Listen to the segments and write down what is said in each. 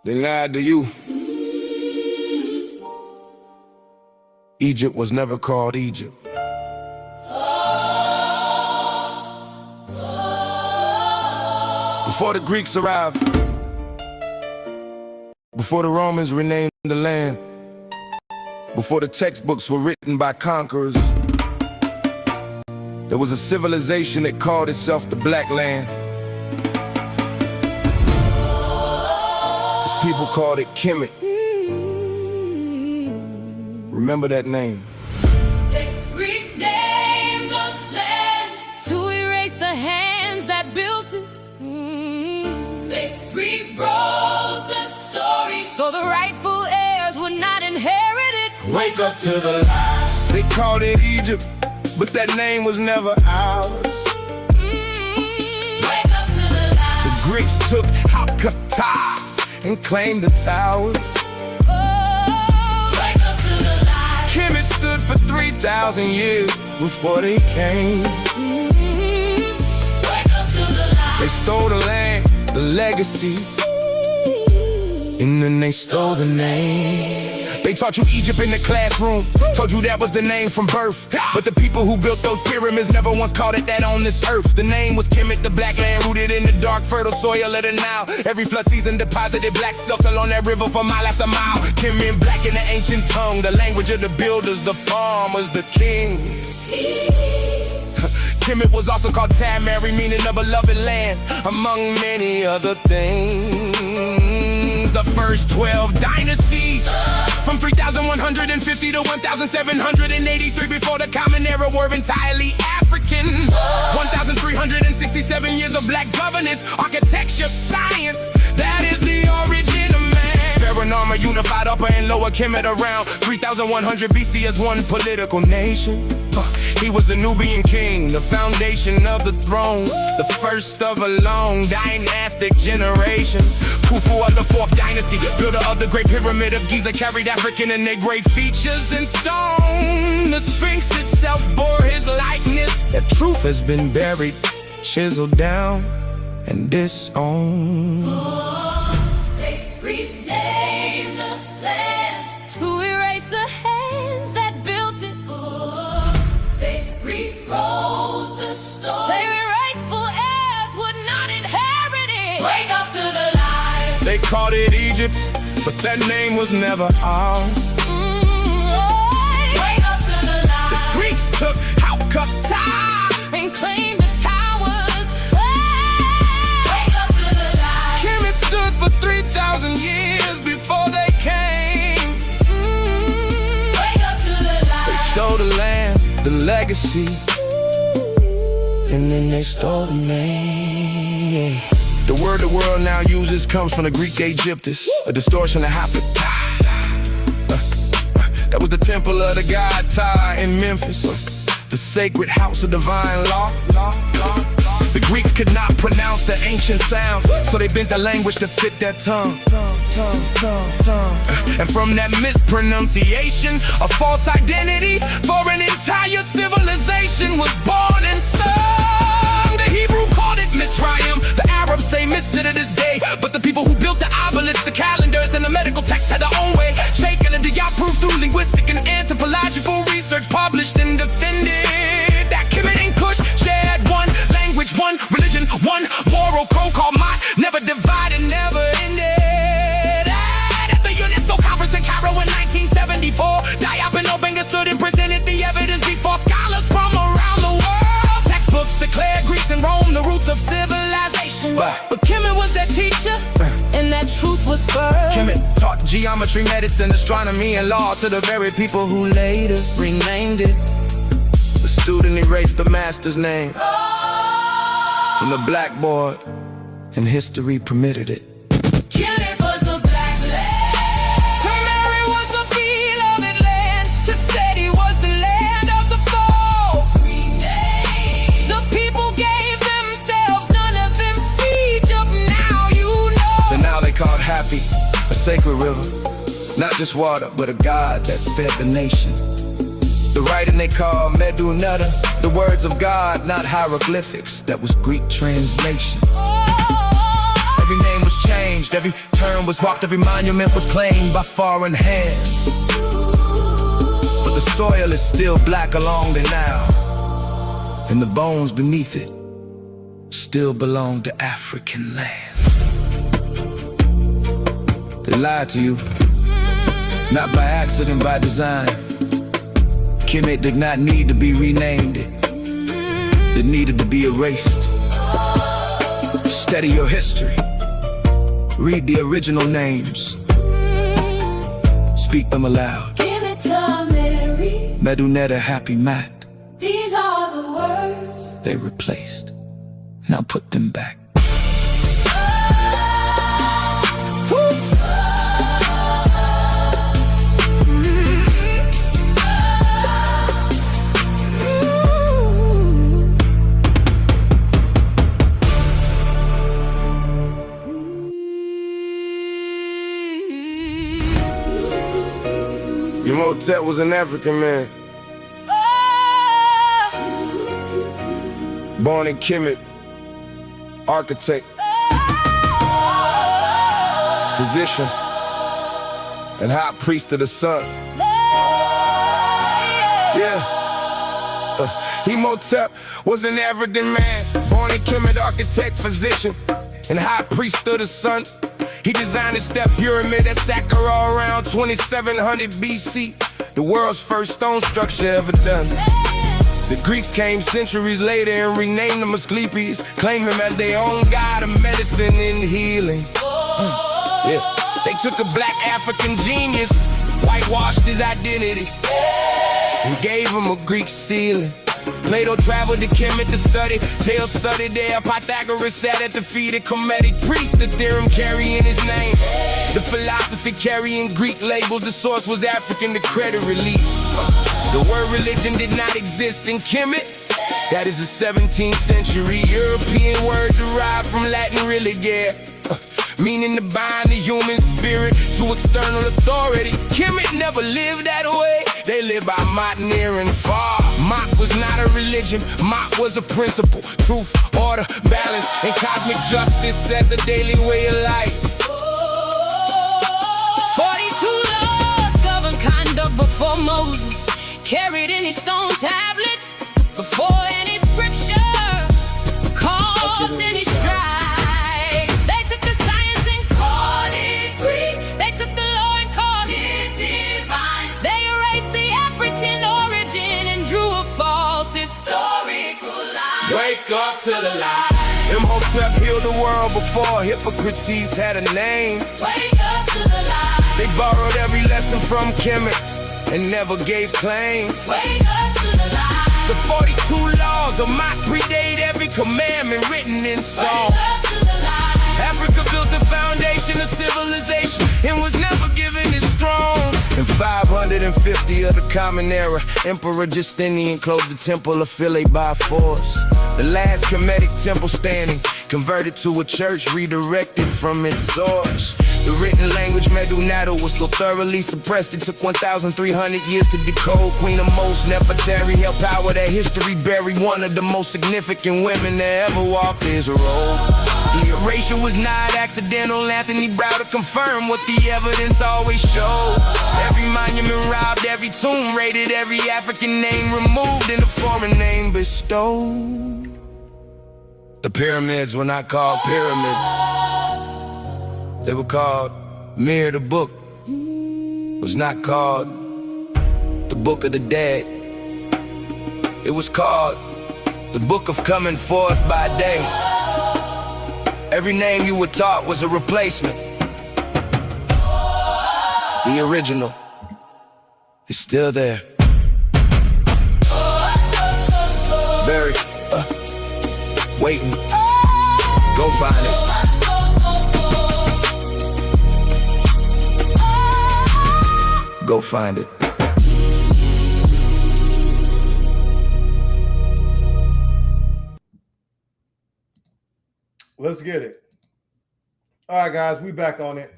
They lied to you. Egypt was never called Egypt. Before the Greeks arrived, before the Romans renamed the land, before the textbooks were written by conquerors, there was a civilization that called itself the Black Land. These people called it Kemet. Remember that name. They renamed the land to erase the hands that built it. They rewrote the story so the rightful heirs would not inherit it. Wake up to the lies. They called it Egypt, but that name was never ours. Wake up to the lies. The Greeks took Hapkata and claimed the towers. Wake up to the lies. Kemet stood for 3,000 years before they came. Wake up to the lies. They stole the land, the legacy, and then they stole the name. They taught you Egypt in the classroom, told you that was the name from birth. But the people who built those pyramids never once called it that on this earth. The name was Kemet, the Black Land, rooted in the dark, fertile soil of the Nile. Every flood season deposited black silt along that river for mile after mile. Kemet, black in the ancient tongue, the language of the builders, the farmers, the kings. Kemet was also called Tamari, meaning a beloved land, among many other things. The first 12 dynasties, from 3,150 to 1,783 before the Common Era, were entirely African. 1,367 years of black governance, architecture, science, that is the origin of man. Pharaoh Narmer unified Upper and Lower Kemet around 3,100 BC as one political nation. He was a Nubian king, the foundation of the throne, the first of a long dynastic generation. Khufu of the 4th dynasty, builder of the Great Pyramid of Giza, carried African and their great features in stone. The Sphinx itself bore his likeness. That truth has been buried, chiseled down, and disowned. They renamed the land to erase the hands that built it. They rewrote the story. Their rightful heirs would not inherit it. Wake up to the lies. They called it Egypt, but that name was never ours. Wake up to the lies. The Greeks took Hapkata And claim the towers. Wake up to the lies. Kemet stood for 3,000 years before they came. Wake up to the They lies. stole the land, the legacy, and then they stole the name. The word the world now uses comes from the Greek Aegyptus, a distortion of Hapkata. That was the temple of the god Ptah in Memphis, the sacred house of divine law. The Greeks could not pronounce the ancient sounds, so they bent the language to fit their tongue. And from that mispronunciation, a false identity for an entire civilization was born and sung. The Hebrew called it Mitzrayim, the Arabs say Misr to this day. But the people who built the obelisk, the calendars, and the medical texts had their own way. Shaken and Diop proved through linguistic and anthropological research, published and defended that Kemet and Kush shared one language, one religion, one moral code called Ma'at, never divided, never ended. At the UNESCO conference in Cairo in 1974, Diop and Obenga stood and presented the evidence before scholars from around the world. Textbooks declared Greece and Rome the roots of civilization. But Kemet was their teacher, and that truth was firm. Kemet taught geometry, medicine, astronomy, and law to the very people who later renamed it. The student erased the master's name from the blackboard, and history permitted it. Kemet was the Black Land. Tamari was the beloved land. Tasedi was the land of the false. The people gave themselves, none of them Egypt. Now you know. And now they called Happy a sacred river, not just water, but a god that fed the nation. The writing they call Medu Neter, the words of God, not hieroglyphics. That was Greek translation. Every name was changed, every turn was walked, every monument was claimed by foreign hands. But the soil is still black along the Nile, and the bones beneath it still belong to African land. They lied to you, not by accident, by design. Kemet did not need to be renamed, it needed to be erased. Study your history, read the original names, speak them aloud. Kemet, Mary, Medunetta, Happy Mat, these are the words they replaced. Now put them back. Imhotep was an African man, born in Kemet, architect, physician, and high priest of the sun. Imhotep was an African man, born in Kemet, architect, physician, and high priest of the sun. He designed the step pyramid at Saqqara around 2700 BC, the world's first stone structure ever done. The Greeks came centuries later and renamed him Asclepius, claimed him as their own god of medicine and healing. They took a black African genius, whitewashed his identity, and gave him a Greek ceiling. Plato traveled to Kemet to study, Thales studied there, Pythagoras sat at the feet of Kemetic priests, the theorem carrying his name, the philosophy carrying Greek labels, the source was African, the credit release. The word religion did not exist in Kemet, that is a 17th century European word derived from Latin religare, meaning to bind the human spirit to external authority. Kemet never lived that way, they lived by Mot, near and far. Mot was not a religion, Mot was a principle. Truth, order, balance, and cosmic justice as a daily way of life. 42 laws govern conduct before Moses carried any stone tablet, before any scripture caused any strife. They took the science and called it Greek. They took the law and called it divine. They erased the African origin and drew a false historical line. Wake up to the light. Imhotep healed the world before Hippocrates had a name. Wake up to the light. They borrowed every lesson from Kemet and never gave claim. Wake up to the light. The 42 laws of Mot predate every commandment written in stone. Wake up to the light. Africa built the foundation of civilization and was never given its throne. In 550 of the Common Era, Emperor Justinian closed the temple of Philae by force. The last Kemetic temple standing, converted to a church, redirected from its source. The written language Medunata was so thoroughly suppressed it took 1,300 years to decode. Queen of Most Nefertari held power that history buried one of the most significant women that ever walked this road. The erasure was not accidental. Anthony Browder confirmed what the evidence always showed. Every monument robbed, every tomb raided, every African name removed and a foreign name bestowed. The pyramids were not called pyramids. They were called Mir, the book was not called the Book of the Dead. It was called the Book of Coming Forth by Day. Every name you were taught was a replacement. The original is still there. Buried, waiting. Go find it. Go find it. Let's get it. All right, guys, we back on it.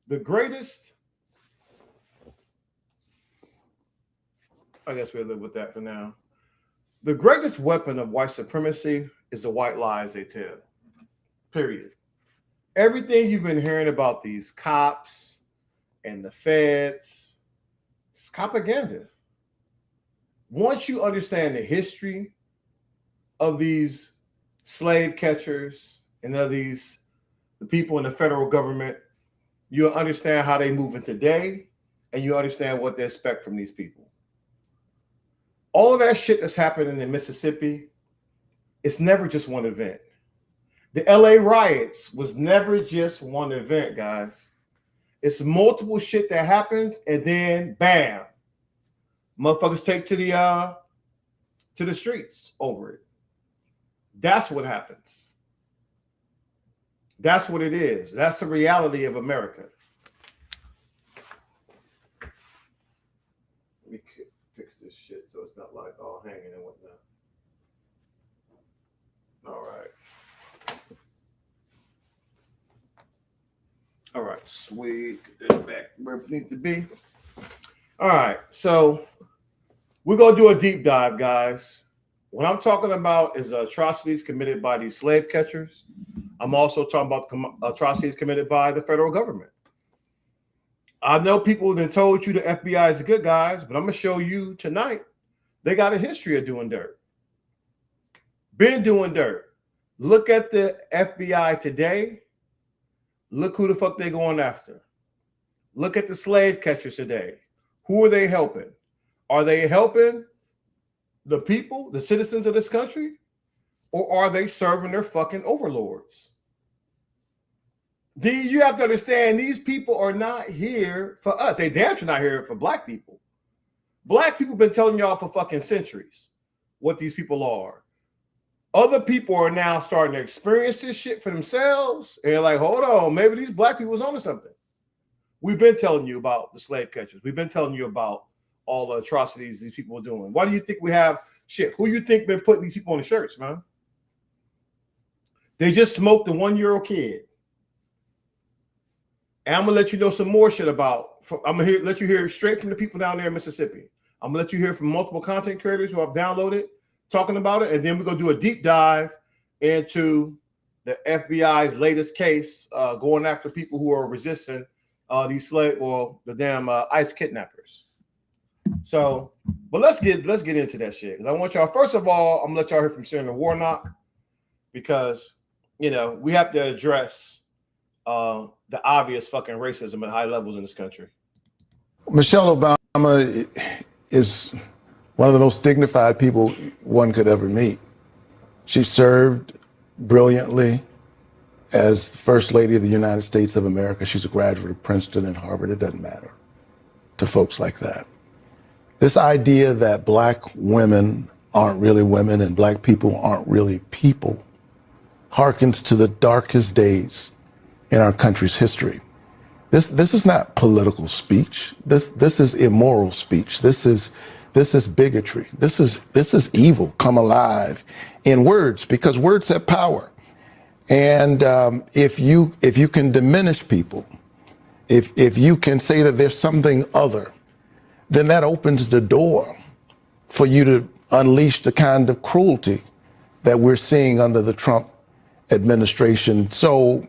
The greatest, I guess we'll live with that for now. The greatest weapon of white supremacy is the white lies they tell. Period. Everything you've been hearing about these cops and the feds, it's propaganda. Once you understand the history of these slave catchers and of the people in the federal government, you'll understand how they move in today, and you understand what they expect from these people. All of that shit that's happening in Mississippi, it's never just one event. The LA riots was never just one event, guys. It's multiple shit that happens, and then bam, motherfuckers take to the streets over it. That's what happens. That's what it is. That's the reality of America. Let me fix this shit so it's not like all hanging and whatnot. All right. All right, sweet. Get that back where it needs to be. All right, so we're going to do a deep dive, guys. What I'm talking about is atrocities committed by these slave catchers. I'm also talking about atrocities committed by the federal government. I know people have told you the FBI is the good guys, but I'm going to show you tonight they got a history of doing dirt. Been doing dirt. Look at the FBI today. Look who the fuck they going after. Look at the slave catchers today. Who are they helping? Are they helping the people, the citizens of this country? Or are they serving their fucking overlords? You have to understand these people are not here for us. They damn sure not here for black people. Black people been telling y'all for fucking centuries what these people are. Other people are now starting to experience this shit for themselves. And they're like, hold on, maybe these black people was onto something. We've been telling you about the slave catchers. We've been telling you about all the atrocities these people are doing. Why do you think we have shit? Who you think been putting these people on the shirts, man? They just smoked a 1-year-old kid. And I'm going to let you know some more shit about, I'm going to let you hear straight from the people down there in Mississippi. I'm going to let you hear from multiple content creators who have downloaded talking about it, and then we're going to do a deep dive into the FBI's latest case going after people who are resisting these the damn ICE kidnappers. So, but let's get into that shit, because I want y'all, first of all, I'm gonna let y'all hear from Senator Warnock, because we have to address the obvious fucking racism at high levels in this country. Michelle Obama is one of the most dignified people one could ever meet. She served brilliantly as the First Lady of the United States of America. She's a graduate of Princeton and Harvard. It doesn't matter to folks like that. This idea that black women aren't really women and black people aren't really people harkens to the darkest days in our country's history. This is not political speech. This is immoral speech. This is bigotry. This is evil come alive in words, because words have power. And if you can diminish people, if you can say that there's something other, then that opens the door for you to unleash the kind of cruelty that we're seeing under the Trump administration. So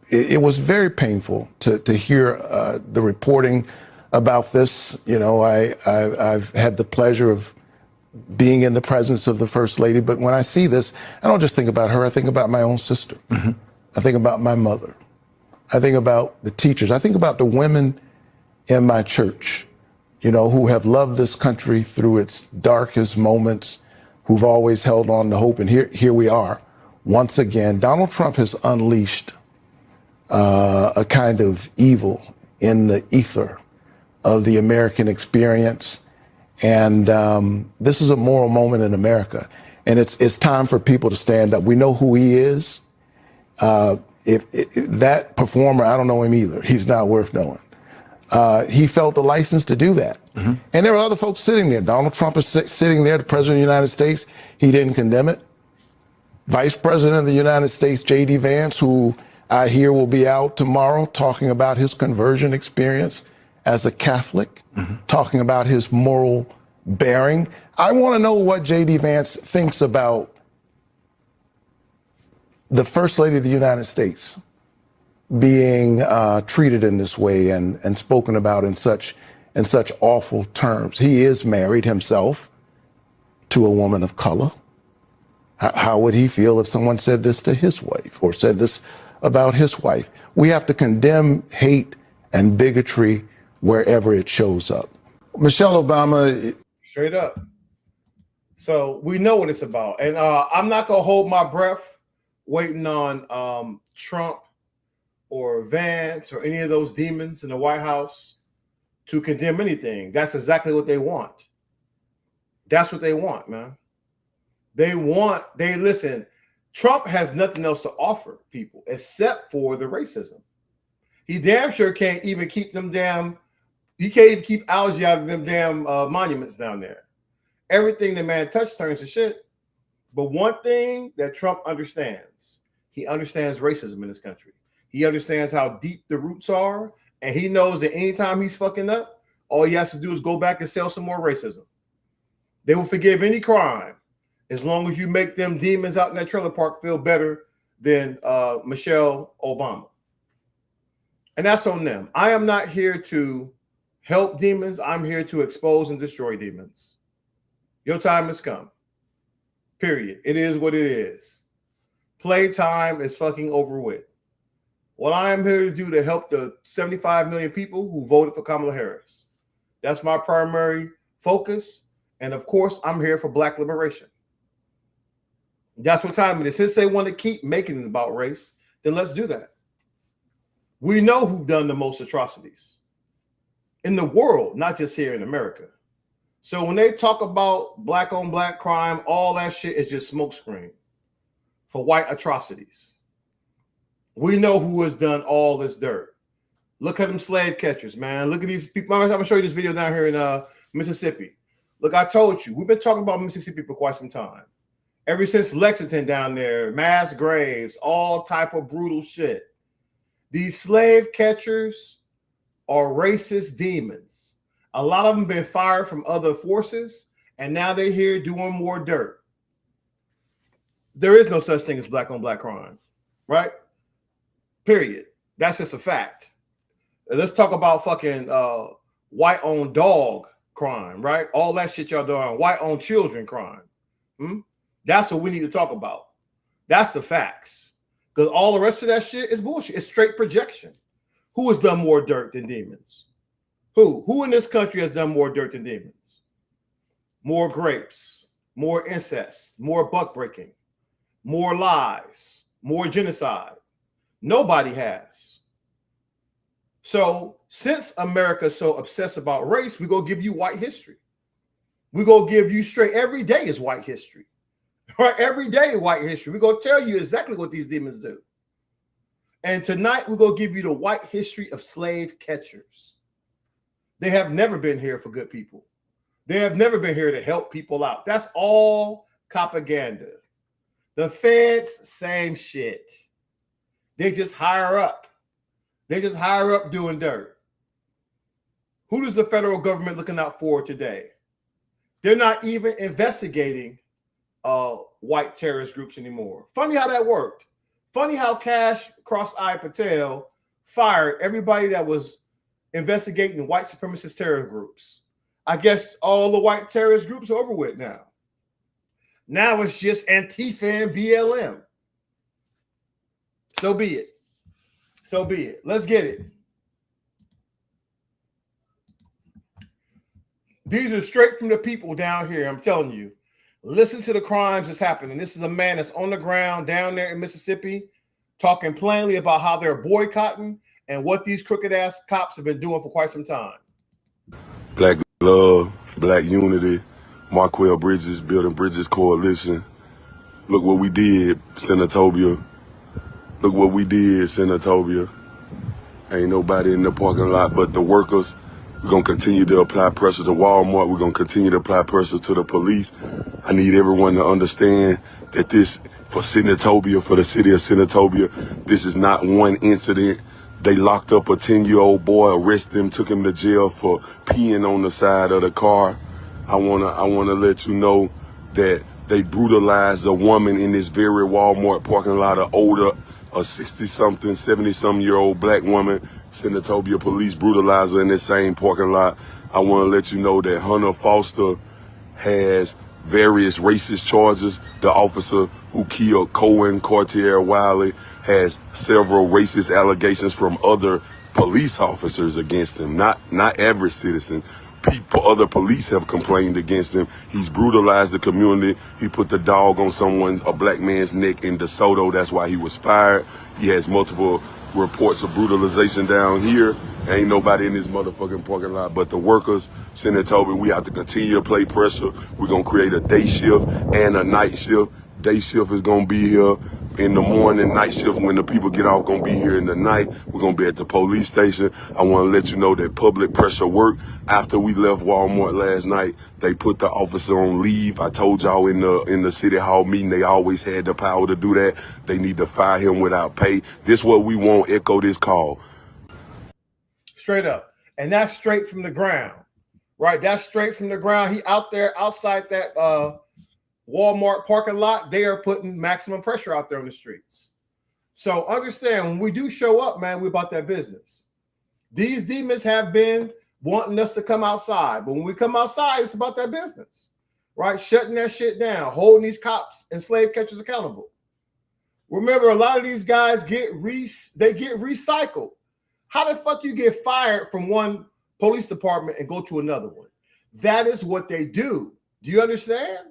it was very painful to hear the reporting about this. I've had the pleasure of being in the presence of the First Lady, but when I see this, I don't just think about her, I think about my own sister. Mm-hmm. I think about my mother. I think about the teachers. I think about the women in my church, who have loved this country through its darkest moments, who've always held on to hope. And here we are. Once again, Donald Trump has unleashed a kind of evil in the ether of the American experience. And this is a moral moment in America. And it's time for people to stand up. We know who he is. If that performer, I don't know him either. He's not worth knowing. He felt a license to do that. Mm-hmm. And there are other folks sitting there. Donald Trump is sitting there, the president of the United States. He didn't condemn it. Vice President of the United States, J.D. Vance, who I hear will be out tomorrow talking about his conversion experience as a Catholic, mm-hmm. talking about his moral bearing. I want to know what J.D. Vance thinks about the First Lady of the United States being treated in this way and spoken about in such awful terms. He is married himself to a woman of color. How would he feel if someone said this to his wife or said this about his wife? We have to condemn hate and bigotry wherever it shows up. Michelle Obama. Straight up. So we know what it's about. And I'm not going to hold my breath waiting on Trump or Vance or any of those demons in the White House to condemn anything. That's exactly what they want. That's what they want, man. Listen, Trump has nothing else to offer people except for the racism. He damn sure can't even keep he can't even keep algae out of them damn monuments down there. Everything the man touched turns to shit. But one thing that Trump understands, he understands racism in this country. He understands how deep the roots are, and he knows that anytime he's fucking up, all he has to do is go back and sell some more racism. They will forgive any crime as long as you make them demons out in that trailer park feel better than Michelle Obama. And that's on them. I am not here to help demons. I'm here to expose and destroy demons. Your time has come. Period. It is what it is. Playtime is fucking over with. What I am here to do to help the 75 million people who voted for Kamala Harris. That's my primary focus. And of course, I'm here for Black liberation. That's what time it is. Since they want to keep making it about race, then let's do that. We know who've done the most atrocities in the world, not just here in America. So when they talk about black on black crime, all that shit is just smokescreen for white atrocities. We know who has done all this dirt. Look at them slave catchers, man. Look at these people. I'm going to show you this video down here in Mississippi. Look, I told you, we've been talking about Mississippi for quite some time. Ever since Lexington down there, mass graves, all type of brutal shit. These slave catchers are racist demons. A lot of them been fired from other forces, and now they're here doing more dirt. There is no such thing as black on black crime, right? Period. That's just a fact. Let's talk about fucking white on dog crime, right? All that shit y'all doing, white on children crime. That's what we need to talk about. That's the facts. Because all the rest of that shit is bullshit. It's straight projection. Who has done more dirt than demons? Who in this country has done more dirt than demons? More grapes, more incest, more buck breaking, more lies, more genocide. Nobody has. So since America's so obsessed about race, we go give you white history. We go give you straight, every day is white history. Right? Every day white history. We're going to tell you exactly what these demons do. And tonight we're going to give you the white history of slave catchers. They have never been here for good people. They have never been here to help people out. That's all propaganda. The feds, same shit. They just hire up. They just hire up doing dirt. Who does the federal government looking out for today? They're not even investigating white terrorist groups anymore. Funny how that worked. Funny how Cash Cross-Eye Patel fired everybody that was investigating white supremacist terror groups. I guess all the white terrorist groups are over with now. Now it's just Antifa and BLM. So be it. So be it. Let's get it. These are straight from the people down here. I'm telling you. Listen to the crimes that's happening. This is a man that's on the ground down there in Mississippi talking plainly about how they're boycotting and what these crooked ass cops have been doing for quite some time. Black love, black unity, Marquell Bridges, Building Bridges Coalition. Look what we did, Senatobia. Look what we did, Senatobia. Ain't nobody in the parking lot but the workers. We're going to continue to apply pressure to Walmart. We're going to continue to apply pressure to the police. I need everyone to understand that this, for Senatobia, for the city of Senatobia, this is not one incident. They locked up a 10-year-old boy, arrested him, took him to jail for peeing on the side of the car. I wanna let you know that they brutalized a woman in this very Walmart parking lot, an a 60-something, 70-some-year-old black woman, Senatobia police brutalized her in the same parking lot. I want to let you know that Hunter Foster has various racist charges. The officer who killed Cohen Cartier Wiley has several racist allegations from other police officers against him, not average citizens. People, other police have complained against him. He's brutalized the community. He put the dog on a black man's neck in DeSoto. That's why he was fired. He has multiple reports of brutalization down here. Ain't nobody in this motherfucking parking lot but the workers. Senator Toby, we have to continue to play pressure. We're going to create a day shift and a night shift. Day shift is going to be here in the morning. Night shift, when the people get off, going to be here in the night. We're going to be at the police station. I want to let you know that public pressure worked. After we left Walmart last night, they put the officer on leave. I told y'all in the city hall meeting, they always had the power to do that. They need to fire him without pay. This what we want. Echo this call. Straight up. And that's straight from the ground, right? That's straight from the ground. He out there outside that Walmart parking lot. They are putting maximum pressure out there on the streets. So understand, when we do show up, man, we about that business. These demons have been wanting us to come outside, but when we come outside, it's about that business, right? Shutting that shit down, holding these cops and slave catchers accountable. Remember, a lot of these guys get recycled. How the fuck you get fired from one police department and go to another one? That is what they do. Do you understand?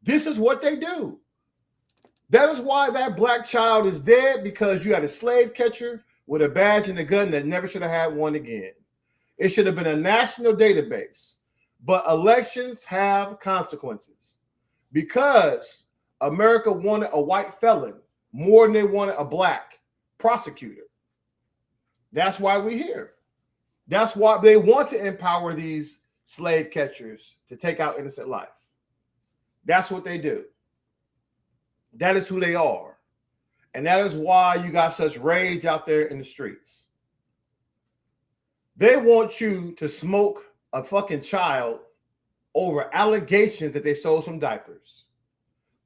This is what they do. That is why that black child is dead, because you had a slave catcher with a badge and a gun that never should have had one again. It should have been a national database. But elections have consequences, because America wanted a white felon more than they wanted a black prosecutor. That's why we're here. That's why they want to empower these slave catchers to take out innocent life. That's what they do. That is who they are. And that is why you got such rage out there in the streets. They want you to smoke a fucking child over allegations that they sold some diapers.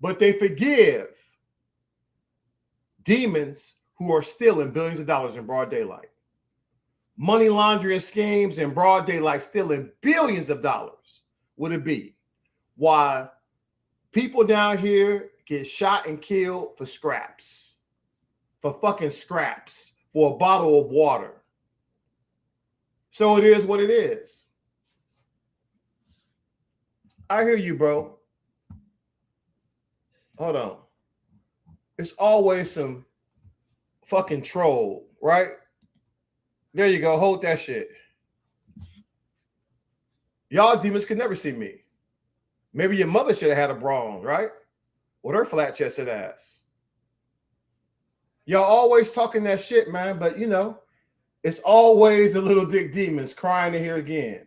But they forgive demons who are stealing billions of dollars in broad daylight. Money laundering schemes in broad daylight, stealing billions of dollars would it be? Why people down here get shot and killed for scraps, for fucking scraps, for a bottle of water. So it is what it is. I hear you, bro. Hold on. It's always some fucking troll, right? There you go. Hold that shit. Y'all demons could never see me. Maybe your mother should have had a bra on, right? With her flat-chested ass. Y'all always talking that shit, man. But, you know, it's always the little dick demons crying to hear again.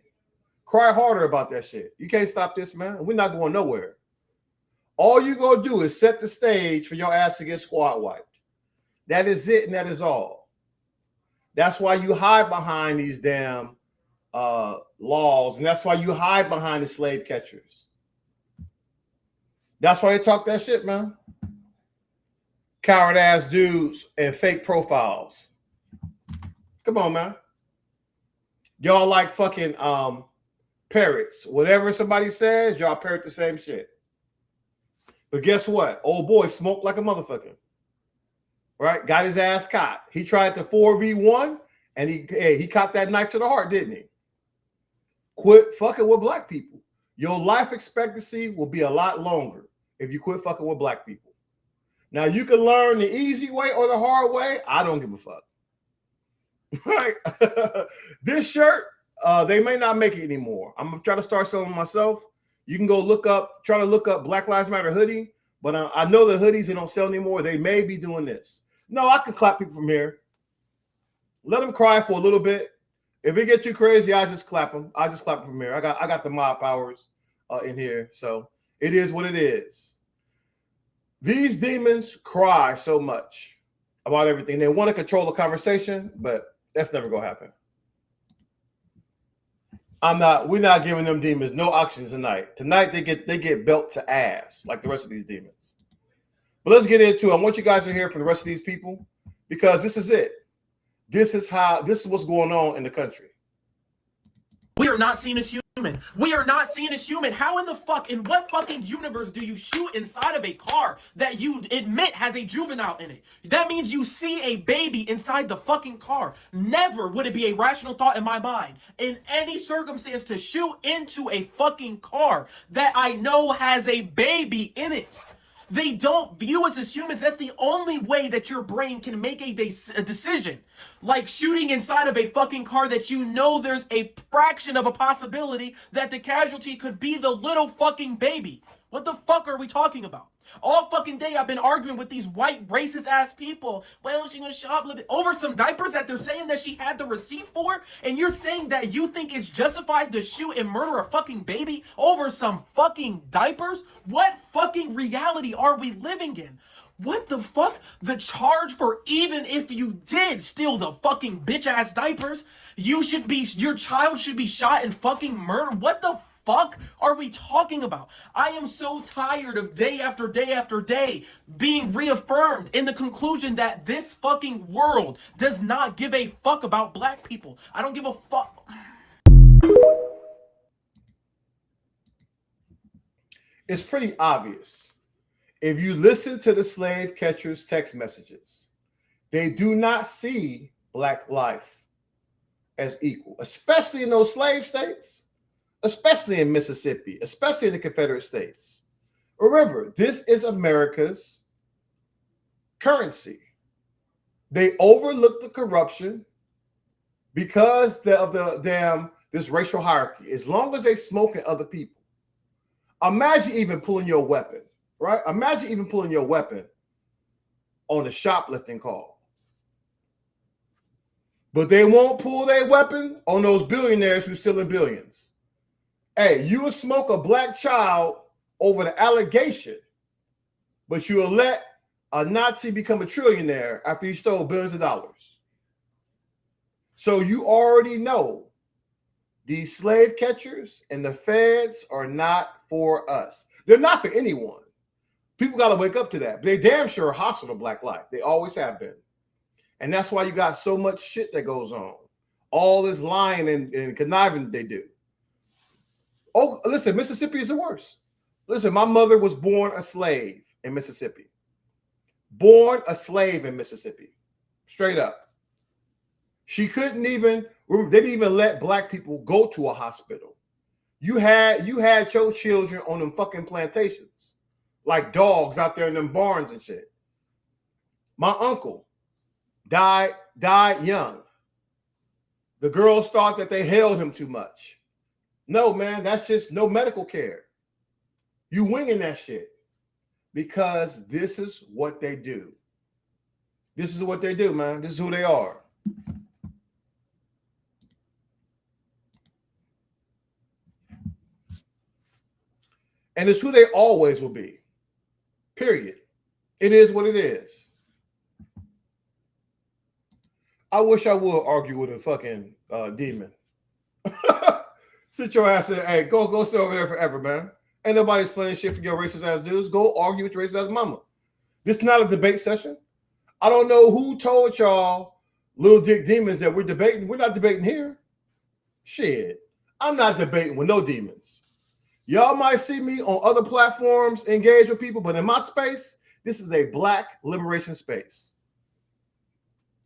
Cry harder about that shit. You can't stop this, man. We're not going nowhere. All you gonna do is set the stage for your ass to get squad wiped. That is it, and that is all. That's why you hide behind these damn laws, and that's why you hide behind the slave catchers. That's why they talk that shit, man. Coward ass dudes and fake profiles. Come on, man. Y'all like fucking parrots. Whatever somebody says, y'all parrot the same shit. But guess what? Old boy smoked like a motherfucker. Right? Got his ass caught. He tried to 4v1 and he caught that knife to the heart, didn't he? Quit fucking with black people. Your life expectancy will be a lot longer if you quit fucking with black people. Now, you can learn the easy way or the hard way. I don't give a fuck. Right? This shirt, they may not make it anymore. I'm going to try to start selling myself. You can go try to look up Black Lives Matter hoodie. But I know the hoodies they don't sell anymore. They may be doing this. No, I can clap people from here. Let them cry for a little bit. If it gets too crazy, I just clap them. I just clap them from here. I got the mob powers in here. So it is what it is. These demons cry so much about everything. They want to control the conversation, but that's never gonna happen. We're not giving them demons no options tonight. Tonight they get belt to ass like the rest of these demons. But let's get into it. I want you guys to hear from the rest of these people because this is it. This is what's going on in the country. We are not seen as human. We are not seen as human. How in the fuck, in what fucking universe do you shoot inside of a car that you admit has a juvenile in it? That means you see a baby inside the fucking car. Never would it be a rational thought in my mind, in any circumstance, to shoot into a fucking car that I know has a baby in it. They don't view us as humans. That's the only way that your brain can make a decision. Like shooting inside of a fucking car that you know there's a fraction of a possibility that the casualty could be the little fucking baby. What the fuck are we talking about? All fucking day I've been arguing with these white racist ass people. Well, she was shoplifting over some diapers that they're saying that she had the receipt for, and you're saying that you think it's justified to shoot and murder a fucking baby over some fucking diapers? What fucking reality are we living in? What the fuck? The charge for, even if you did steal the fucking bitch ass diapers, your child should be shot and fucking murdered. What the fuck are we talking about? I am so tired of day after day after day being reaffirmed in the conclusion that this fucking world does not give a fuck about black people. I don't give a fuck. It's pretty obvious. If you listen to the slave catchers' text messages, they do not see black life as equal, especially in those slave states. Especially in Mississippi, especially in the Confederate States. Remember, this is America's currency. They overlook the corruption because of this racial hierarchy. As long as they smoke at other people. Imagine even pulling your weapon, right? Imagine even pulling your weapon on a shoplifting call. But they won't pull their weapon on those billionaires who's stealing billions. Hey, you will smoke a black child over the allegation, but you will let a Nazi become a trillionaire after he stole billions of dollars. So you already know these slave catchers and the feds are not for us. They're not for anyone. People got to wake up to that. But they damn sure are hostile to black life. They always have been. And that's why you got so much shit that goes on. All this lying and conniving they do. Oh, listen, Mississippi is the worst. Listen, my mother was born a slave in Mississippi. Born a slave in Mississippi. Straight up. She couldn't even, they didn't even let black people go to a hospital. You had your children on them fucking plantations. Like dogs out there in them barns and shit. My uncle died young. The girls thought that they held him too much. No, man, that's just no medical care. You winging that shit because this is what they do. This is what they do, man. This is who they are. And it's who they always will be. Period. It is what it is. I wish I would argue with a fucking demon. Sit your ass in. Hey, go sit over there forever, man. Ain't nobody explaining shit for your racist ass dudes. Go argue with your racist ass mama. This is not a debate session. I don't know who told y'all little dick demons that we're debating. We're not debating here. Shit. I'm not debating with no demons. Y'all might see me on other platforms engage with people, but in my space, this is a black liberation space.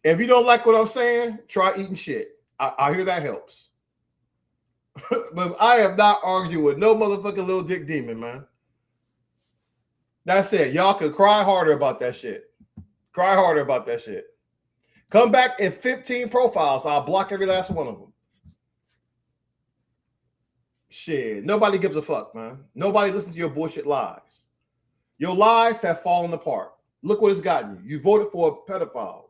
If you don't like what I'm saying, try eating shit. I hear that helps. But I am not arguing with no motherfucking little dick demon, man. That's it. Y'all can cry harder about that shit. Cry harder about that shit. Come back in 15 profiles. I'll block every last one of them. Shit. Nobody gives a fuck, man. Nobody listens to your bullshit lies. Your lies have fallen apart. Look what it's gotten you. You voted for a pedophile.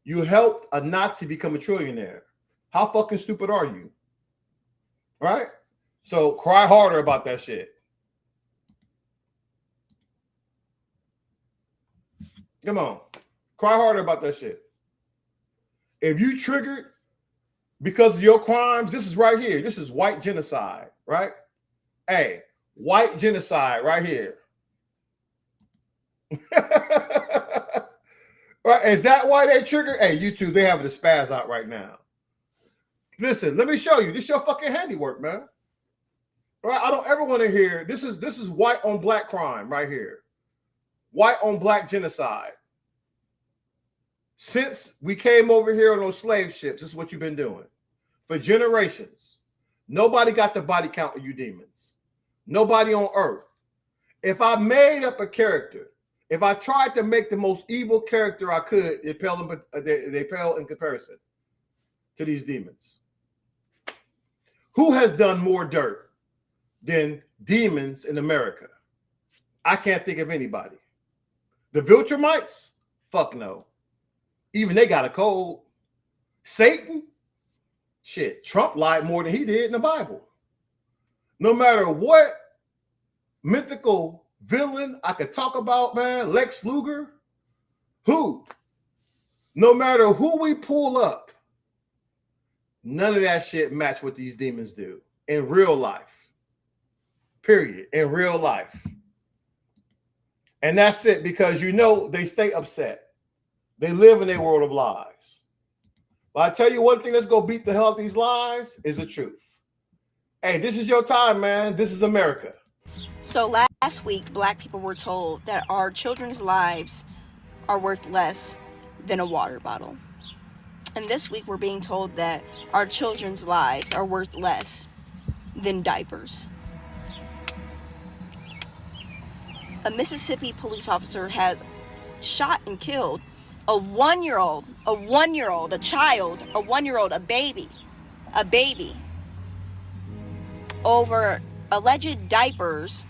You helped a Nazi become a trillionaire. How fucking stupid are you? Right? So cry harder about that shit. Come on. Cry harder about that shit. If you triggered because of your crimes, this is right here. This is white genocide, right? Hey, white genocide right here. Right? Is that why they trigger? Hey, YouTube, they having the spaz out right now. Listen, let me show you. This is your fucking handiwork, man. Right? I don't ever want to hear this is white on black crime right here. White on black genocide. Since we came over here on those slave ships, this is what you've been doing for generations. Nobody got the body count of you demons. Nobody on earth. If I made up a character, if I tried to make the most evil character I could, they pale in comparison to these demons. Who has done more dirt than demons in America? I can't think of anybody. The Viltrumites? Fuck no. Even they got a code. Satan? Shit, Trump lied more than he did in the Bible. No matter what mythical villain I could talk about, man, Lex Luger, who? No matter who we pull up, none of that shit match what these demons do in real life. Period. In real life. And that's it, because you know they stay upset. They live in a world of lies. But I tell you one thing that's going to beat the hell out of these lies is the truth. Hey, this is your time, man. This is America. So last week, Black people were told that our children's lives are worth less than a water bottle. And this week, we're being told that our children's lives are worth less than diapers. A Mississippi police officer has shot and killed a one-year-old, a child, a baby, over alleged diapers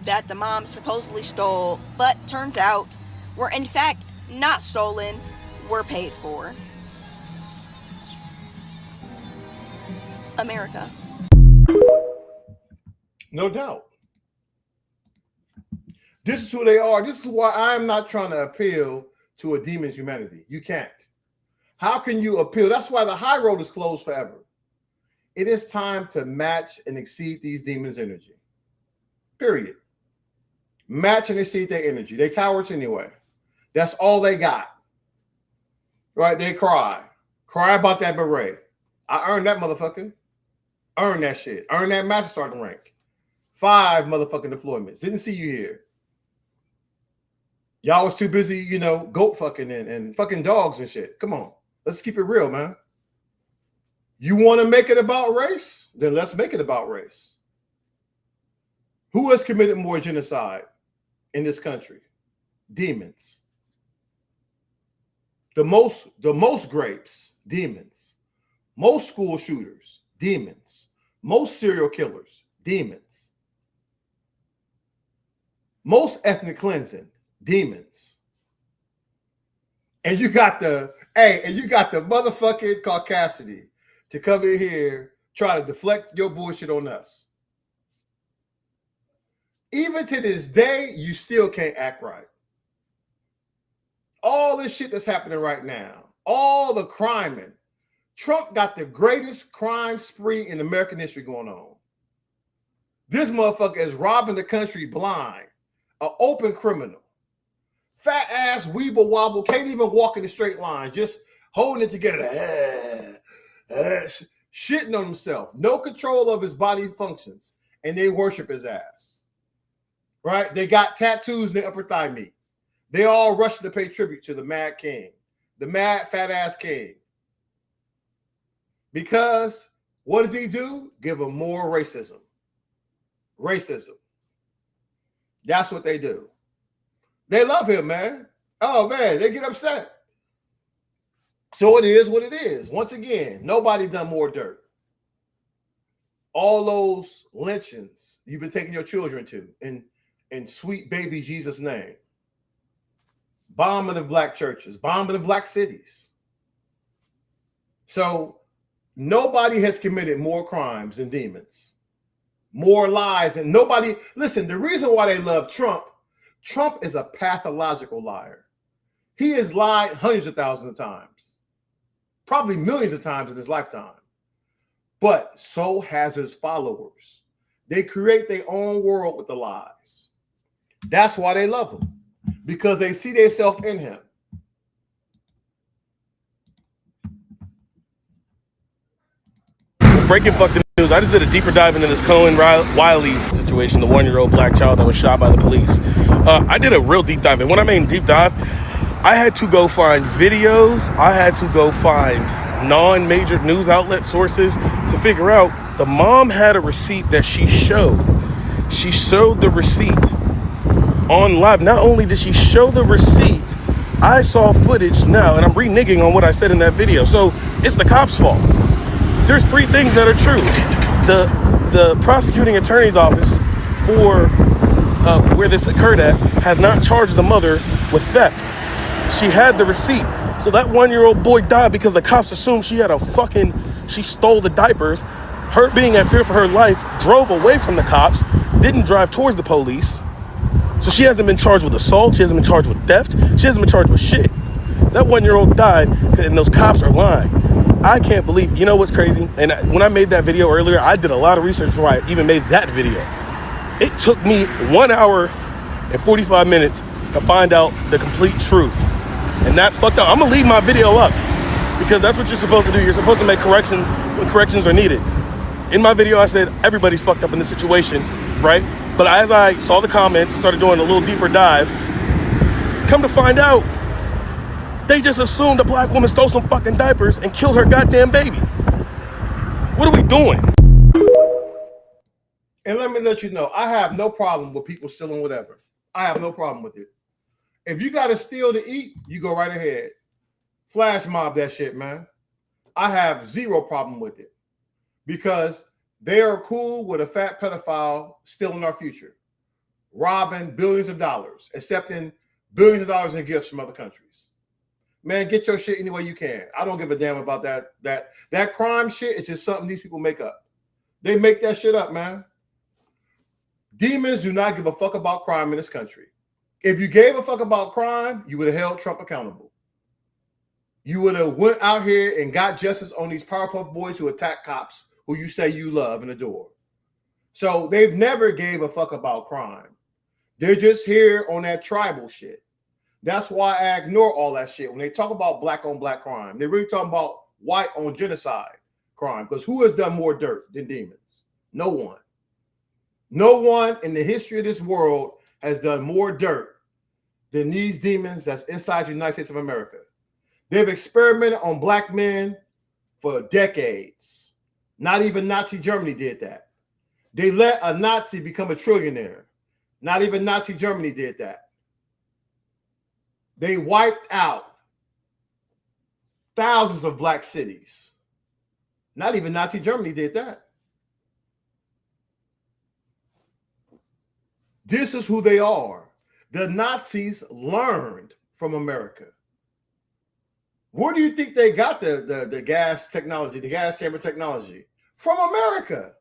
that the mom supposedly stole, but turns out were in fact not stolen, were paid for. America. No doubt. This is who they are. This is why I'm not trying to appeal to a demon's humanity. You can't. How can you appeal? That's why the high road is closed forever. It is time to match and exceed these demons' energy. Period. Match and exceed their energy. They cowards anyway. That's all they got. Right? They cry. Cry about that beret. I earned that motherfucker. Earn that shit. Earn that master sergeant rank. 5 motherfucking deployments. Didn't see you here. Y'all was too busy, goat fucking and fucking dogs and shit. Come on. Let's keep it real, man. You want to make it about race? Then let's make it about race. Who has committed more genocide in this country? Demons. The most grapes, demons. Most school shooters, demons. Most serial killers, demons. Most ethnic cleansing, demons. And you got the motherfucking caucasity to come in here, try to deflect your bullshit on us. Even to this day, you still can't act right. All this shit that's happening right now, all the criming. Trump got the greatest crime spree in American history going on. This motherfucker is robbing the country blind, an open criminal. Fat ass weeble wobble, can't even walk in a straight line, just holding it together. Shitting on himself, no control of his body functions, and they worship his ass. Right? They got tattoos in their upper thigh meat. They all rush to pay tribute to the mad king, the mad fat ass king. Because what does he do? Give him more racism. Racism. That's what they do. They love him, man. Oh, man, they get upset. So it is what it is. Once again, nobody done more dirt. All those lynchings you've been taking your children to in sweet baby Jesus' name. Bombing of black churches, bombing of black cities. So nobody has committed more crimes than demons, more lies, and nobody. Listen, the reason why they love Trump is a pathological liar. He has lied hundreds of thousands of times, probably millions of times in his lifetime. But so has his followers. They create their own world with the lies. That's why they love him. because they see themselves in him. Breaking fucking news. I just did a deeper dive into this Cohen Wiley situation, the 1-year-old black child that was shot by the police. I did a real deep dive. And when I mean deep dive, I had to go find videos. I had to go find non-major news outlet sources to figure out the mom had a receipt that she showed. She showed the receipt on live. Not only did she show the receipt, I saw footage now, and I'm reneging on what I said in that video. So it's the cops' fault. There's 3 things that are true. The prosecuting attorney's office for where this occurred at has not charged the mother with theft. She had the receipt. So that 1-year-old boy died because the cops assumed she stole the diapers. Her being at fear for her life, drove away from the cops, didn't drive towards the police. So she hasn't been charged with assault. She hasn't been charged with theft. She hasn't been charged with shit. That 1-year-old died and those cops are lying. I can't believe, you know what's crazy? And when I made that video earlier, I did a lot of research before I even made that video. It took me 1 hour and 45 minutes to find out the complete truth. And that's fucked up. I'm gonna leave my video up because that's what you're supposed to do. You're supposed to make corrections when corrections are needed. In my video, I said everybody's fucked up in this situation, right? But as I saw the comments and started doing a little deeper dive, come to find out, they just assumed a black woman stole some fucking diapers and killed her goddamn baby. What are we doing? And let me let you know, I have no problem with people stealing whatever. I have no problem with it. If you got to steal to eat, you go right ahead. Flash mob that shit, man. I have zero problem with it because they are cool with a fat pedophile stealing our future, robbing billions of dollars, accepting billions of dollars in gifts from other countries. Man, get your shit any way you can. I don't give a damn about that crime shit. It's just something these people make up. They make that shit up, man. Demons do not give a fuck about crime in this country. If you gave a fuck about crime, you would have held Trump accountable. You would have went out here and got justice on these Powerpuff Boys who attack cops who you say you love and adore. So they've never gave a fuck about crime. They're just here on that tribal shit. That's why I ignore all that shit. When they talk about black on black crime, they're really talking about white on genocide crime. Because who has done more dirt than demons? No one. No one in the history of this world has done more dirt than these demons that's inside the United States of America. They've experimented on black men for decades. Not even Nazi Germany did that. They let a Nazi become a trillionaire. Not even Nazi Germany did that. They wiped out thousands of black cities. Not even Nazi Germany did that. This is who they are. The Nazis learned from America. Where do you think they got the gas technology, the gas chamber technology? From America.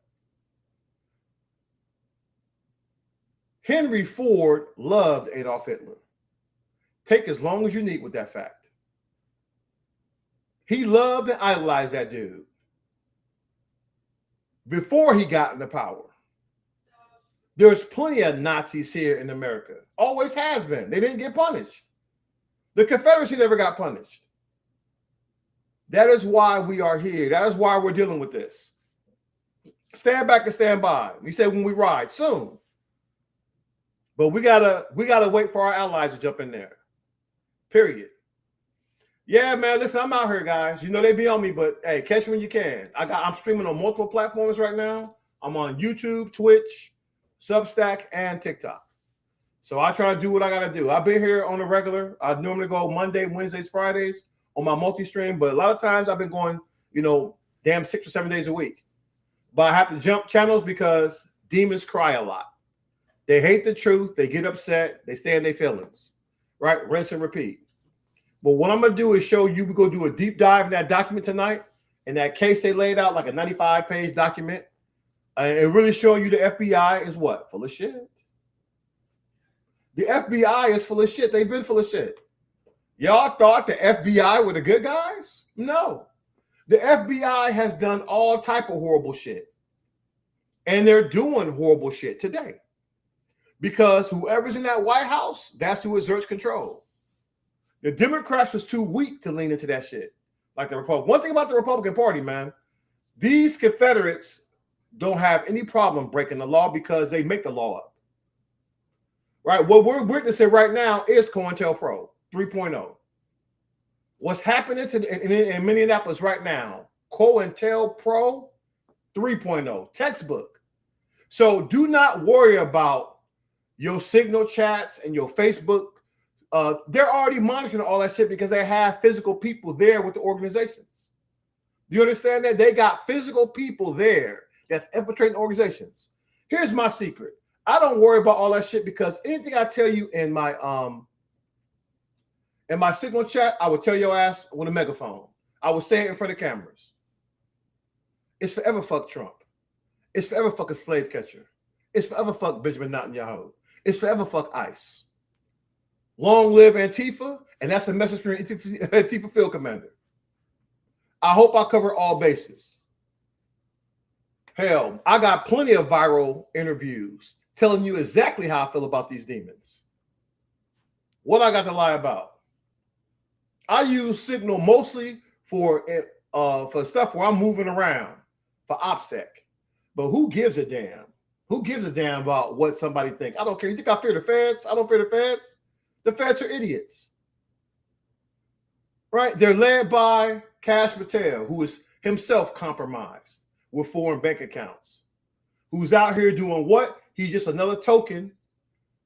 Henry Ford loved Adolf Hitler. Take as long as you need with that fact. He loved and idolized that dude before he got into power. There's plenty of Nazis here in America. Always has been. They didn't get punished. The Confederacy never got punished. That is why we are here. That is why we're dealing with this. Stand back and stand by. We say when we ride soon. But we gotta wait for our allies to jump in there. Period. Yeah, man. Listen, I'm out here, guys. You know they be on me, but hey, catch me when you can. I'm streaming on multiple platforms right now. I'm on YouTube, Twitch, Substack, and TikTok. So I try to do what I gotta do. I've been here on a regular. I normally go Monday, Wednesdays, Fridays on my multi-stream, but a lot of times I've been going, damn 6 or 7 days a week. But I have to jump channels because demons cry a lot. They hate the truth. They get upset. They stay in their feelings. Right? Rinse and repeat. But what I'm going to do is show you, we're going to do a deep dive in that document tonight. In that case they laid out, like a 95-page document. And really showing you the FBI is what? Full of shit. The FBI is full of shit. They've been full of shit. Y'all thought the FBI were the good guys? No. The FBI has done all type of horrible shit. And they're doing horrible shit today. because whoever's in that White House, that's who exerts control. The Democrats was too weak to lean into that shit. Like the Republican. One thing about the Republican Party, man, these Confederates don't have any problem breaking the law because they make the law up. Right? What we're witnessing right now is COINTELPRO 3.0. What's happening in Minneapolis right now, COINTELPRO 3.0, textbook. So do not worry about your Signal chats and your Facebook. They're already monitoring all that shit because they have physical people there with the organizations. Do you understand that? They got physical people there that's infiltrating organizations. Here's my secret. I don't worry about all that shit because anything I tell you in my Signal chat, I would tell your ass with a megaphone. I would say it in front of cameras. It's forever fuck Trump. It's forever fuck a slave catcher. It's forever fuck Benjamin Netanyahu. It's forever fuck ICE. Long live Antifa, and that's a message from Antifa field commander. I hope I cover all bases. Hell, I got plenty of viral interviews telling you exactly how I feel about these demons. What I got to lie about? I use Signal mostly for stuff where I'm moving around for OPSEC. But who gives a damn? Who gives a damn about what somebody thinks? I don't care. You think I fear the feds? I don't fear the feds. The feds are idiots. Right? They're led by Kash Patel, who is himself compromised with foreign bank accounts. Who's out here doing what? He's just another token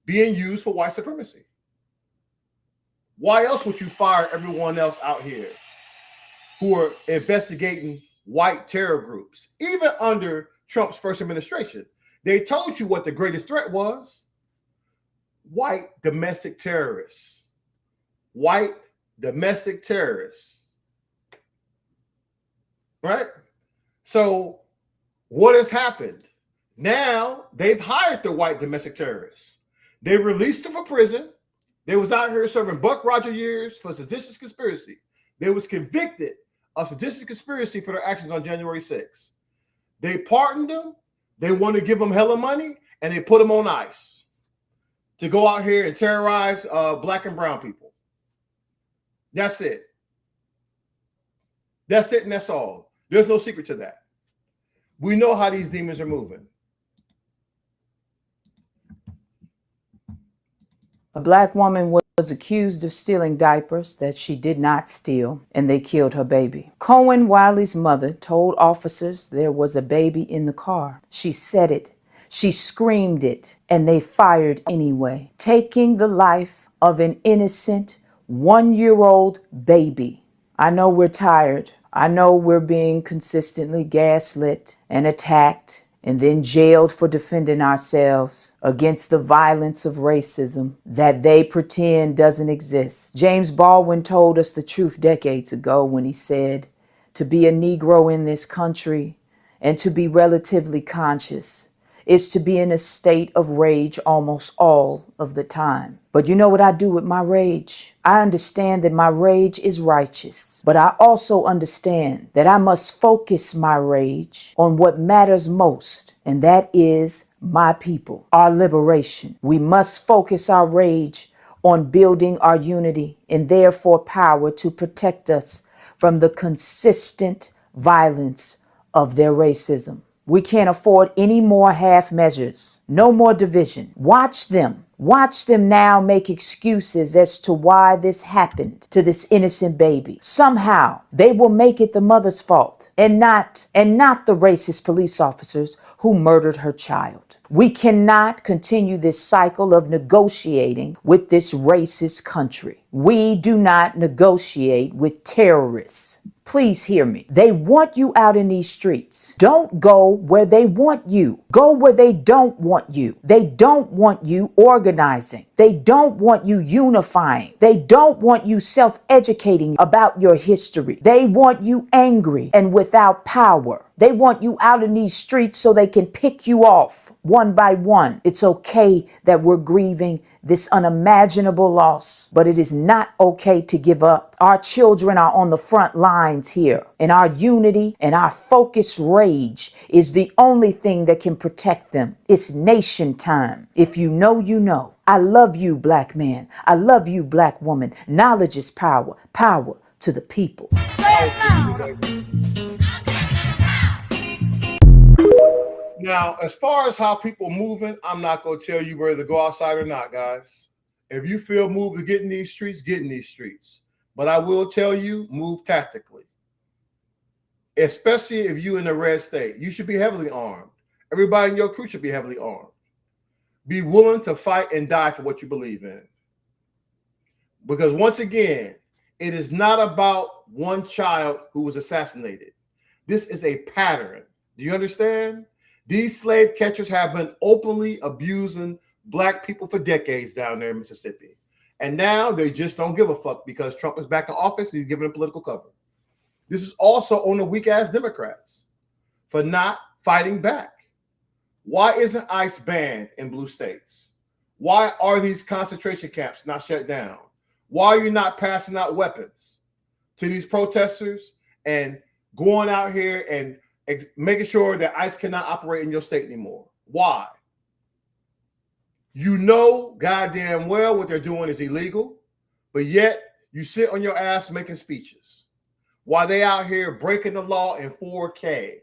being used for white supremacy. Why else would you fire everyone else out here who are investigating white terror groups? Even under Trump's first administration, they told you what the greatest threat was. White domestic terrorists. White domestic terrorists. Right? So what has happened? Now they've hired the white domestic terrorists. They released them from prison. They was out here serving Buck Roger years for seditious conspiracy. They was convicted of seditious conspiracy for their actions on January 6th. They pardoned them. They want to give them hella money, and they put them on ice to go out here and terrorize black and brown people. That's it. That's it, and that's all. There's no secret to that. We know how these demons are moving. A black woman was accused of stealing diapers that she did not steal, and they killed her baby. Cohen Wiley's mother told officers there was a baby in the car. She said it. She screamed it, and they fired anyway, taking the life of an innocent 1-year-old baby. I know we're tired. I know we're being consistently gaslit and attacked and then jailed for defending ourselves against the violence of racism that they pretend doesn't exist. James Baldwin told us the truth decades ago when he said, to be a Negro in this country and to be relatively conscious is to be in a state of rage almost all of the time. But you know what I do with my rage? I understand that my rage is righteous, but I also understand that I must focus my rage on what matters most, and that is my people, our liberation. We must focus our rage on building our unity and therefore power to protect us from the consistent violence of their racism. We can't afford any more half measures, no more division. Watch them now make excuses as to why this happened to this innocent baby. Somehow they will make it the mother's fault and not the racist police officers who murdered her child. We cannot continue this cycle of negotiating with this racist country. We do not negotiate with terrorists. Please hear me. They want you out in these streets. Don't go where they want you. Go where they don't want you. They don't want you organizing. They don't want you unifying. They don't want you self-educating about your history. They want you angry and without power. They want you out in these streets so they can pick you off one by one. It's okay that we're grieving this unimaginable loss, but it is not okay to give up. Our children are on the front lines here, and our unity and our focused rage is the only thing that can protect them. It's nation time. If you know, you know. I love you, black man. I love you, black woman. Knowledge is power. Power to the people. Now, as far as how people moving, I'm not going to tell you whether to go outside or not, guys. If you feel moved to get in these streets, get in these streets. But I will tell you, move tactically. Especially if you're in a red state. You should be heavily armed. Everybody in your crew should be heavily armed. Be willing to fight and die for what you believe in. Because once again, it is not about one child who was assassinated. This is a pattern. Do you understand? These slave catchers have been openly abusing black people for decades down there in Mississippi. And now they just don't give a fuck because Trump is back in office. He's giving them political cover. This is also on the weak-ass Democrats for not fighting back. Why isn't ICE banned in blue states? Why are these concentration camps not shut down? Why are you not passing out weapons to these protesters and going out here and making sure that ICE cannot operate in your state anymore? Why? You know goddamn well what they're doing is illegal, but yet you sit on your ass making speeches while they out here breaking the law in 4K.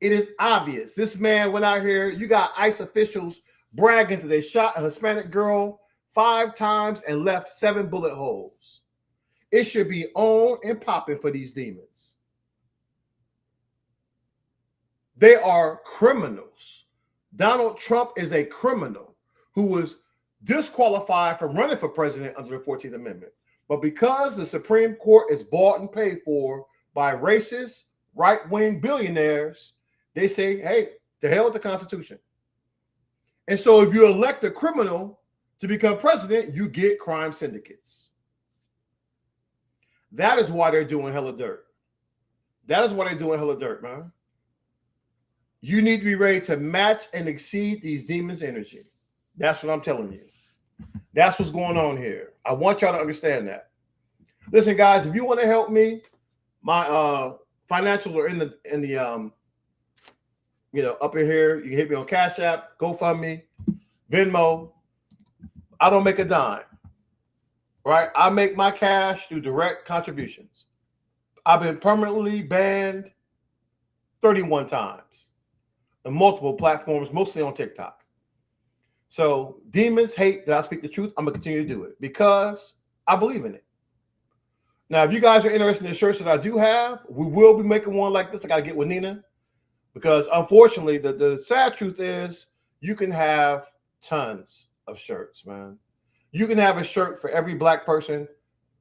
It is obvious. This man went out here. You got ICE officials bragging that they shot a Hispanic girl 5 times and left 7 bullet holes. It should be on and popping for these demons. They are criminals. Donald Trump is a criminal who was disqualified from running for president under the 14th Amendment. But because the Supreme Court is bought and paid for by racist, right-wing billionaires, they say, hey, to hell with the Constitution. And so if you elect a criminal to become president, you get crime syndicates. That is why they're doing hella dirt. That is why they're doing hella dirt, man. You need to be ready to match and exceed these demons' energy. That's what I'm telling you. That's what's going on here. I want y'all to understand that. Listen, guys, if you want to help me, my financials are in the up in here. You can hit me on Cash App, GoFundMe, Venmo. I don't make a dime, right? I make my cash through direct contributions. I've been permanently banned 31 times on multiple platforms, mostly on TikTok. So demons hate that I speak the truth. I'm going to continue to do it because I believe in it. Now, if you guys are interested in the shirts that I do have, we will be making one like this. I got to get with Nina because unfortunately, the sad truth is you can have tons of shirts, man. You can have a shirt for every black person,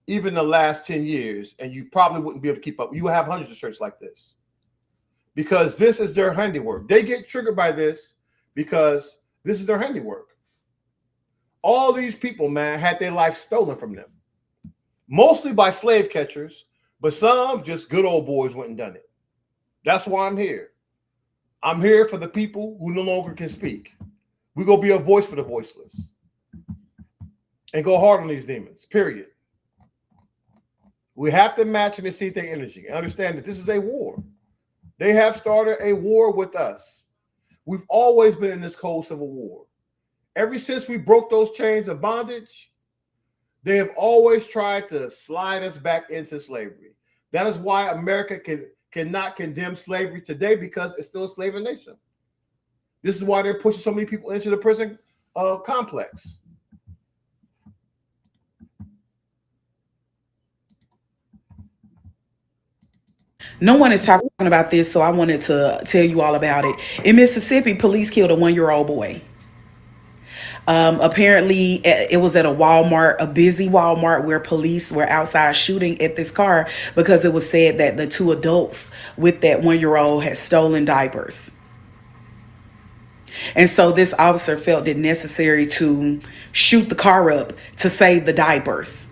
even the last 10 years, and you probably wouldn't be able to keep up. You have hundreds of shirts like this because this is their handiwork. They get triggered by this because this is their handiwork. All these people, man, had their life stolen from them, mostly by slave catchers, but some just good old boys went and done it. That's why I'm here. I'm here for the people who no longer can speak. We're going to be a voice for the voiceless and go hard on these demons, period. We have to match and exceed their energy and understand that this is a war. They have started a war with us. We've always been in this cold civil war. Ever since we broke those chains of bondage, they have always tried to slide us back into slavery. That is why America cannot condemn slavery today because it's still a slave nation. This is why they're pushing so many people into the prison complex. No one is talking about this, so I wanted to tell you all about it. In Mississippi, police killed a 1-year-old boy. Apparently, it was at a Walmart, a busy Walmart, where police were outside shooting at this car because it was said that the 2 adults with that 1-year-old had stolen diapers. And so this officer felt it necessary to shoot the car up to save the diapers,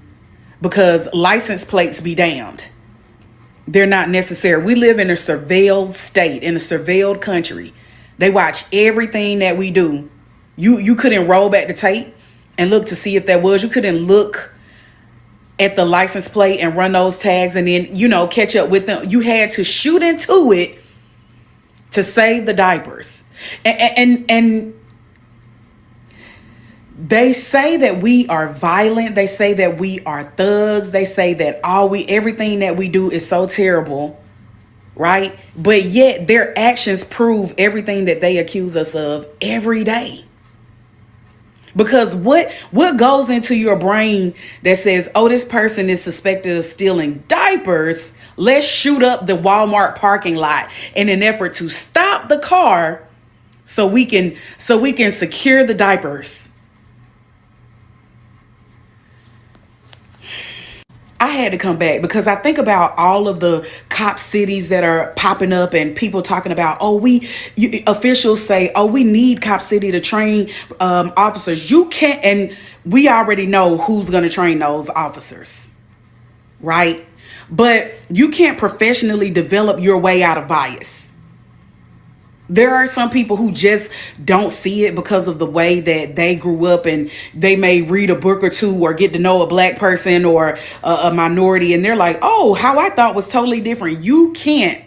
because license plates be damned. They're not necessary. We live in a surveilled state, in a surveilled country. They watch everything that we do. You couldn't roll back the tape and look to see if there was. You couldn't look at the license plate and run those tags and then, catch up with them. You had to shoot into it to save the diapers. And they say that we are violent. They say that we are thugs. They say that everything that we do is so terrible, right? But yet their actions prove everything that they accuse us of every day. Because what goes into your brain that says, oh, this person is suspected of stealing diapers, let's shoot up the Walmart parking lot in an effort to stop the car so we can secure the diapers. I had to come back because I think about all of the cop cities that are popping up and people talking about, officials say, we need Cop City to train officers. You can't, and we already know who's going to train those officers, right? But you can't professionally develop your way out of bias. There are some people who just don't see it because of the way that they grew up, and they may read a book or two or get to know a black person or a minority, and they're like, oh, how I thought was totally different. You can't.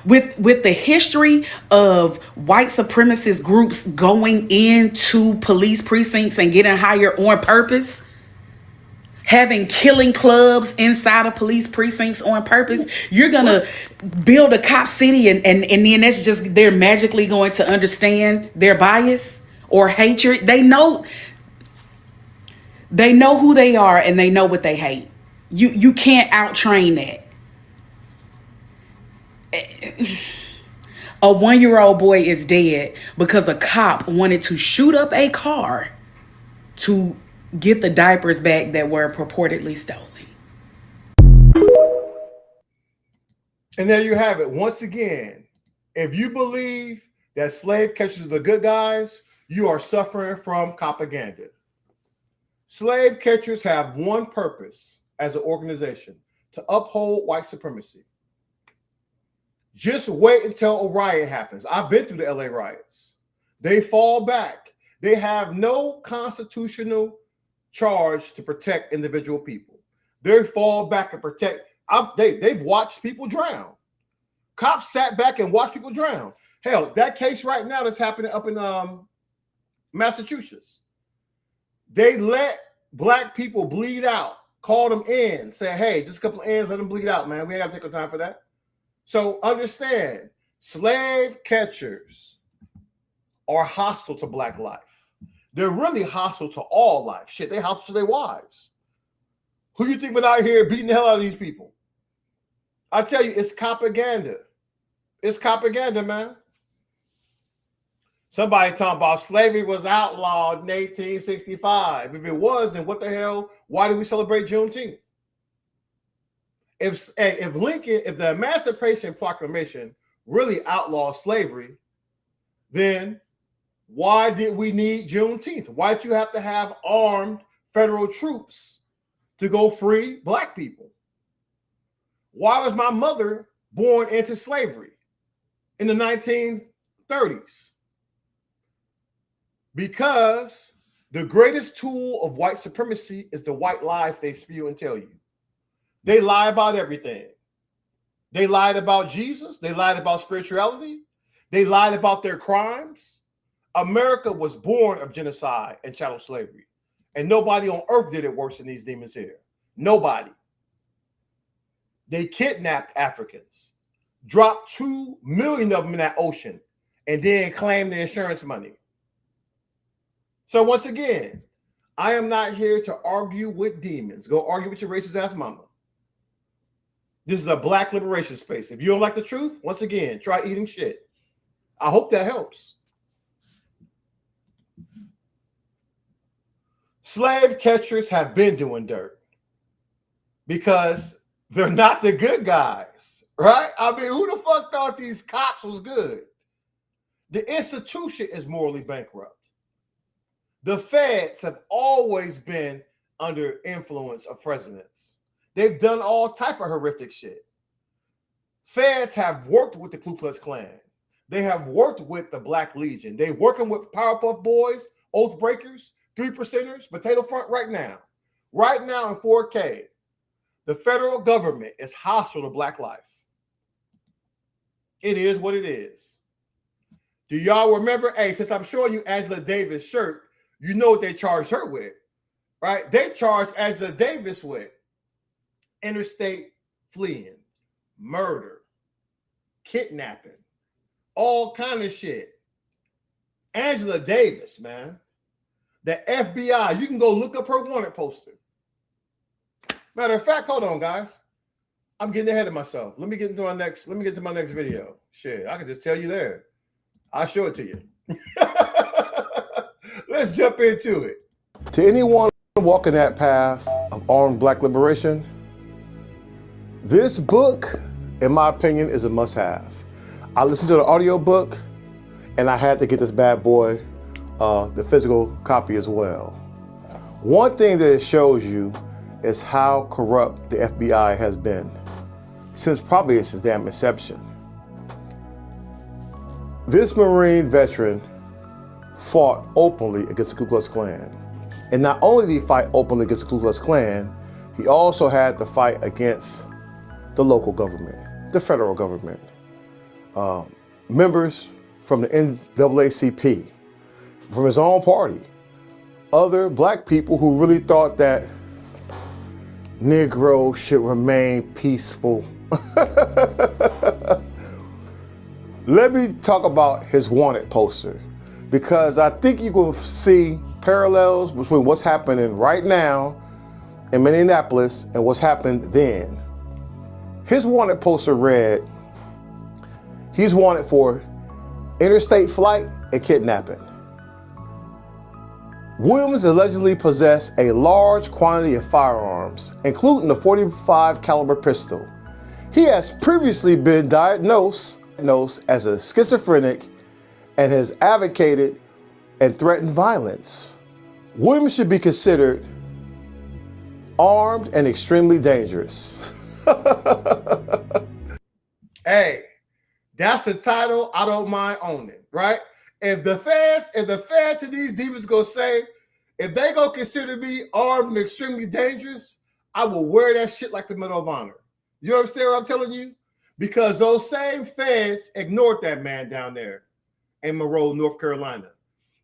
With the history of white supremacist groups going into police precincts and getting hired on purpose, having killing clubs inside of police precincts on purpose, you're gonna build a cop city and then that's just, they're magically going to understand their bias or hatred. They know who they are and they know what they hate. You can't out-train that. A 1-year-old boy is dead because a cop wanted to shoot up a car to get the diapers back that were purportedly stolen. And there you have it. Once again, if you believe that slave catchers are the good guys, you are suffering from propaganda. Slave catchers have one purpose as an organization: to uphold white supremacy. Just wait until a riot happens. I've been through the LA riots. They fall back. They have no constitutional charge to protect individual people. They fall back and protect. They've watched people drown. Cops sat back and watched people drown. Hell, that case right now that's happening up in Massachusetts. They let black people bleed out, called them in, say, hey, just a couple of ends, let them bleed out, man. We ain't got to take our time for that. So understand, slave catchers are hostile to black life. They're really hostile to all life. Shit, they hostile to their wives. Who you think been out here beating the hell out of these people? I tell you, it's propaganda. It's propaganda, man. Somebody talking about slavery was outlawed in 1865. If it was, then what the hell? Why do we celebrate Juneteenth? If the Emancipation Proclamation really outlawed slavery, then why did we need Juneteenth? Why did you have to have armed federal troops to go free black people? Why was my mother born into slavery in the 1930s? Because the greatest tool of white supremacy is the white lies they spew and tell you. They lie about everything. They lied about Jesus. They lied about spirituality. They lied about their crimes. America was born of genocide and chattel slavery. And nobody on earth did it worse than these demons here. Nobody. They kidnapped Africans, dropped 2 million of them in that ocean, and then claimed the insurance money. So once again, I am not here to argue with demons. Go argue with your racist ass mama. This is a black liberation space. If you don't like the truth, once again, try eating shit. I hope that helps. Slave catchers have been doing dirt because they're not the good guys, right? I mean, who the fuck thought these cops was good? The institution is morally bankrupt. The feds have always been under influence of presidents. They've done all type of horrific shit. Feds have worked with the Ku Klux Klan. They have worked with the Black Legion. They're working with Powerpuff Boys, Oath Breakers, 3%ers, Potato Front right now. Right now in 4K, the federal government is hostile to Black life. It is what it is. Do y'all remember? Hey, since I'm showing you Angela Davis' shirt, you know what they charged her with, right? They charged Angela Davis with interstate fleeing, murder, kidnapping, all kind of shit. Angela Davis, man. The FBI, you can go look up her wanted poster. Matter of fact, hold on, guys. I'm getting ahead of myself. Let me get to my next video. Shit, I can just tell you there. I'll show it to you. Let's jump into it. To anyone walking that path of armed Black liberation, this book, in my opinion, is a must-have. I listened to the audio book, and I had to get this bad boy, the physical copy as well. One thing that it shows you is how corrupt the FBI has been since probably its damn inception. This Marine veteran fought openly against the Ku Klux Klan. And not only did he fight openly against the Ku Klux Klan, he also had to fight against the local government, the federal government, members from the NAACP, from his own party, other Black people who really thought that Negroes should remain peaceful. Let me talk about his wanted poster, because I think you can see parallels between what's happening right now in Minneapolis and what's happened then. His wanted poster read, he's wanted for interstate flight and kidnapping. Williams allegedly possessed a large quantity of firearms, including a .45 caliber pistol. He has previously been diagnosed as a schizophrenic and has advocated and threatened violence. Williams should be considered armed and extremely dangerous. Hey, that's the title I don't mind owning, right? If the feds and these demons go say, if they go consider me armed and extremely dangerous, I will wear that shit like the Medal of Honor. You understand what I'm telling you? Because those same feds ignored that man down there in Monroe, North Carolina.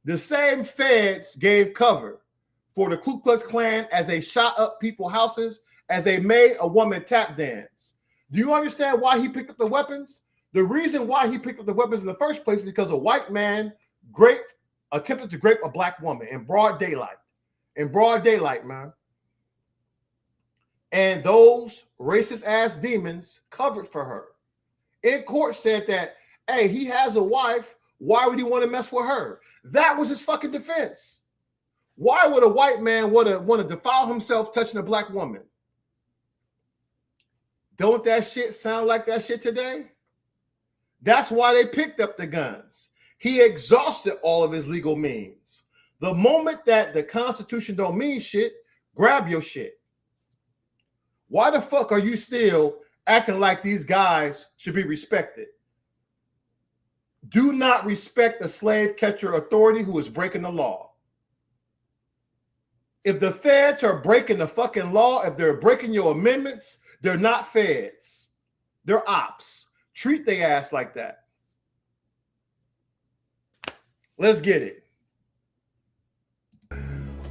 The same feds gave cover for the Ku Klux Klan as they shot up people's houses, as they made a woman tap dance. Do you understand why he picked up the weapons? The reason why he picked up the weapons in the first place is because a white man attempted to rape a Black woman in broad daylight. In broad daylight, man. And those racist ass demons covered for her. In court said that, hey, he has a wife. Why would he want to mess with her? That was his fucking defense. Why would a white man want to defile himself touching a Black woman? Don't that shit sound like that shit today? That's why they picked up the guns. He exhausted all of his legal means. The moment that the Constitution don't mean shit, grab your shit. Why the fuck are you still acting like these guys should be respected? Do not respect the slave catcher authority who is breaking the law. If the feds are breaking the fucking law, if they're breaking your amendments, they're not feds. They're ops. Treat their ass like that. Let's get it.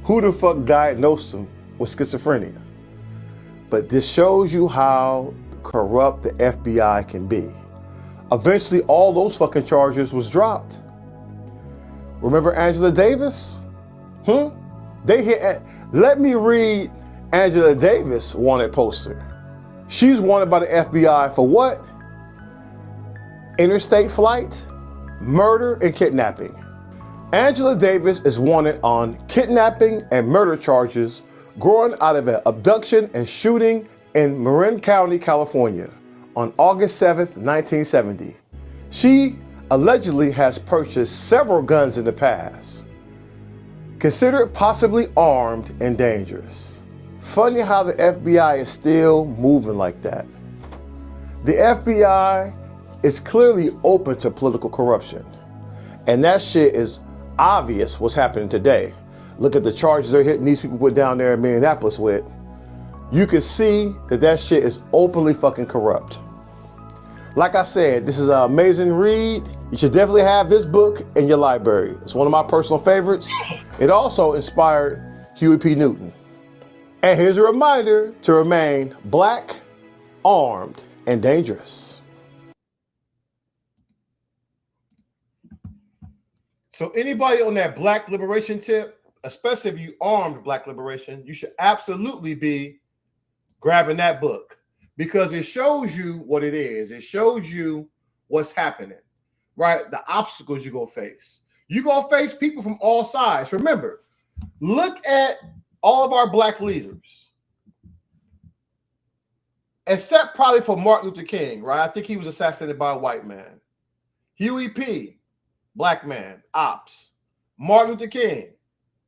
Who the fuck diagnosed him with schizophrenia? But this shows you how corrupt the FBI can be. Eventually, all those fucking charges was dropped. Remember Angela Davis? Let me read Angela Davis' wanted poster. She's wanted by the FBI for what? Interstate flight, murder, and kidnapping. Angela Davis is wanted on kidnapping and murder charges growing out of an abduction and shooting in Marin County, California on August 7th, 1970. She allegedly has purchased several guns in the past, considered possibly armed and dangerous. Funny how the FBI is still moving like that. The FBI is clearly open to political corruption, and that shit is obvious what's happening today. Look at the charges they're hitting these people with down there in Minneapolis with. You can see that that shit is openly fucking corrupt. Like I said, this is an amazing read. You should definitely have this book in your library. It's one of my personal favorites. It also inspired Huey P. Newton. And here's a reminder to remain black, armed, and dangerous. So anybody on that black liberation tip, especially if you armed black liberation, you should absolutely be grabbing that book, because it shows you what it is. It shows you what's happening, right? The obstacles you're going to face. You're going to face people from all sides. Remember, look at all of our black leaders, except probably for Martin Luther King, right? I think he was assassinated by a white man. Huey P., black man, ops. Martin Luther King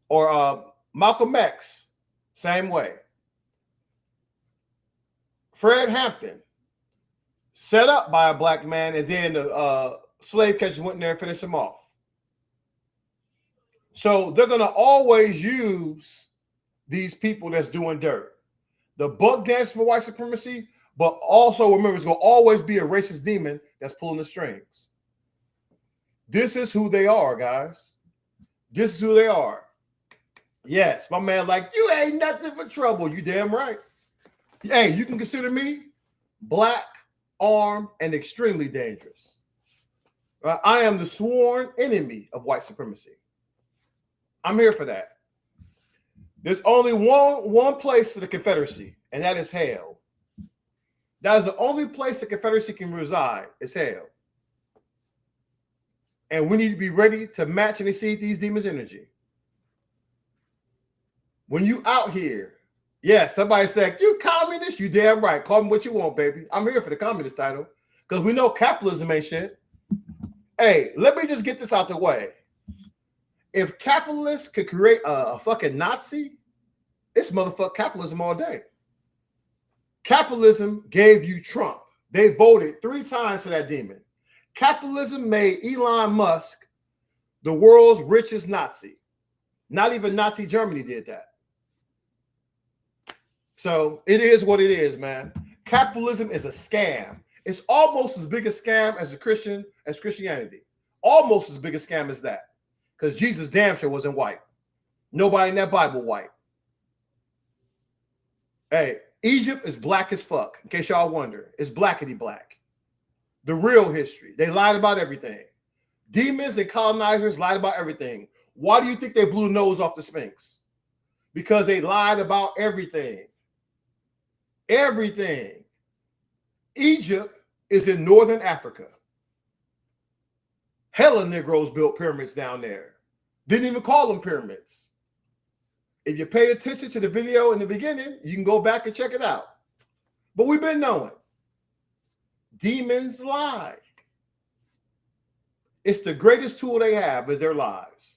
or Malcolm X, same way. Fred Hampton, set up by a black man, and then the slave catchers went in there and finished him off. So they're going to always use these people that's doing dirt. The buck dance for white supremacy, but also remember, it's going to always be a racist demon that's pulling the strings. This is who they are, guys. This is who they are. Yes, my man, like, you ain't nothing but trouble. You damn right. Hey, you can consider me black, armed, and extremely dangerous. I am the sworn enemy of white supremacy. I'm here for that. There's only one place for the Confederacy, and that is hell. That is the only place the Confederacy can reside, is hell. And we need to be ready to match and exceed these demons' energy. When you out here, yeah, somebody said, you communist, you damn right. Call me what you want, baby. I'm here for the communist title because we know capitalism ain't shit. Hey, let me just get this out the way. If capitalists could create a fucking Nazi, it's motherfucking capitalism all day. Capitalism gave you Trump. They voted 3 times for that demon. Capitalism made Elon Musk the world's richest Nazi. Not even Nazi Germany did that. So it is what it is, man. Capitalism is a scam. It's almost as big a scam as Christianity. Almost as big a scam as that. Because Jesus damn sure wasn't white. Nobody in that Bible white. Hey, Egypt is black as fuck, in case y'all wonder. It's blackity black. The real history. They lied about everything. Demons and colonizers lied about everything. Why do you think they blew the nose off the Sphinx? Because they lied about everything. Everything. Egypt is in northern Africa. Hella Negroes built pyramids down there. Didn't even call them pyramids. If you paid attention to the video in the beginning, you can go back and check it out. But we've been knowing. Demons lie. It's the greatest tool they have is their lies.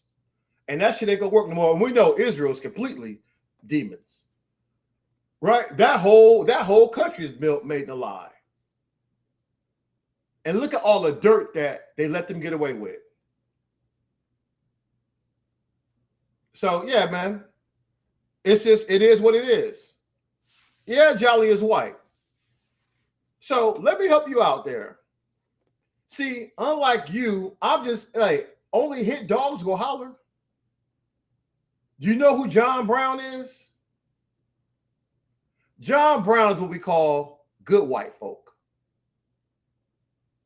And that shit ain't gonna work no more. And we know Israel is completely demons. Right? That whole country is made in a lie. And look at all the dirt that they let them get away with. So yeah, man. It's just, it is what it is. Yeah, Jolly is white. So let me help you out there. See, unlike you, I'm just like, only hit dogs go holler. Do you know who John Brown is? John Brown is what we call good white folk.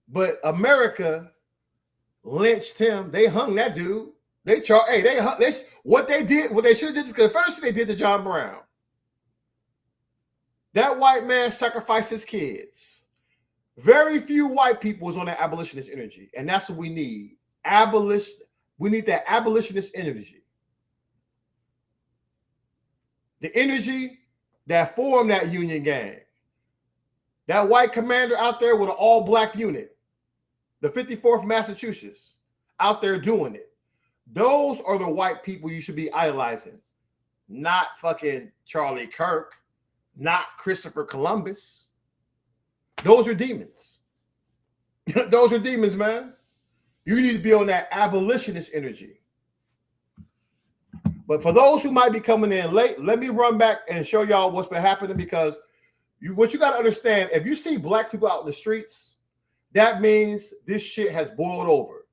But America lynched him. They hung that dude. What they should have did to the Confederacy, they did to John Brown. That white man sacrificed his kids. Very few white people was on that abolitionist energy, and that's what we need. We need that abolitionist energy. The energy that formed that Union gang. That white commander out there with an all-black unit. the 54th Massachusetts, out there doing it. Those are the white people you should be idolizing, not fucking Charlie Kirk, not Christopher Columbus. Those are demons. Those are demons, man. You need to be on that abolitionist energy. But for those who might be coming in late, let me run back and show y'all what's been happening, because what you got to understand, if you see black people out in the streets, that means this shit has boiled over.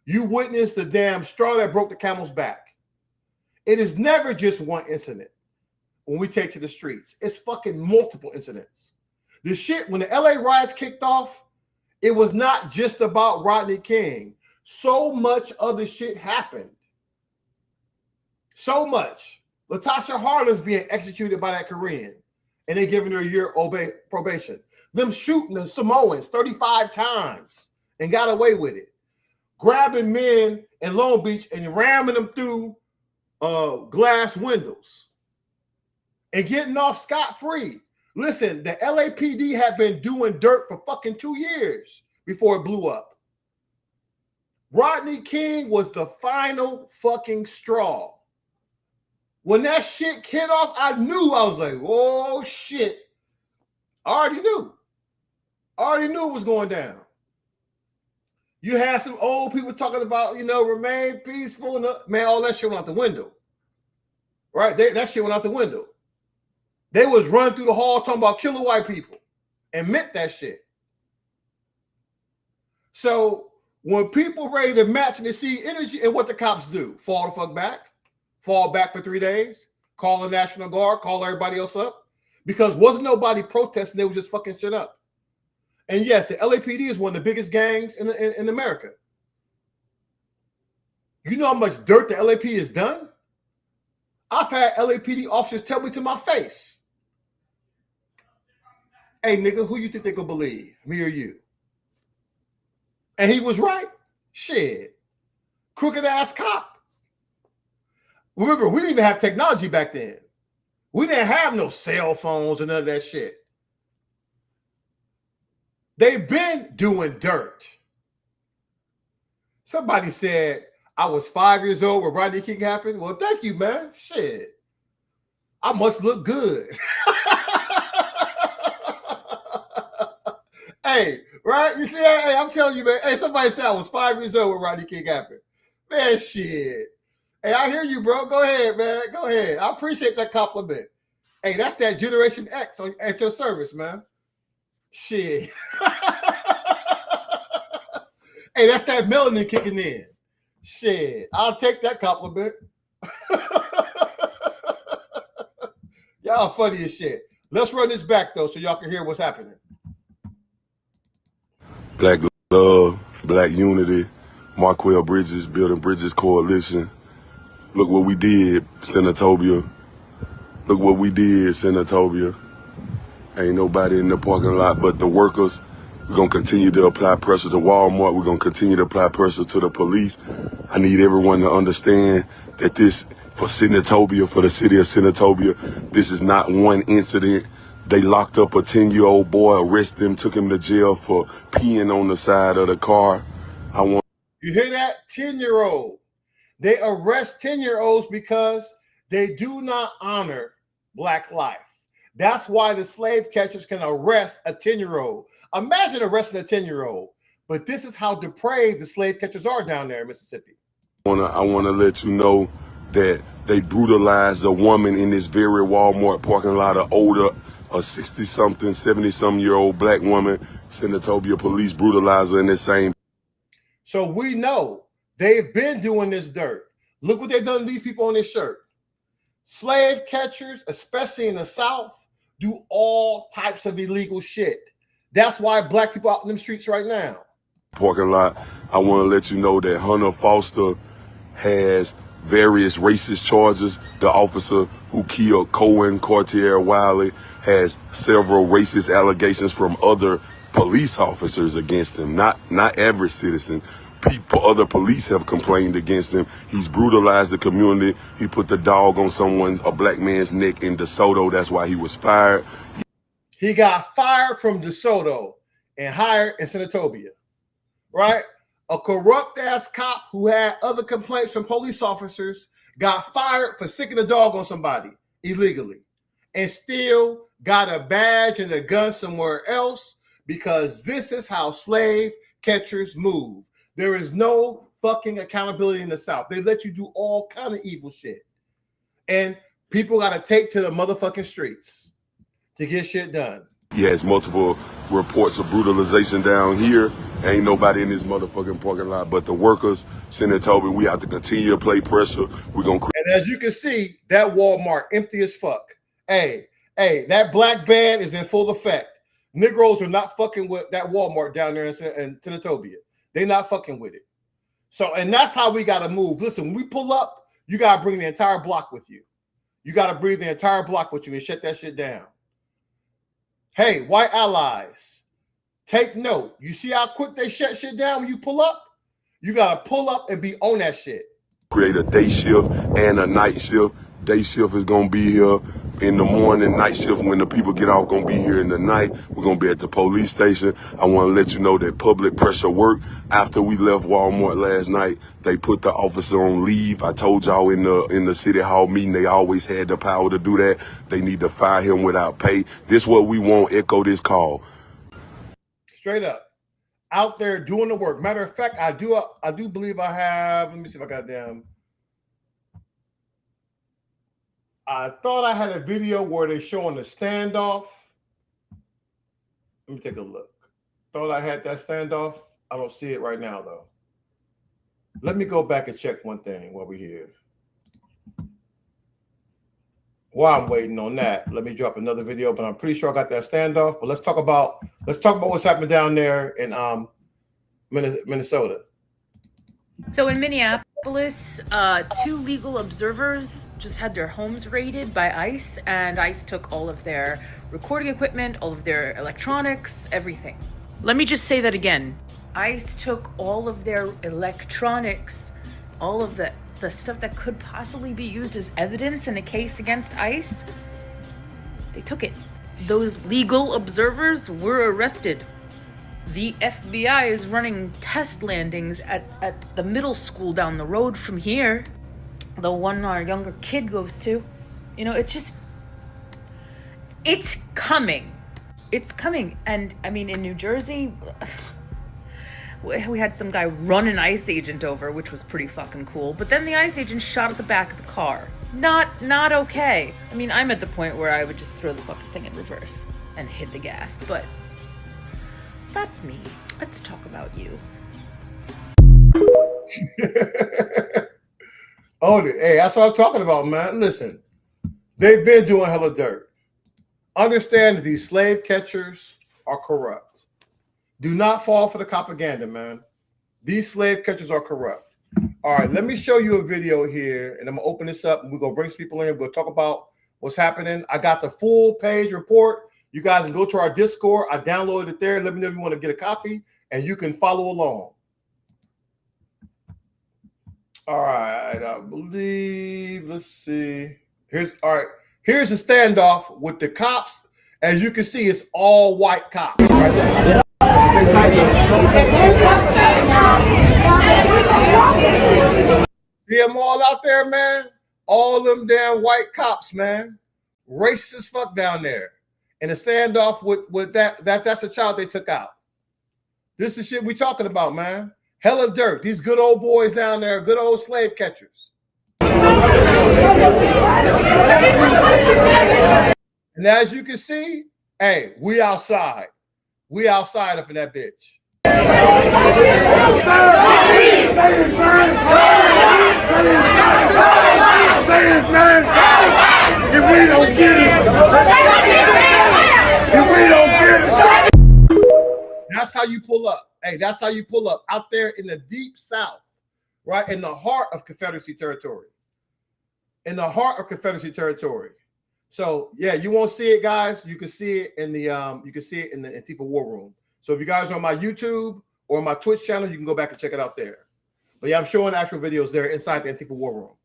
You witnessed the damn straw that broke the camel's back. It is never just one incident when we take to the streets. It's fucking multiple incidents. The shit, when the LA riots kicked off, it was not just about Rodney King. So much other shit happened. So much. Latasha Harless being executed by that Korean, and they giving her a year probation. Them shooting the Samoans 35 times and got away with it. Grabbing men in Long Beach and ramming them through glass windows and getting off scot-free. Listen, the LAPD had been doing dirt for fucking 2 years before it blew up. Rodney King was the final fucking straw. When that shit hit off, I knew. I was like, oh shit. I already knew. I already knew it was going down. You had some old people talking about, remain peaceful. Man, all that shit went out the window. Right? That shit went out the window. They was running through the hall talking about killing white people and meant that shit. So when people ready to match and they see energy, and what the cops do? Fall the fuck back. Fall back for 3 days. Call the National Guard. Call everybody else up. Because wasn't nobody protesting. They were just fucking shit up. And yes, the LAPD is one of the biggest gangs in America. You know how much dirt the LAPD has done? I've had LAPD officers tell me to my face, hey, nigga, who you think they gonna believe, me or you? And he was right. Shit. Crooked ass cop. Remember, we didn't even have technology back then. We didn't have no cell phones and none of that shit. They've been doing dirt. Somebody said I was 5 years old when Rodney King happened. Well, thank you, man. Shit. I must look good. Hey, right? You see, hey, I'm telling you, man. Hey, somebody said I was 5 years old when Rodney King happened. Man, shit. Hey, I hear you, bro. Go ahead, man. Go ahead. I appreciate that compliment. Hey, that's that Generation X at your service, man. Shit. Hey, that's that melanin kicking in. Shit. I'll take that compliment. Y'all funny as shit. Let's run this back, though, so y'all can hear what's happening. Black love, black unity, Marquell Bridges, Building Bridges Coalition. Look what we did, Senatobia. Look what we did, Senatobia. Ain't nobody in the parking lot but the workers. We're going to continue to apply pressure to Walmart. We're going to continue to apply pressure to the police. I need everyone to understand that this, for Senatobia, for the city of Senatobia, this is not one incident. They locked up a 10-year-old boy, arrested him, took him to jail for peeing on the side of the car. You hear that? 10-year-old. They arrest 10-year-olds because they do not honor black life. That's why the slave catchers can arrest a 10-year-old. Imagine arresting a 10-year-old. But this is how depraved the slave catchers are down there in Mississippi. I want to let you know that they brutalized a woman in this very Walmart parking lot, a 60-something, 70-something-year-old black woman. Senatobia police brutalized her in the same. So we know they've been doing this dirt. Look what they've done to these people on this shirt. Slave catchers, especially in the South, do all types of illegal shit. That's why black people out in them streets right now. Parking lot. I want to let you know that Hunter Foster has various racist charges. The officer who killed Cohen Cartier Wiley has several racist allegations from other police officers against him. Not average citizen. Other police have complained against him. He's brutalized the community. He put the dog on a black man's neck in DeSoto. That's why he was fired. He got fired from DeSoto and hired in Senatobia. right? A corrupt ass cop who had other complaints from police officers got fired for sicking a dog on somebody illegally and still got a badge and a gun somewhere else, because this is how slave catchers move. There is no fucking accountability in the South. They let you do all kind of evil shit. And people got to take to the motherfucking streets to get shit done. He has multiple reports of brutalization down here. Ain't nobody in this motherfucking parking lot but the workers. Senator Toby, we have to continue to play pressure. We're going to... And as you can see, that Walmart empty as fuck. Hey, that black ban is in full effect. Negroes are not fucking with that Walmart down there in Tenatobia. They're not fucking with it. So, and that's how we got to move. Listen, when we pull up, you got to bring the entire block with you. You got to bring the entire block with you and shut that shit down. Hey, white allies, take note. You see how quick they shut shit down when you pull up? You got to pull up and be on that shit. Create a day shift and a night shift. Day shift is going to be here in the morning. Night shift, when the people get off, going to be here in the night. We're going to be at the police station. I want to let you know that public pressure worked. After we left Walmart last night, they put the officer on leave. I told y'all in the city hall meeting, they always had the power to do that. They need to fire him without pay. This is what we want. Echo this call. Straight up. Out there doing the work. Matter of fact, I do believe I have, let me see if I got them. I thought I had a video where they're showing the standoff. Let me take a look. Thought I had that standoff. I don't see it right now, though. Let me go back and check one thing while we're here. While I'm waiting on that, let me drop another video, but I'm pretty sure I got that standoff. But let's talk about what's happening down there in Minnesota. So in Minneapolis, 2 legal observers just had their homes raided by ICE, and ICE took all of their recording equipment, all of their electronics, everything. Let me just say that again. ICE took all of their electronics, all of the stuff that could possibly be used as evidence in a case against ICE. They took it. Those legal observers were arrested. The FBI is running test landings at the middle school down the road from here, the one our younger kid goes to. You know, it's coming. It's coming. And I mean, in New Jersey, we had some guy run an ICE agent over, which was pretty fucking cool. But then the ICE agent shot at the back of the car. Not okay. I mean, I'm at the point where I would just throw the fucking thing in reverse and hit the gas, but that's me. Let's talk about you. Oh, hey, that's what I'm talking about, man. Listen, they've been doing hella dirt. Understand that these slave catchers are corrupt. Do not fall for the propaganda, man. These slave catchers are corrupt. All right, let me show you a video here, and I'm going to open this up, and we're going to bring some people in. We'll talk about what's happening. I got the full page report. You guys can go to our Discord. I downloaded it there. Let me know if you want to get a copy, and you can follow along. All right, I believe, let's see. Here's a standoff with the cops. As you can see, it's all white cops right there. See them all out there, man? All them damn white cops, man. Racist as fuck down there. And a standoff with that's a child they took out. This is shit we talking about, man. Hella dirt. These good old boys down there, good old slave catchers. And as you can see, hey, we outside. We outside up in that bitch. Say his name. If we don't get it. That's how you pull up. Hey, that's how you pull up out there in the deep South, right? In the heart of Confederacy territory. In the heart of Confederacy territory. So yeah, you won't see it, guys. You can see it in the Antifa War Room. So if you guys are on my YouTube or my Twitch channel, you can go back and check it out there. But yeah, I'm showing actual videos there inside the Antifa War Room.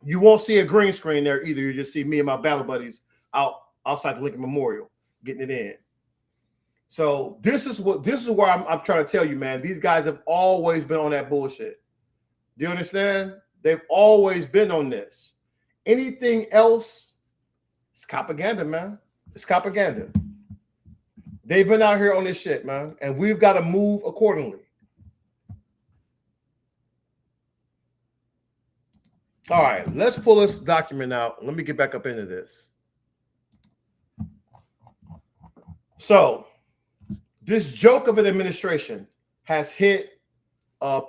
You won't see a green screen there either. You just see me and my battle buddies outside the Lincoln Memorial getting it in. So this is where I'm trying to tell you, man. These guys have always been on that bullshit. Do you understand? They've always been on this. Anything else, it's propaganda, man. It's propaganda. They've been out here on this shit, man, and we've got to move accordingly. All right, let's pull this document out. Let me get back up into this. So, this joke of an administration has hit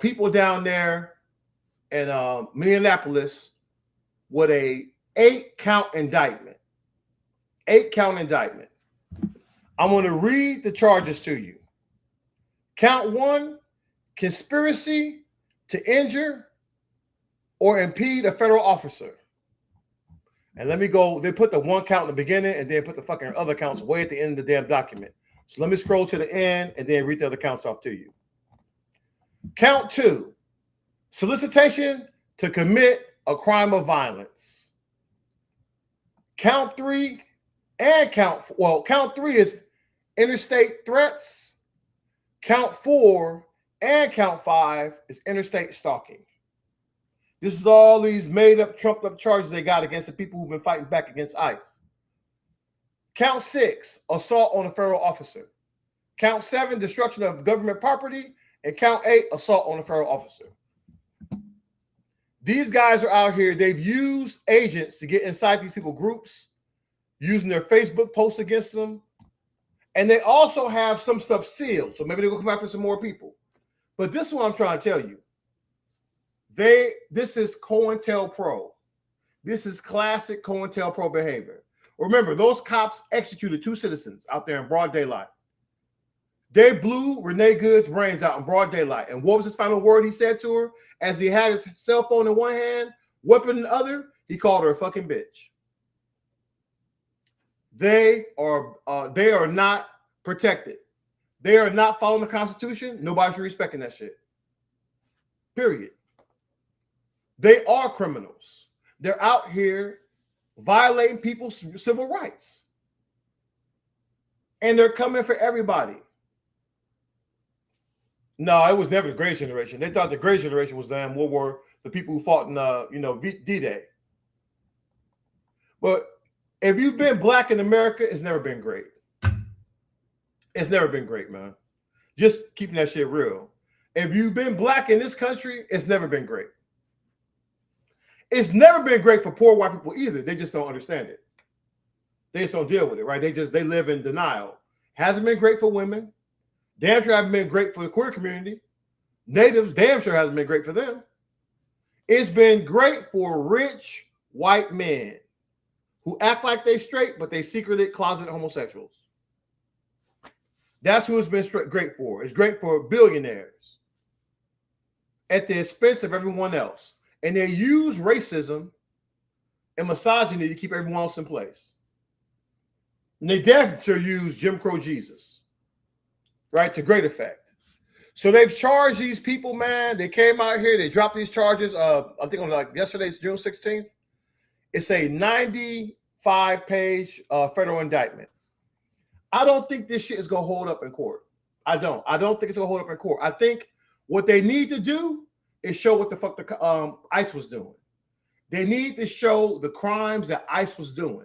people down there in Minneapolis with a 8-count indictment. 8-count indictment. I'm going to read the charges to you. Count 1, conspiracy to injure or impede a federal officer. And let me go. They put the 1 count in the beginning and then put the fucking other counts way at the end of the damn document. So let me scroll to the end and then read the other counts off to you. Count 2, solicitation to commit a crime of violence. Count 3 and count 3 is interstate threats. Count 4 and count 5 is interstate stalking. This is all these made up, trumped up charges they got against the people who've been fighting back against ICE. Count 6, assault on a federal officer. Count 7, destruction of government property. And count 8, assault on a federal officer. These guys are out here. They've used agents to get inside these people groups, using their Facebook posts against them. And they also have some stuff sealed. So maybe they're going to come after some more people. But this is what I'm trying to tell you. This is COINTELPRO. This is classic COINTELPRO behavior. Remember, those cops executed 2 citizens out there in broad daylight. They blew Renee Good's brains out in broad daylight. And what was his final word he said to her? As he had his cell phone in one hand, weapon in the other, he called her a fucking bitch. They are not protected. They are not following the Constitution. Nobody's respecting that shit. Period. They are criminals. They're out here violating people's civil rights. And they're coming for everybody. No, it was never the Great Generation. They thought the Great Generation was the people who fought in D-Day. But if you've been black in America, it's never been great. It's never been great, man. Just keeping that shit real. If you've been black in this country, it's never been great. It's never been great for poor white people either. They just don't understand it. They just don't deal with it, right? They live in denial. Hasn't been great for women. Damn sure hasn't been great for the queer community. Natives, damn sure hasn't been great for them. It's been great for rich white men who act like they straight, but they secretly closet homosexuals. That's who it's been great for. It's great for billionaires at the expense of everyone else. And they use racism and misogyny to keep everyone else in place. And they definitely use Jim Crow Jesus, right, to great effect. So they've charged these people, man. They came out here. They dropped these charges. I think on yesterday's June 16th. It's a 95-page federal indictment. I don't think this shit is going to hold up in court. I don't think it's going to hold up in court. I think what they need to do is show what the fuck the ICE was doing. They need to show the crimes that ICE was doing.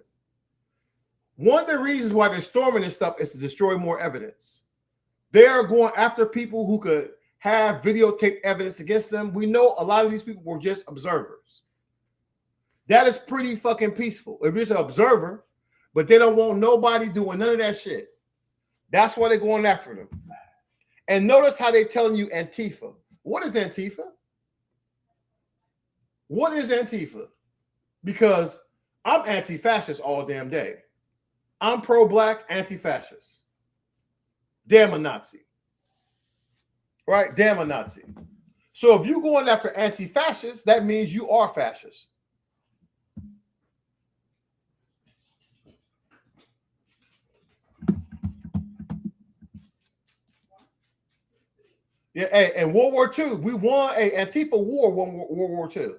One of the reasons why they're storming this stuff is to destroy more evidence. They are going after people who could have videotaped evidence against them. We know a lot of these people were just observers. That is pretty fucking peaceful. If you're an observer, but they don't want nobody doing none of that shit. That's why they're going after them. And notice how they're telling you Antifa. What is Antifa? What is Antifa? Because I'm anti-fascist all damn day. I'm pro-black, anti-fascist. Damn a Nazi. Right? Damn a Nazi. So if you're going after anti-fascist, that means you are fascist. Yeah, hey, and World War II, we won Antifa war World War II.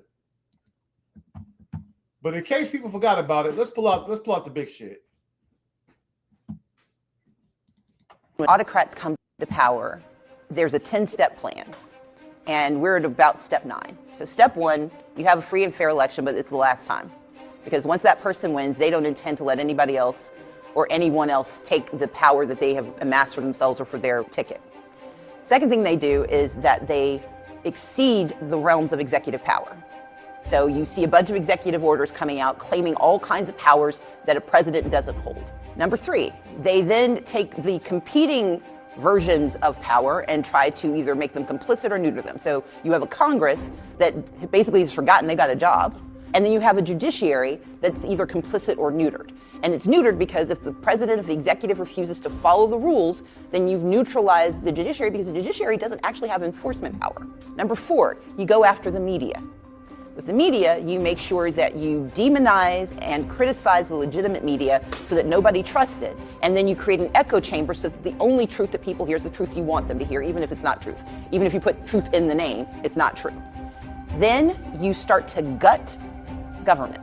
But in case people forgot about it, let's pull out the big shit. autocrats come to power, there's a 10-step plan. And we're at about step 9. So step 1, you have a free and fair election, but it's the last time. Because once that person wins, they don't intend to let anybody else or anyone else take the power that they have amassed for themselves or for their ticket. Second thing they do is that they exceed the realms of executive power. So you see a bunch of executive orders coming out claiming all kinds of powers that a president doesn't hold. Number 3, they then take the competing versions of power and try to either make them complicit or neuter them. So you have a Congress that basically has forgotten they got a job, and then you have a judiciary that's either complicit or neutered. And it's neutered because if the president, if the executive refuses to follow the rules, then you've neutralized the judiciary because the judiciary doesn't actually have enforcement power. Number 4, you go after the media. With the media, you make sure that you demonize and criticize the legitimate media so that nobody trusts it. And then you create an echo chamber so that the only truth that people hear is the truth you want them to hear, even if it's not truth. Even if you put truth in the name, it's not true. Then you start to gut government.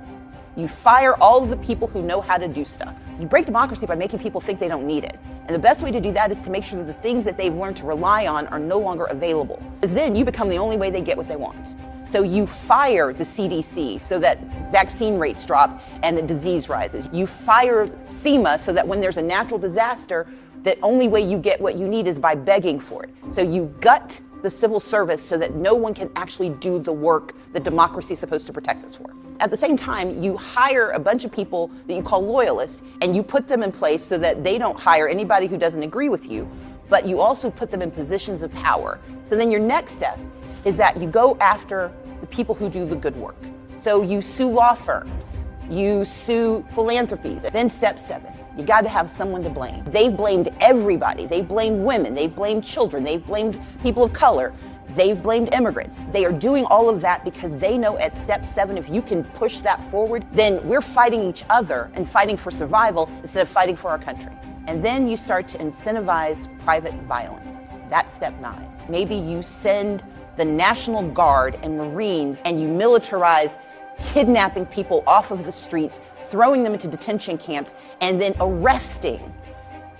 You fire all of the people who know how to do stuff. You break democracy by making people think they don't need it. And the best way to do that is to make sure that the things that they've learned to rely on are no longer available. Because then you become the only way they get what they want. So you fire the CDC so that vaccine rates drop and the disease rises. You fire FEMA so that when there's a natural disaster, the only way you get what you need is by begging for it. So you gut the civil service so that no one can actually do the work that democracy is supposed to protect us for. At the same time, you hire a bunch of people that you call loyalists, and you put them in place so that they don't hire anybody who doesn't agree with you, but you also put them in positions of power. So then your next step is that you go after the people who do the good work. So you sue law firms, you sue philanthropies. Then step 7, you got to have someone to blame. They've blamed everybody. They've blamed women, they've blamed children, they've blamed people of color, they've blamed immigrants. They are doing all of that because they know at step 7, if you can push that forward, then we're fighting each other and fighting for survival instead of fighting for our country. And then you start to incentivize private violence. That's step 9. Maybe you send the National Guard and Marines and you militarize kidnapping people off of the streets, throwing them into detention camps, and then arresting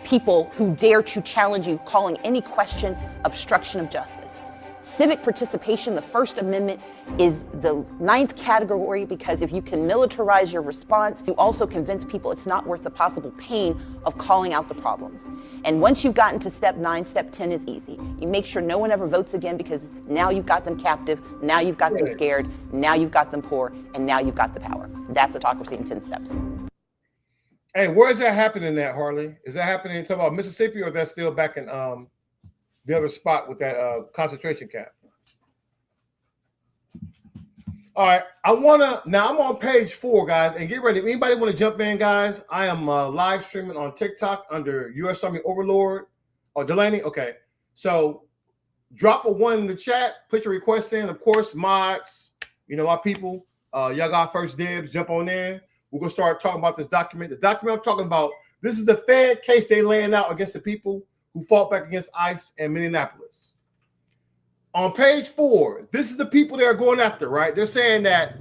people who dare to challenge you, calling any question obstruction of justice. Civic participation, the First Amendment, is the 9th category because if you can militarize your response, you also convince people it's not worth the possible pain of calling out the problems. And once you've gotten to step 9, step 10 is easy. You make sure no one ever votes again because now you've got them captive, now you've got them scared, now you've got them poor, and now you've got the power. That's autocracy in 10 steps. Hey, where is that happening at, Harley? Is that happening talking about Mississippi, or is that still back in the other spot with that concentration camp? All right, now I'm on page 4, guys, and get ready. If anybody want to jump in, guys, I am live streaming on TikTok under U.S. Army Overlord. Oh, Delaney? Okay. So drop a 1 in the chat, put your requests in. Of course, mods, you know, my people, y'all got first dibs, jump on in. We're going to start talking about this document. The document I'm talking about, this is the Fed case they laying out against the people who fought back against ICE in Minneapolis. On page 4, this is the people they're going after, right? They're saying that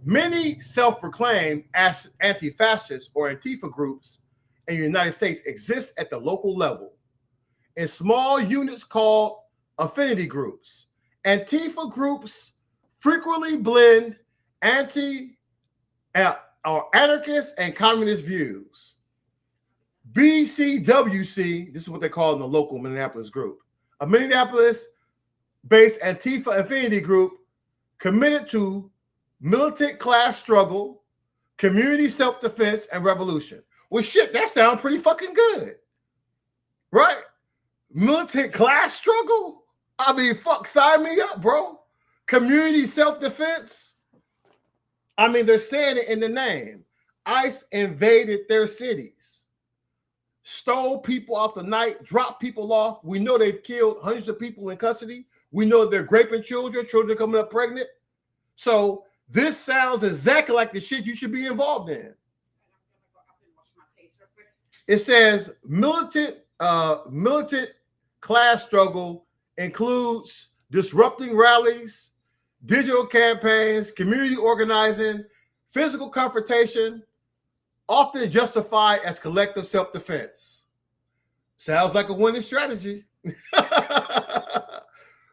many self-proclaimed anti-fascist or Antifa groups in the United States exist at the local level in small units called affinity groups. Antifa groups frequently blend anarchist and communist views. BCWC, this is what they call in the local Minneapolis group, a Minneapolis-based Antifa affinity group committed to militant class struggle, community self-defense, and revolution. Well, shit, that sounds pretty fucking good, right? Militant class struggle? I mean, fuck, sign me up, bro. Community self-defense? I mean, they're saying it in the name. ICE invaded their cities, stole people off the night, dropped people off. We know they've killed hundreds of people in custody. We know they're raping children coming up pregnant. So this sounds exactly like the shit you should be involved in. It says militant class struggle includes disrupting rallies, digital campaigns, community organizing, physical confrontation, often justified as collective self-defense. Sounds like a winning strategy.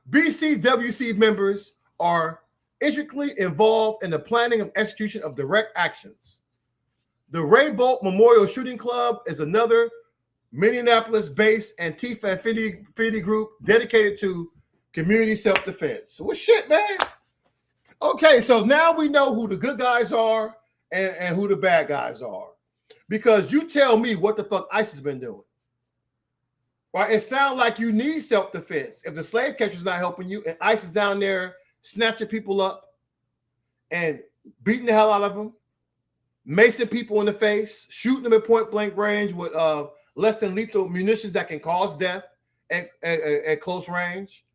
BCWC members are intricately involved in the planning and execution of direct actions. The Ray Bolt Memorial Shooting Club is another Minneapolis-based Antifa affinity group dedicated to community self-defense. So what shit, man? Okay, so now we know who the good guys are and who the bad guys are. Because you tell me what the fuck ICE has been doing. Right? It sounds like you need self-defense. If the slave catcher's not helping you and ICE is down there snatching people up and beating the hell out of them, macing people in the face, shooting them at point-blank range with less than lethal munitions that can cause death at close range,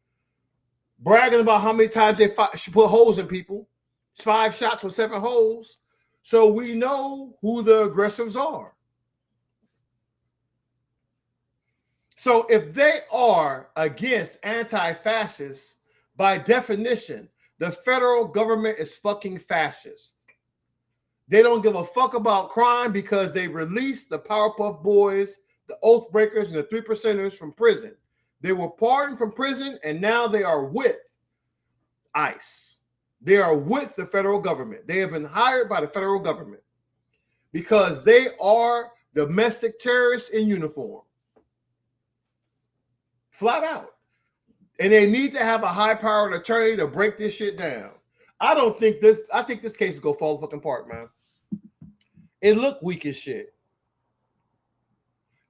bragging about how many times they put holes in people, 5 shots with 7 holes. So we know who the aggressors are. So if they are against anti-fascists, by definition, the federal government is fucking fascist. They don't give a fuck about crime because they released the Powerpuff Boys, the Oath Breakers, and the 3%ers from prison. They were pardoned from prison, and now they are with ICE. They are with the federal government. They have been hired by the federal government because they are domestic terrorists in uniform. Flat out. And they need to have a high-powered attorney to break this shit down. I think this case is gonna fall fucking apart, man. It looked weak as shit.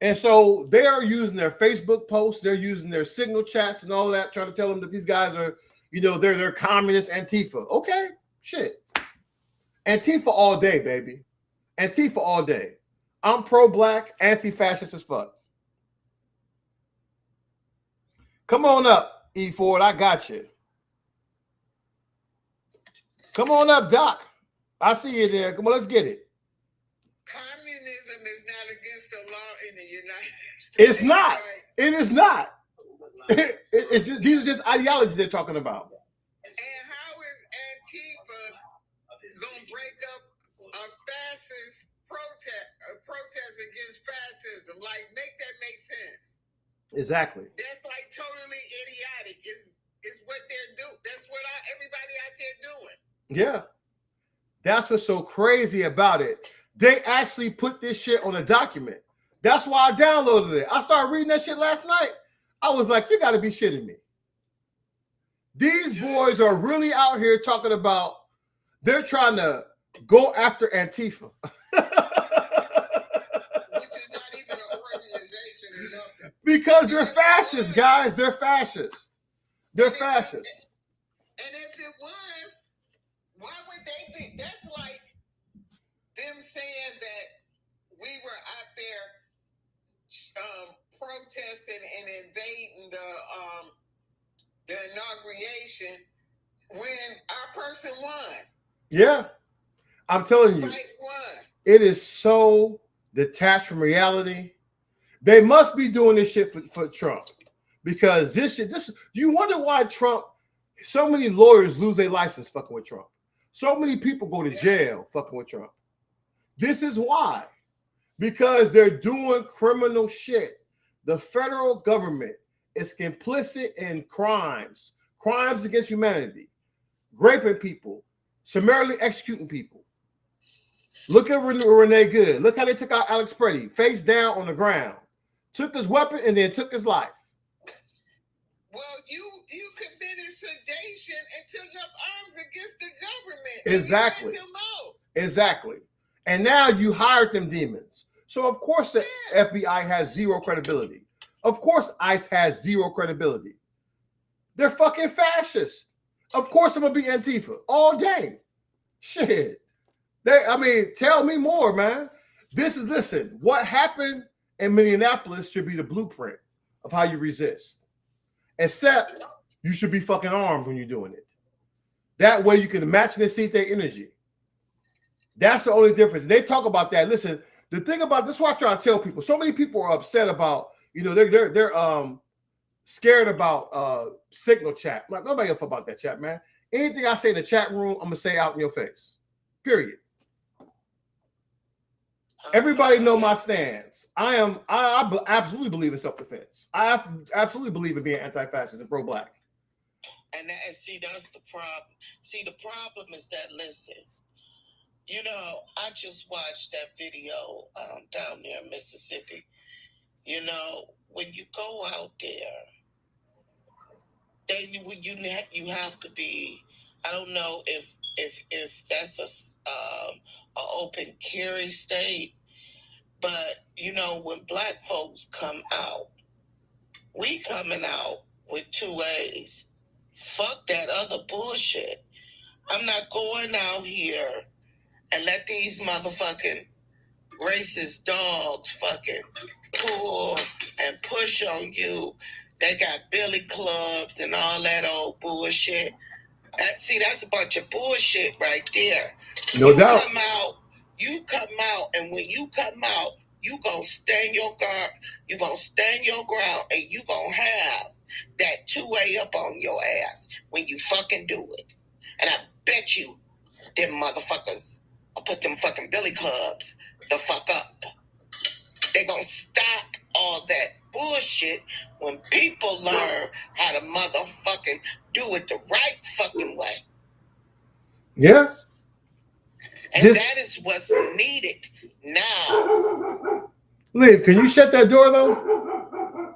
And so they are using their Facebook posts, they're using their signal chats and all that, trying to tell them that these guys are, they're communist Antifa. Okay, shit. Antifa all day, baby. Antifa all day. I'm pro-black, anti-fascist as fuck. Come on up, E. Ford. I got you. Come on up, Doc. I see you there. Come on, let's get it. Communism is not against the law in the United States. It's not. It is not. It's just, these are just ideologies they're talking about. And how is Antifa going to break up a fascist protest against fascism? Like, make that make sense. Exactly. That's like totally idiotic. It's what they're doing. That's what everybody out there doing. Yeah. That's what's so crazy about it. They actually put this shit on a document. That's why I downloaded it. I started reading that shit last night. I was like, you got to be shitting me. These boys are really out here talking about they're trying to go after Antifa. Because they're fascists, guys. They're fascists. They're fascists. And if it was, why would they be? That's like them saying that we were out there protesting and invading the inauguration when our person won. Yeah. I'm telling you. It is so detached from reality. They must be doing this shit for Trump because you wonder why Trump, so many lawyers lose their license fucking with Trump. So many people go to jail fucking with Trump. This is why, because they're doing criminal shit. The federal government is complicit in crimes against humanity, raping people, summarily executing people. Look at Renee Good. Look how they took out Alex Preddy, face down on the ground. Took his weapon and then took his life. Well, you committed sedation and took up arms against the government. Exactly. And you let him out. Exactly. And now you hired them demons. So of course the FBI has zero credibility. Of course ICE has zero credibility. They're fucking fascists. Of course I'm gonna be Antifa all day. Shit. Tell me more, man. Listen, what happened in Minneapolis should be the blueprint of how you resist. Except you should be fucking armed when you're doing it. That way you can match and see their energy. That's the only difference. They talk about that. Listen, the thing about this is what I try to tell people. So many people are upset about, they're scared about signal chat. Like nobody give a fuck about that chat, man. Anything I say in the chat room, I'm gonna say out in your face. Period. Everybody know my stance. I absolutely believe in self-defense. I absolutely believe in being anti-fascist and pro-black. And see, that's the problem. See, the problem is that, listen, you know, I just watched that video down there in Mississippi. You know, when you go out there, you have to be. I don't know if that's a open carry state, but you know, when black folks come out, we coming out with 2 A's. Fuck that other bullshit. I'm not going out here and let these motherfucking racist dogs fucking pull and push on you. They got billy clubs and all that old bullshit. That's a bunch of bullshit right there. No doubt. You come out, and when you come out, you gonna stand your guard. You gonna stand your ground, and you gonna have that 2A up on your ass when you fucking do it. And I bet you them motherfuckers will put them fucking billy clubs the fuck up. They gonna stop all that bullshit when people learn how to motherfucking do it the right fucking way. Yeah. And that is what's needed now. Liv, can you shut that door though?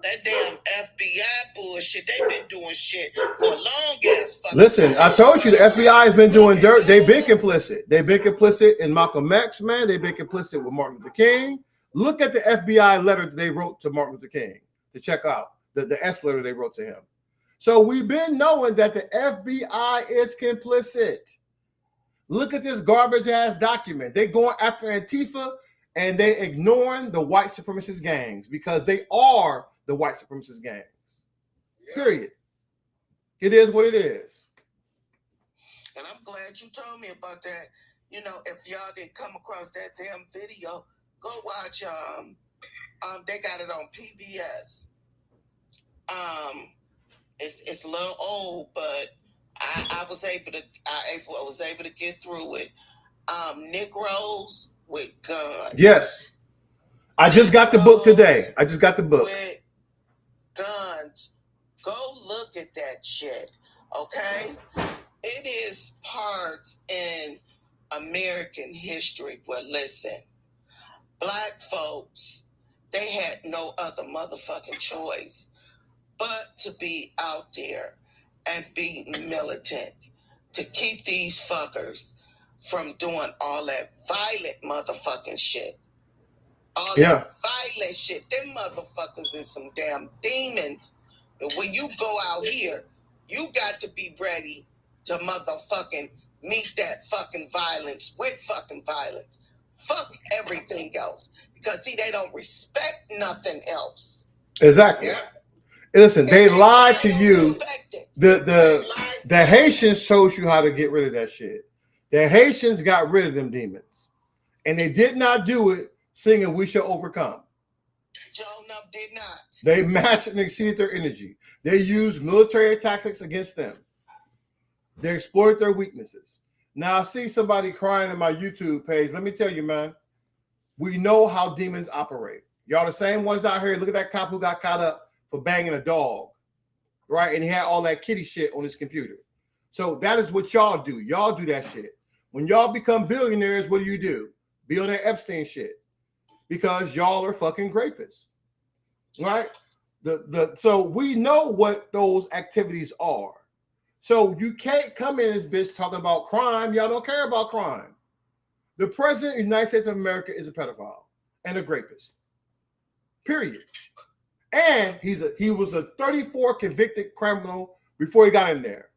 That damn FBI bullshit, they've been doing shit for a long ass fucking Listen, time. I told you the FBI has been doing dirt. They've been complicit. They've been complicit in Malcolm X, man. They've been complicit with Martin Luther King. Look at the FBI letter that they wrote to Martin Luther King to check out the S letter they wrote to him. So we've been knowing that the FBI is complicit. Look at this garbage ass document. They going after Antifa and they ignoring the white supremacist gangs because they are the white supremacist gangs. Period. It is what it is. And I'm glad you told me about that. You know, if y'all didn't come across that damn video, go watch. They got it on PBS. It's a little old, but I was able to get through it. Negroes with guns. Yes. I just got the book today. I just got the book. With guns. Go look at that shit. Okay? It is parts in American history where, listen, black folks, they had no other motherfucking choice but to be out there and be militant to keep these fuckers from doing all that violent motherfucking shit. All that violent shit. Them motherfuckers is some damn demons. And when you go out here, you got to be ready to motherfucking meet that fucking violence with fucking violence. Fuck everything else. Because, see, they don't respect nothing else. Exactly. Yeah. Listen, they lied to you. The Haitians showed you how to get rid of that shit. The Haitians got rid of them demons. And they did not do it singing "We Shall Overcome." Joe Nuff did not. They matched and exceeded their energy. They used military tactics against them. They exploited their weaknesses. Now I see somebody crying in my YouTube page. Let me tell you, man, we know how demons operate. Y'all the same ones out here. Look at that cop who got caught up for banging a dog, right? And he had all that kitty shit on his computer. So that is what y'all do. Y'all do that shit. When y'all become billionaires, what do? Be on that Epstein shit. Because y'all are fucking rapists, right? So we know what those activities are. So you can't come in this bitch talking about crime. Y'all don't care about crime. The president of the United States of America is a pedophile and a rapist. Period. And he was a 34 convicted criminal before he got in there.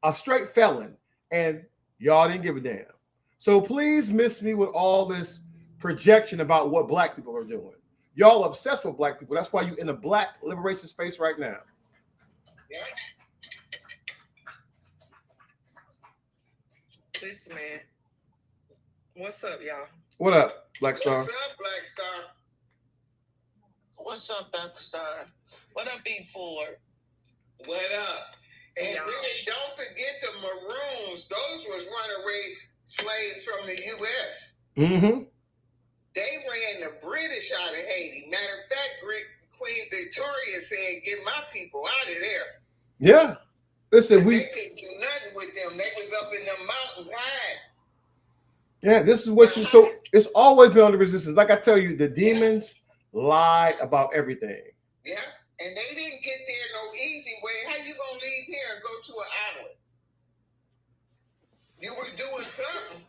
A straight felon. And y'all didn't give a damn. So please miss me with all this projection about what black people are doing. Y'all obsessed with black people. That's why you're in a black liberation space right now. Yeah. Listen, man. What's up, y'all? What up, Black Star? What's up, Black Star? What's up, Black Star? What up, B4? What up? And really, don't forget the Maroons. Those was runaway slaves from the U.S. Mm-hmm. They ran the British out of Haiti. Matter of fact, Queen Victoria said, "Get my people out of there." Yeah. Listen, they couldn't do nothing with them. They was up in the mountains high. Yeah, this is what you. So it's always been on the resistance. Like I tell you, the demons lie about everything. Yeah, and they didn't get there no easy way. How you gonna leave here and go to an island? You were doing something.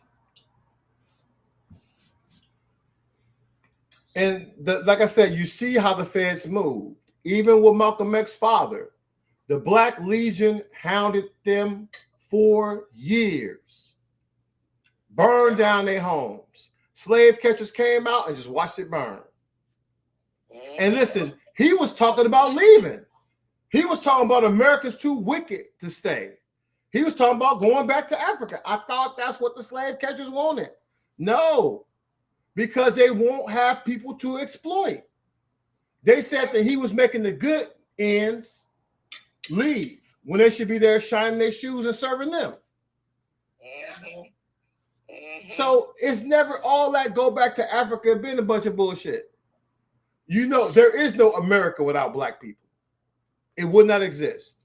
And like I said, you see how the feds moved. Even with Malcolm X's father, the Black Legion hounded them for years, burned down their homes. Slave catchers came out and just watched it burn. And listen, he was talking about leaving. He was talking about America's too wicked to stay. He was talking about going back to Africa. I thought that's what the slave catchers wanted. No, because they won't have people to exploit. They said that he was making the good ends leave when they should be there shining their shoes and serving them. So it's never all that go back to Africa and been a bunch of bullshit. You know, there is no America without Black people. It would not exist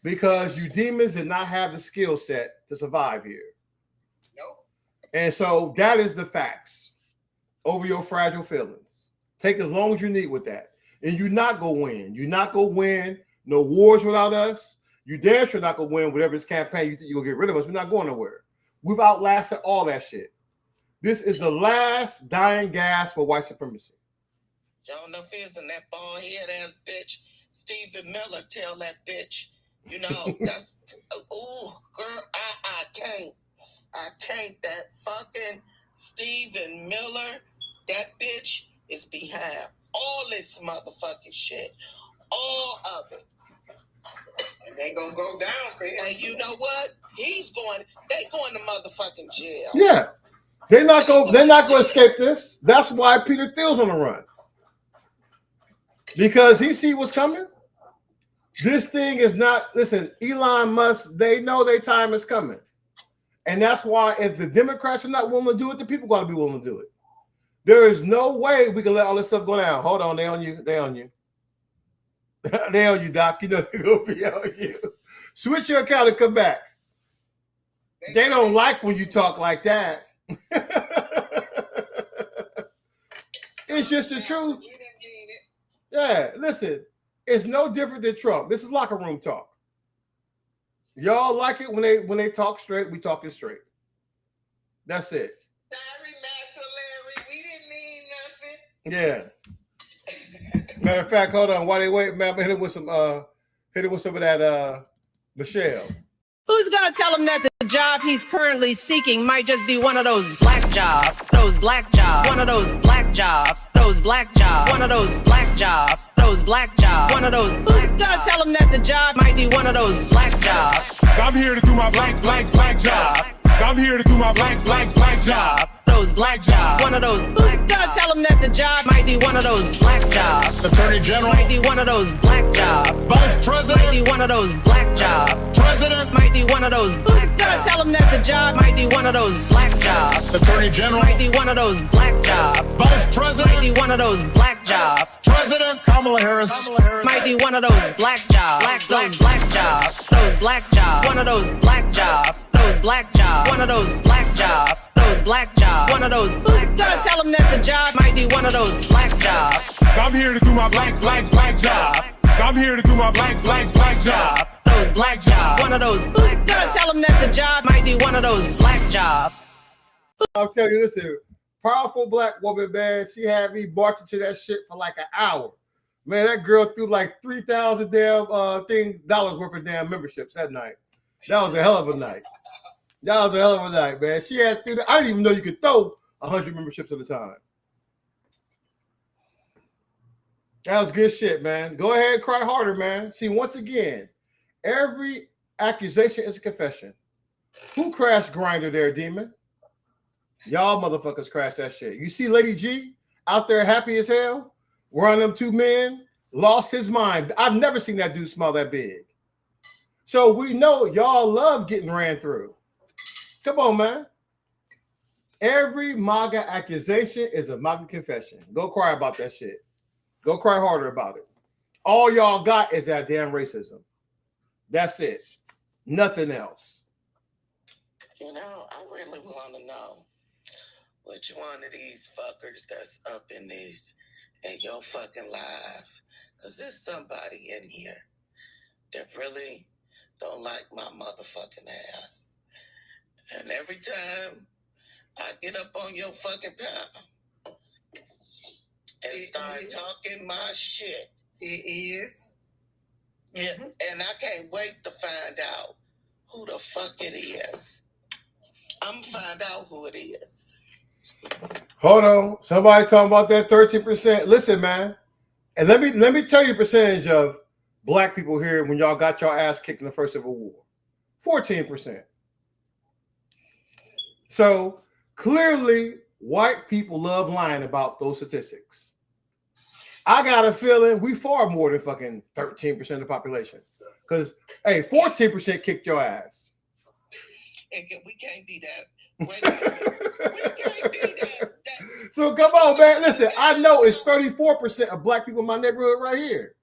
because you demons did not have the skill set to survive here. Nope. And so that is the facts over your fragile feelings. Take as long as you need with that. And you're not going to win. You're not going to win no wars without us. You damn sure not going to win whatever this campaign you think you're going to get rid of us. We're not going nowhere. We've outlasted all that shit. This is the last dying gasp for white supremacy. John Fizz and that bald head ass bitch, Stephen Miller, tell that bitch, you know, that's, oh, girl, I can't, that fucking Stephen Miller, that bitch is behind all this motherfucking shit, all of it. And they gonna go down, and you know what? They going to motherfucking jail. Yeah. They're not going to escape this. That's why Peter Thiel's on the run. Because he see what's coming. This thing is not, listen, Elon Musk, they know their time is coming. And that's why if the Democrats are not willing to do it, the people got to be willing to do it. There is no way we can let all this stuff go down. Hold on, they on you. They on you. They on you, Doc. You know they're going to be on you. Switch your account and come back. They don't like when you talk like that. It's just the truth. Yeah, listen, it's no different than Trump. This is locker room talk. Y'all like it when they talk straight. We talking straight. That's it. Sorry, Master Larry, we didn't mean nothing. Yeah. Matter of fact, hold on. While they wait, man, hit it with some of that Michelle. Who's gonna tell him that the job he's currently seeking might just be one of those black jobs? Those black jobs. One of those black jobs. Those black jobs. One of those black jobs. Those black jobs. One of those. Who's gonna tell him that the job might be one of those black jobs? I'm here to do my black job. I'm here to do my black job. Those black jobs. One of those. Who's gonna tell him that the job might be one of those black jobs? Attorney General. Might be one of those black jobs. Vice President. Might be one of those black jobs. President. Might be one of those. Who's gonna tell him that the job might be one of those black jobs? Attorney General. Might be one of those black jobs. Vice President. Might be one of those black jobs. President. Kamala Harris. Might be one of those black jobs. Those black jobs. Those black jobs. One of those black jobs. Those black jobs. One of those black jobs. Those black jobs. One of those. Who's gonna tell him that the job might be one of those black jobs? I'm here to do my black job. I'm here to do my black job. Those black jobs. One of those. Who's gonna tell him that the job might be one of those black jobs? I'll tell you this here. Powerful black woman, man. She had me barking to that shit for like an hour. Man, that girl threw like $3,000 dollars worth of damn memberships that night. That was a hell of a night. That was a hell of a night, man. She had I didn't even know you could throw 100 memberships at a time. That was good shit, man. Go ahead and cry harder, man. See, once again, every accusation is a confession. Who crashed Grindr there, demon? Y'all motherfuckers crashed that shit. You see Lady G out there happy as hell? One of them two men lost his mind. I've never seen that dude smile that big. So we know y'all love getting ran through. Come on, man. Every MAGA accusation is a MAGA confession. Go cry about that shit. Go cry harder about it. All y'all got is that damn racism. That's it. Nothing else. You know, I really want to know which one of these fuckers that's up in your fucking live. Because there's somebody in here that really don't like my motherfucking ass. And every time I get up on your fucking panel and start talking my shit. It is. Yeah, and I can't wait to find out who the fuck it is. I'm gonna find out who it is. Hold on. Somebody talking about that 13%. Listen, man. And let me tell you percentage of black people here when y'all got your ass kicked in the first Civil War. 14%. So clearly, white people love lying about those statistics. I got a feeling we far more than fucking 13% of the population. Because, hey, 14% kicked your ass. And we can't be that. Wait a minute. We can't be that. So come on, man. Listen, I know it's 34% of black people in my neighborhood right here.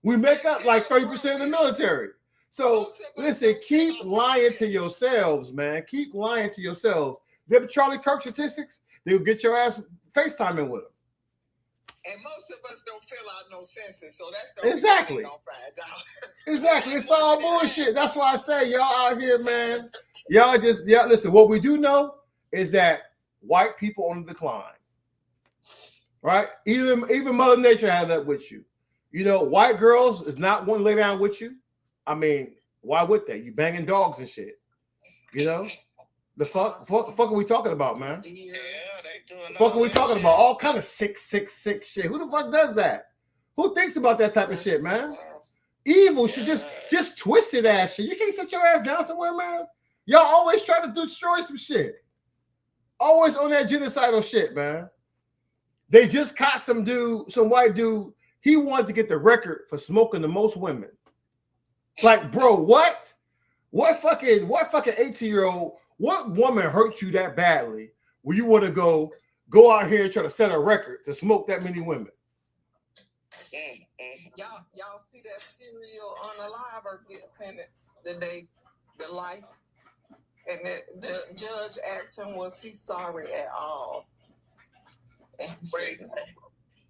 We make up like 30% of the military. So listen, keep lying to yourselves, man. Keep lying to yourselves. Them Charlie Kirk statistics, they'll get your ass FaceTiming with them. And most of us don't fill out no census, so that's the Exactly. Exactly. It's all bullshit. That's why I say y'all out here, man. Y'all listen. What we do know is that white people on the decline, right? Even Mother Nature had that with you. You know, white girls is not one to lay down with you. I mean, why would they? You banging dogs and shit. You know, the fuck are we talking about, man? Yeah, they doing. Fuck are we talking about? All kind of sick shit. Who the fuck does that? Who thinks about that type of shit, man? Evil should just twisted ass shit. You can't sit your ass down somewhere, man. Y'all always try to destroy some shit. Always on that genocidal shit, man. They just caught some white dude. He wanted to get the record for smoking the most women. Like, bro, what? What fucking 18-year-old? What woman hurt you that badly where you want to go out here and try to set a record to smoke that many women? Y'all see that serial unalive get sentenced the life, and the judge asked him, was he sorry at all? And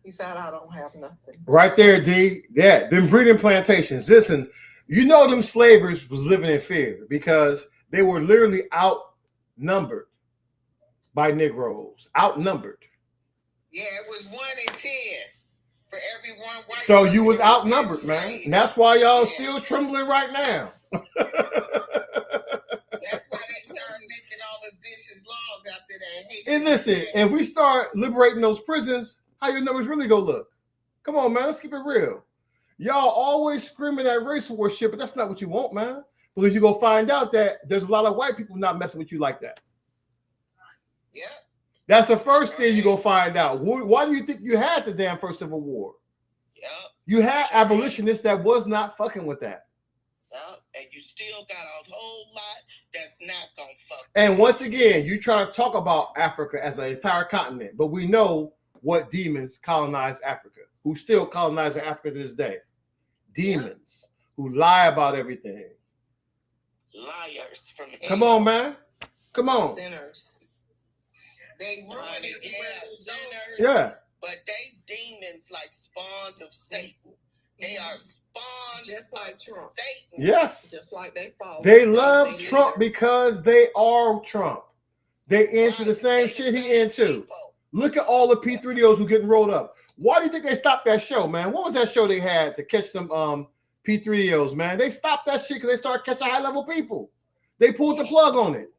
he said, I don't have nothing. Right there, D. Yeah, them breeding plantations. Listen, you know them slavers was living in fear because they were literally outnumbered by Negroes. Outnumbered. Yeah, it was 1 in 10 for every one white. So you was outnumbered, man. And that's why y'all still trembling right now. That's why they started making all the vicious laws after that. And listen, if we start liberating those prisons, how your numbers really go look? Come on, man. Let's keep it real. Y'all always screaming at race war shit, but that's not what you want, man. Because you go find out that there's a lot of white people not messing with you like that. Yeah. That's the first thing you go find out. Why do you think you had the damn first Civil War? Yeah. You had abolitionists that was not fucking with that. And you still got a whole lot that's not gonna fuck. And once again, you try to talk about Africa as an entire continent, but we know what demons colonized Africa, who still colonize Africa to this day. Demons who lie about everything. Liars from hell. Come on, man. Come on. Sinners. They ruined it, sinners. Yeah. But they demons like spawns of Satan. They are spawns just like Trump. Satan. Yes. Just like they fall. They love Trump because they are Trump. They into the same shit he into. Look at all the P3DOs who getting rolled up. Why do you think they stopped that show, man? What was that show they had to catch some P3DOs, man? They stopped that shit because they started catching high-level people. They pulled the plug on it.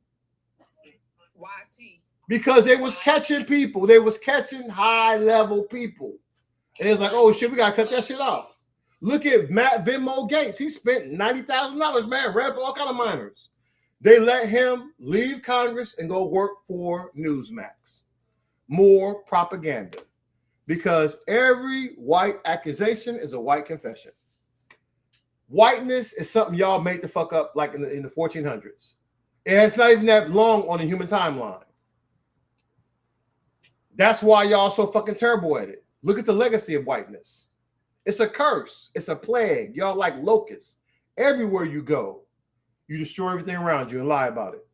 YT. Because they was catching people. They was catching high-level people. And it was like, oh, shit, we got to cut that shit off. Look at Matt Venmo Gates. He spent $90,000, man, ran for all kind of minors. They let him leave Congress and go work for Newsmax. More propaganda. Because every white accusation is a white confession. Whiteness is something y'all made the fuck up like in the 1400s. It's not even that long on the human timeline. That's why y'all so fucking terrible at it. Look at the legacy of whiteness. It's a curse. It's a plague. Y'all like locusts. Everywhere you go, you destroy everything around you and lie about it.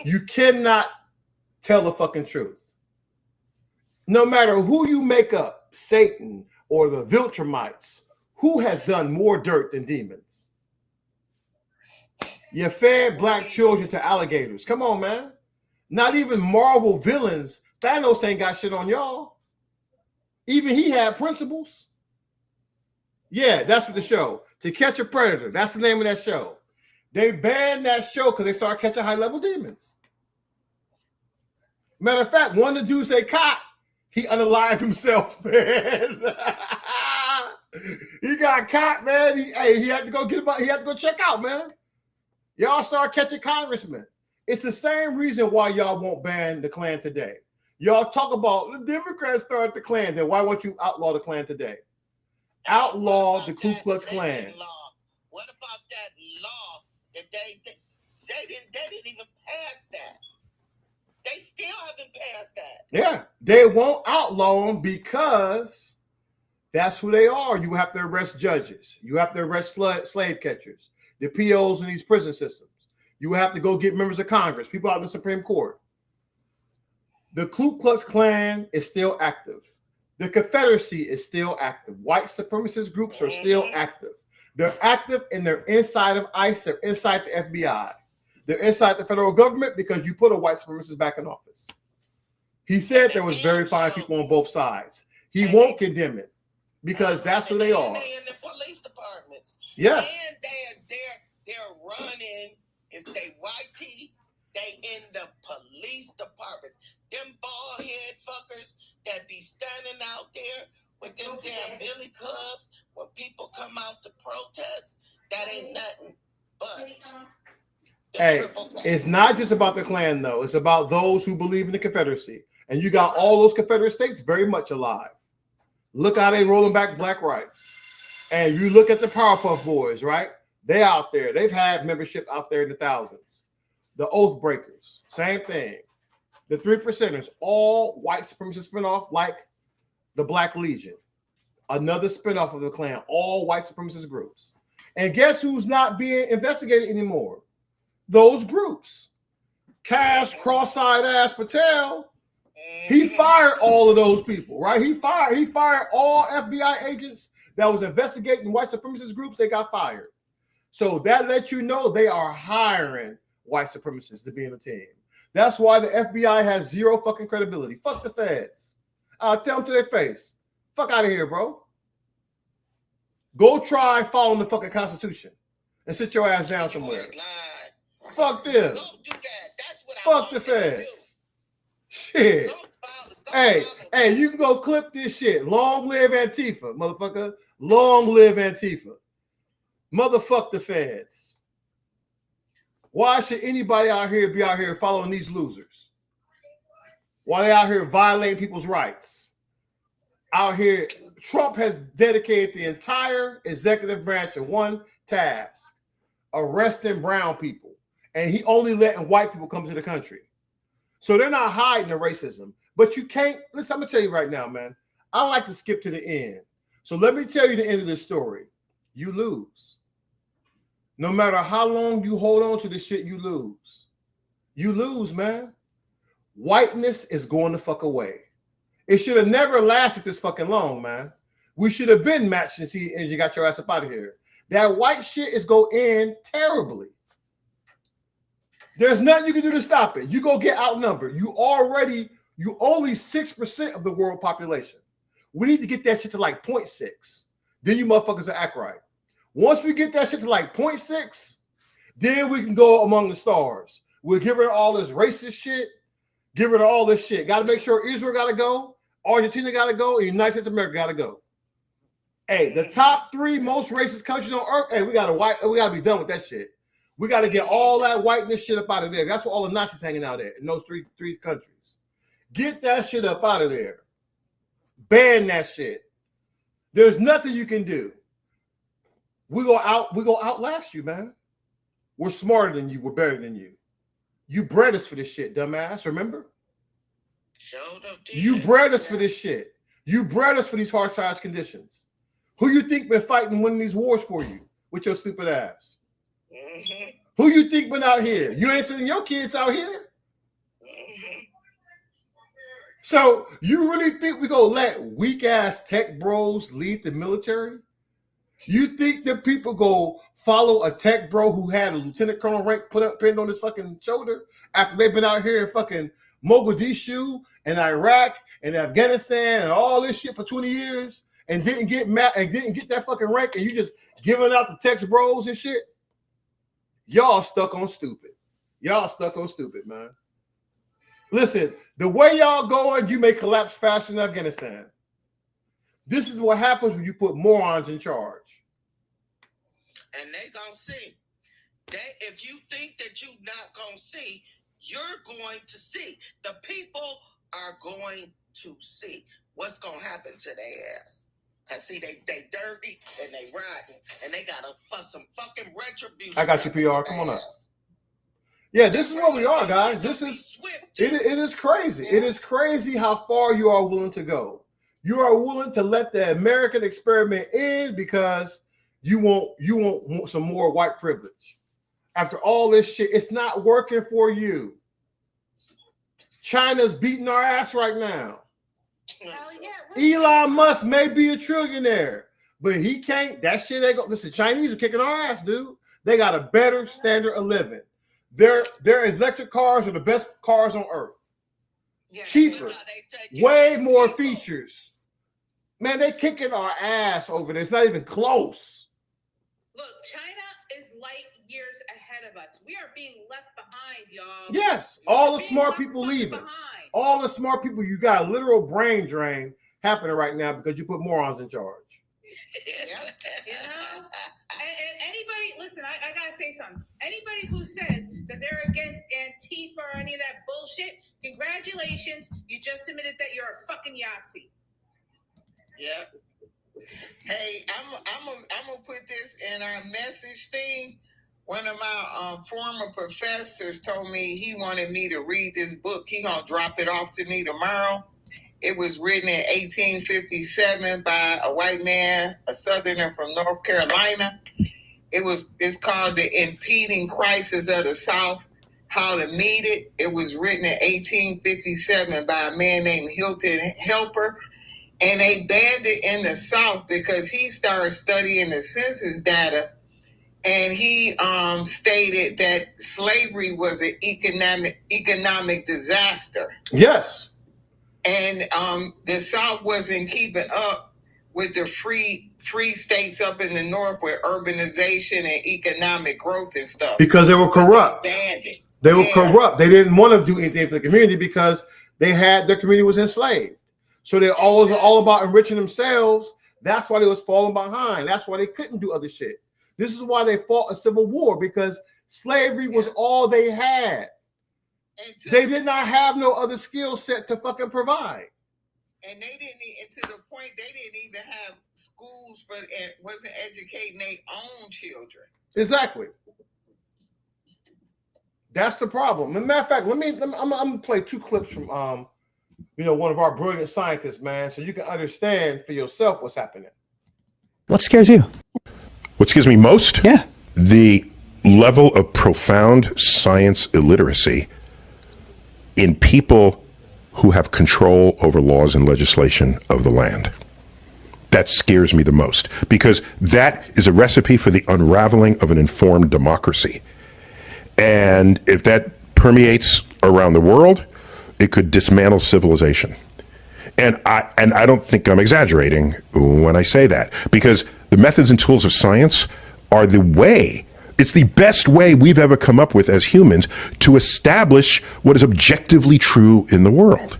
You cannot tell the fucking truth. No matter who you make up, Satan or the Viltrumites, who has done more dirt than demons? You fed black children to alligators. Come on, man. Not even Marvel villains. Thanos ain't got shit on y'all. Even he had principles. Yeah, that's what the show. To Catch a Predator. That's the name of that show. They banned that show because they started catching high-level demons. Matter of fact, one of the dudes they caught, he unalived himself, man. He got caught, man. He had to go get him. He had to go check out, man. Y'all start catching congressmen. It's the same reason why y'all won't ban the Klan today. Y'all talk about the Democrats started the Klan. Then why won't you outlaw the Klan today? Outlaw the Ku Klux Klan. What about that law that they didn't even pass that? They still haven't passed that. Yeah, they won't outlaw them because that's who they are. You have to arrest judges. You have to arrest slave catchers, the POs in these prison systems. You have to go get members of Congress, people out in the Supreme Court. The Ku Klux Klan is still active. The Confederacy is still active. White supremacist groups are still active. They're active and they're inside of ICE. They're inside the FBI. They're inside the federal government because you put a white supremacist back in office. He said there was very fine people on both sides. He won't condemn it because that's who they are. They in the police departments. Yes. And they're running. If they whitey, they in the police departments. Them bald head fuckers that be standing out there with them damn billy clubs when people come out to protest, that ain't nothing but. Hey, it's not just about the Klan, though. It's about those who believe in the Confederacy. And you got all those Confederate states very much alive. Look how they rolling back black rights. And you look at the Powerpuff Boys, right? They out there. They've had membership out there in the thousands. The Oath Breakers, same thing. The Three Percenters, all white supremacist spinoff like the Black Legion. Another spinoff of the Klan, all white supremacist groups. And guess who's not being investigated anymore? Those groups. Cass Cross-Eyed Ass Patel, he fired all of those people, right? He fired all FBI agents that was investigating white supremacist groups. They got fired. So that lets you know they are hiring white supremacists to be in the team. That's why the FBI has zero fucking credibility. Fuck the feds. I'll tell them to their face. Fuck out of here, bro. Go try following the fucking Constitution and sit your ass down somewhere. Fuck them. Fuck the feds. Shit. Hey, you can go clip this shit. Long live Antifa, motherfucker. Long live Antifa. Motherfuck the feds. Why should anybody out here be out here following these losers? Why they out here violating people's rights? Out here, Trump has dedicated the entire executive branch of one task: arresting brown people. And he only letting white people come to the country. So they're not hiding the racism. But you can't, listen, I'm going to tell you right now, man. I like to skip to the end. So let me tell you the end of this story. You lose. No matter how long you hold on to this shit, you lose. You lose, man. Whiteness is going the fuck away. It should have never lasted this fucking long, man. We should have been matched and you got your ass up out of here. That white shit is going to end terribly. There's nothing you can do to stop it. You go get outnumbered. You only 6% of the world population. We need to get that shit to like 0.6. Then you motherfuckers will act right. Once we get that shit to like 0.6, then we can go among the stars. We'll get rid of all this racist shit. Get rid of all this shit. Got to make sure Israel got to go. Argentina got to go. And the United States of America got to go. Hey, the top 3 most racist countries on earth. Hey, we got to be done with that shit. We got to get all that whiteness shit up out of there. That's where all the Nazis hanging out at in those three countries. Get that shit up out of there. Ban that shit. There's nothing you can do. We go outlast you, man. We're smarter than you. We're better than you. You bred us for this shit, dumbass. Remember? You bred us for this shit. You bred us for these harsh conditions. Who you think been fighting winning these wars for you with your stupid ass? Who you think been out here? You ain't sending your kids out here. So you really think we gonna let weak ass tech bros lead the military? You think that people go follow a tech bro who had a lieutenant colonel rank pinned on his fucking shoulder after they've been out here in fucking Mogadishu and Iraq and Afghanistan and all this shit for 20 years and didn't get mad and didn't get that fucking rank, and you just giving out the tech bros and shit? Y'all stuck on stupid. Y'all stuck on stupid, man. Listen, the way y'all going, you may collapse faster than Afghanistan. This is what happens when you put morons in charge. And they gonna see. If you think that you're not gonna see, you're going to see. The people are going to see what's gonna happen to their ass. I see they dirty and they rotten and they gotta some fucking retribution. I got you, PR. Come on up. Yeah, this is where we are, guys. This is it is crazy. It is crazy how far you are willing to go. You are willing to let the American experiment end because you want some more white privilege. After all this shit, it's not working for you. China's beating our ass right now. Elon Musk may be a trillionaire, but he can't. That shit ain't go. Listen, Chinese are kicking our ass, dude. They got a better standard of living. Their electric cars are the best cars on earth. Cheaper, way more features. Man, they kicking our ass over there. It's not even close. Look, China is light years ahead of us. We are being left behind, y'all. Yes, all the smart people leaving. All the smart people, you got a literal brain drain happening right now because you put morons in charge. You know? And anybody, listen, I gotta say something. Anybody who says that they're against Antifa or any of that bullshit, congratulations. You just admitted that you're a fucking Yahtzee. Yeah. Hey, I'm gonna put this in our message thing. One of my former professors told me he wanted me to read this book. He gonna drop it off to me tomorrow. It was written in 1857 by a white man, a Southerner from North Carolina. It's called The Impending Crisis of the South, How to Meet It. It was written in 1857 by a man named Hilton Helper. And they banned it in the South because he started studying the census data. And he stated that slavery was an economic disaster. Yes. And the South wasn't keeping up with the free states up in the North with urbanization and economic growth and stuff. Because they were corrupt. They banned it. They were corrupt. They didn't want to do anything for the community because their community was enslaved. So they're always all about enriching themselves. That's why they was falling behind. That's why they couldn't do other shit. This is why they fought a civil war, because slavery was all they had. They did not have no other skill set to fucking provide. And they didn't, and to the point they didn't even have schools for, and wasn't educating their own children. Exactly. That's the problem. As a matter of fact, I'm gonna play two clips from one of our brilliant scientists, man, so you can understand for yourself what's happening. What scares you? What scares me most? Yeah. The level of profound science illiteracy in people who have control over laws and legislation of the land. That scares me the most, because that is a recipe for the unraveling of an informed democracy. And if that permeates around the world, it could dismantle civilization. And I don't think I'm exaggerating when I say that, because the methods and tools of science are the way, it's the best way we've ever come up with as humans to establish what is objectively true in the world.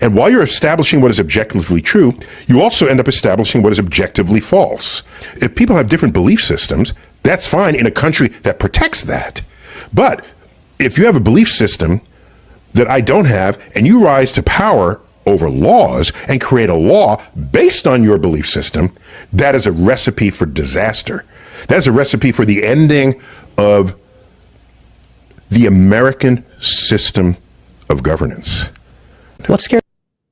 And while you're establishing what is objectively true, you also end up establishing what is objectively false. If people have different belief systems, that's fine in a country that protects that. But if you have a belief system that I don't have, and you rise to power over laws and create a law based on your belief system, that is a recipe for disaster. That is a recipe for the ending of the American system of governance. What scares?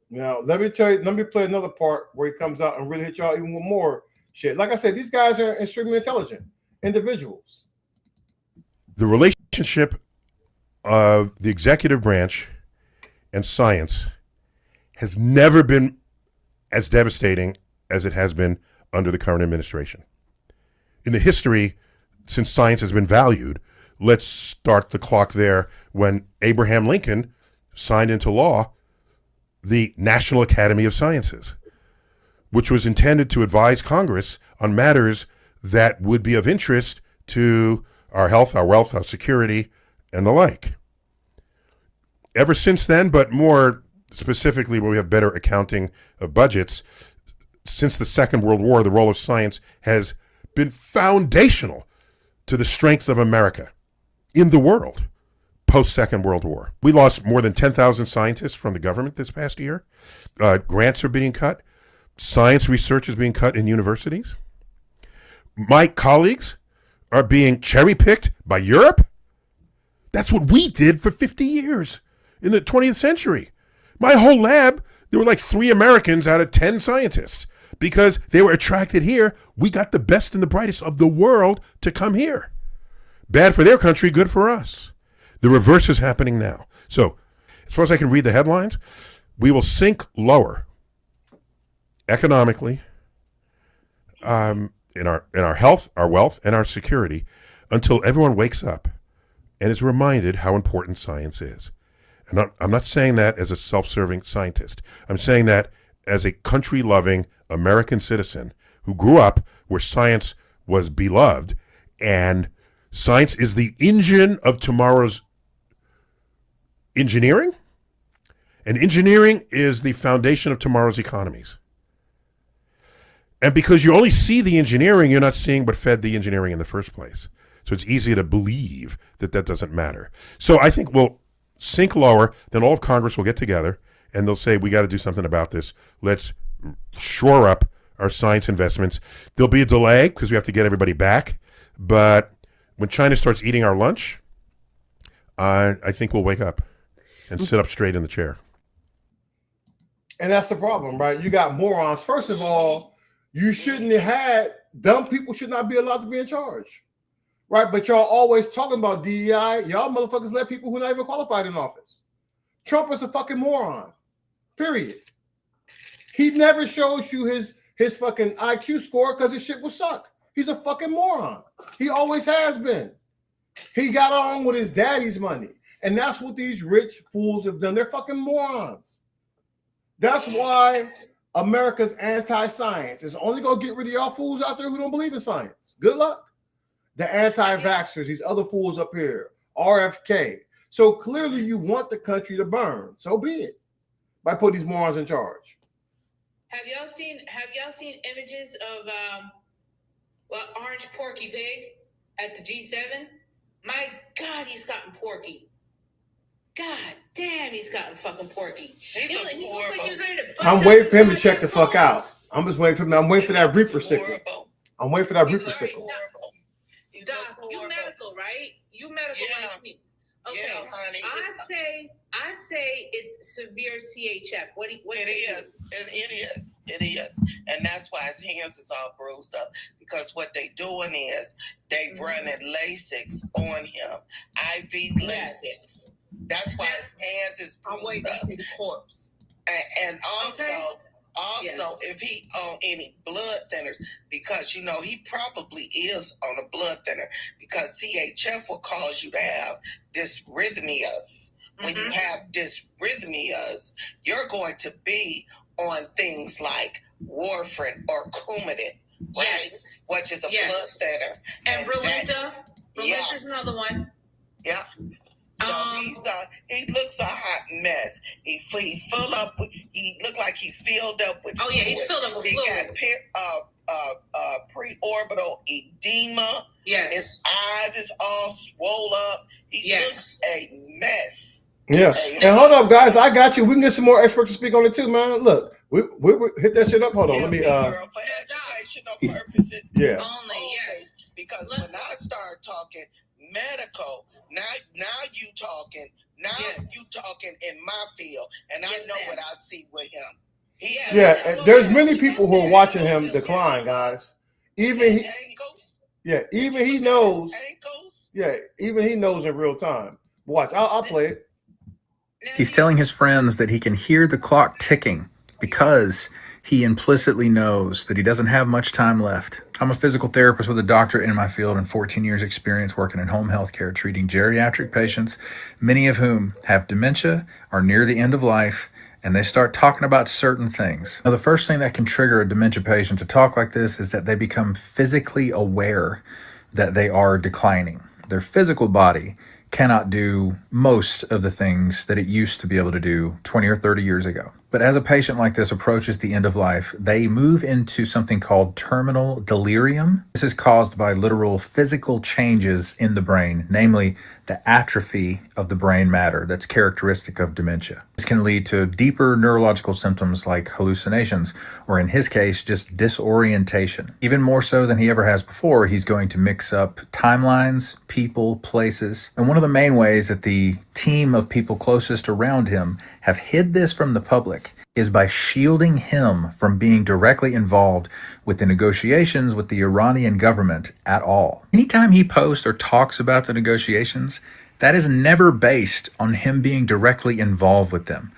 Now, let me play another part where he comes out and really hit y'all even with more shit. Like I said, these guys are extremely intelligent individuals. The relationship of the executive branch and science has never been as devastating as it has been under the current administration. In the history, since science has been valued, let's start the clock there when Abraham Lincoln signed into law the National Academy of Sciences, which was intended to advise Congress on matters that would be of interest to our health, our wealth, our security, and the like. Ever since then, but more specifically where we have better accounting of budgets, since the Second World War, the role of science has been foundational to the strength of America in the world post-Second World War. We lost more than 10,000 scientists from the government this past year. Grants are being cut. Science research is being cut in universities. My colleagues are being cherry-picked by Europe. That's what we did for 50 years in the 20th century. My whole lab, there were like 3 Americans out of 10 scientists because they were attracted here. We got the best and the brightest of the world to come here. Bad for their country, good for us. The reverse is happening now. So, as far as I can read the headlines, we will sink lower economically, in our health, our wealth, and our security until everyone wakes up and is reminded how important science is. And I'm not saying that as a self-serving scientist. I'm saying that as a country-loving American citizen who grew up where science was beloved, and science is the engine of tomorrow's engineering, and engineering is the foundation of tomorrow's economies. And because you only see the engineering, you're not seeing what fed the engineering in the first place. So it's easy to believe that that doesn't matter. So I think we'll sink lower, then all of Congress will get together and they'll say, we got to do something about this. Let's shore up our science investments. There'll be a delay because we have to get everybody back. But when China starts eating our lunch, I think we'll wake up and sit up straight in the chair. And that's the problem, right? You got morons. First of all, you shouldn't have had, dumb people should not be allowed to be in charge, right? But y'all always talking about DEI. Y'all motherfuckers let people who are not even qualified in office. Trump is a fucking moron, period. He never shows you his fucking IQ score because his shit will suck. He's a fucking moron. He always has been. He got on with his daddy's money. And that's what these rich fools have done. They're fucking morons. That's why America's anti-science is only going to get rid of y'all fools out there who don't believe in science. Good luck. The anti-vaxxers, these other fools up here, RFK. So clearly you want the country to burn. So be it. By putting these morons in charge. Have y'all seen images of Orange Porky Pig at the G7? My God, he's gotten porky. God damn, he's gotten fucking porky. He looks like he's ready to bust I'm waiting for him to check the fuck out. I'm just waiting for him. I'm waiting for that Reaper sickle. I'm waiting for that Reaper sickle. Doc, you medical, right? You medical like me. Okay, yeah, honey. I say it's severe CHF. What it is, and that's why his hands is all bruised up. Because what they doing is they running Lasix on him, IV Lasix. That's why his hands is bruised up. I'm waiting to see the corpse. And also, if he on any blood thinners, because he probably is on a blood thinner, because CHF will cause you to have dysrhythmias. When you have dysrhythmias, you're going to be on things like warfarin or Coumadin, right? Which is a blood thinner. And Brilinta. Brilinta's another one. Yeah. So he looks a hot mess. He full up. He looked like he filled up with. Oh yeah, he's filled up with fluid. He got preorbital edema. Yes. His eyes is all swole up. He looks a mess. Yeah. And hold up, guys. I got you. We can get some more experts to speak on it too, man. Look, we hit that shit up. Hold on. Let me. For educational purposes. Yeah. Only yes. Because when I start talking medical. Now you talking Now you talking in my field, and I know what I see with him. Yeah, and there's many people who are watching him decline, guys. Even he, even he knows. Yeah, even he knows in real time. Watch, I'll play it. He's telling his friends that he can hear the clock ticking because he implicitly knows that he doesn't have much time left. I'm a physical therapist with a doctorate in my field and 14 years experience working in home health care, treating geriatric patients, many of whom have dementia, are near the end of life, and they start talking about certain things. Now, the first thing that can trigger a dementia patient to talk like this is that they become physically aware that they are declining. Their physical body cannot do most of the things that it used to be able to do 20 or 30 years ago. But as a patient like this approaches the end of life, they move into something called terminal delirium. This is caused by literal physical changes in the brain, namely the atrophy of the brain matter that's characteristic of dementia. This can lead to deeper neurological symptoms like hallucinations, or in his case, just disorientation. Even more so than he ever has before, he's going to mix up timelines, people, places. And one of the main ways that the team of people closest around him have hid this from the public is by shielding him from being directly involved with the negotiations with the Iranian government at all. Anytime he posts or talks about the negotiations, that is never based on him being directly involved with them.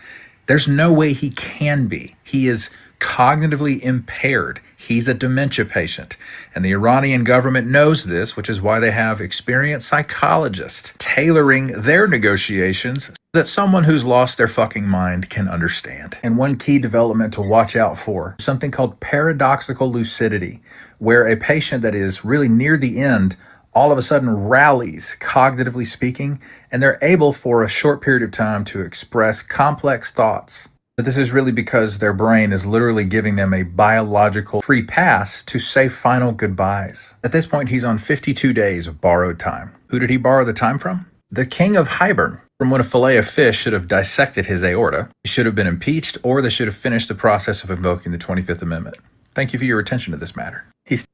There's no way he can be. He is cognitively impaired. He's a dementia patient. And the Iranian government knows this, which is why they have experienced psychologists tailoring their negotiations so that someone who's lost their fucking mind can understand. And one key development to watch out for, something called paradoxical lucidity, where a patient that is really near the end all of a sudden rallies, cognitively speaking, and they're able for a short period of time to express complex thoughts. But this is really because their brain is literally giving them a biological free pass to say final goodbyes. At this point, he's on 52 days of borrowed time. Who did he borrow the time from? The king of Hibern, from when a fillet of fish should have dissected his aorta. He should have been impeached, or they should have finished the process of invoking the 25th Amendment. Thank you for your attention to this matter. He's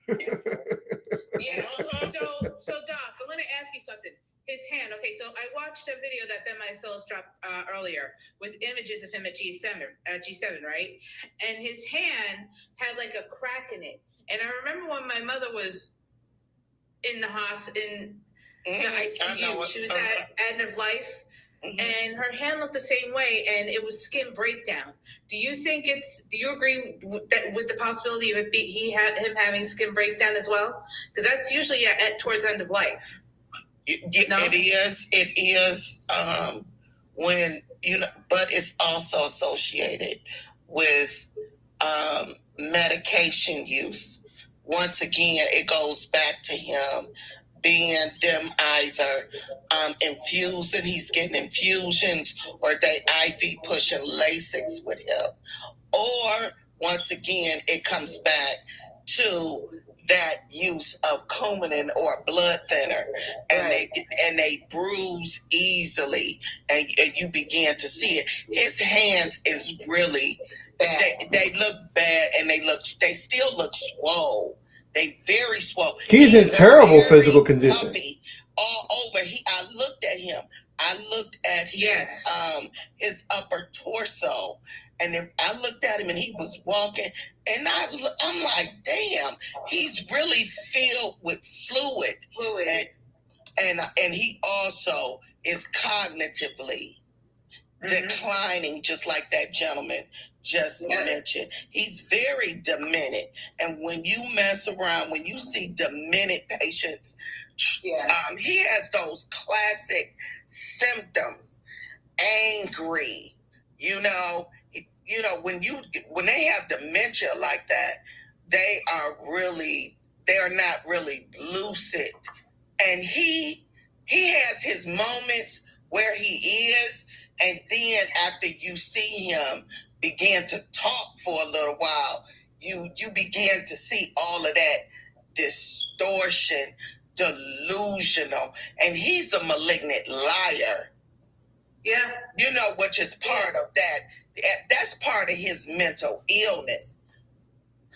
So Doc, I want to ask you something. His hand. Okay, so I watched a video that Ben Mycelis dropped earlier with images of him at G7, right? And his hand had like a crack in it. And I remember when my mother was in the in the ICU, she was at end of life, and her hand looked the same way, and it was skin breakdown. Do you agree with the possibility of him having skin breakdown as well? Because that's usually towards end of life. No? It is when but it's also associated with medication use. Once again, it goes back to him being them either infused, and he's getting infusions, or they IV pushing Lasix with him, or once again it comes back to that use of Coumadin or a blood thinner, and they bruise easily, and you begin to see it. His hands is really they look bad, and they still look swole. They very swole. He's in terrible physical condition. Puffy, all over. I looked at him. I looked at his upper torso. And if I looked at him and he was walking, and I'm like, damn, he's really filled with fluid. And he also is cognitively declining, just like that gentleman just mentioned. He's very demented. And when you mess around, when you see demented patients, he has those classic symptoms. Angry, when they have dementia like that, they are not really lucid. And he has his moments where he is, and then after you see him begin to talk for a little while, you begin to see all of that distortion, delusional, and he's a malignant liar. Yeah. Which is part of that. That's part of his mental illness.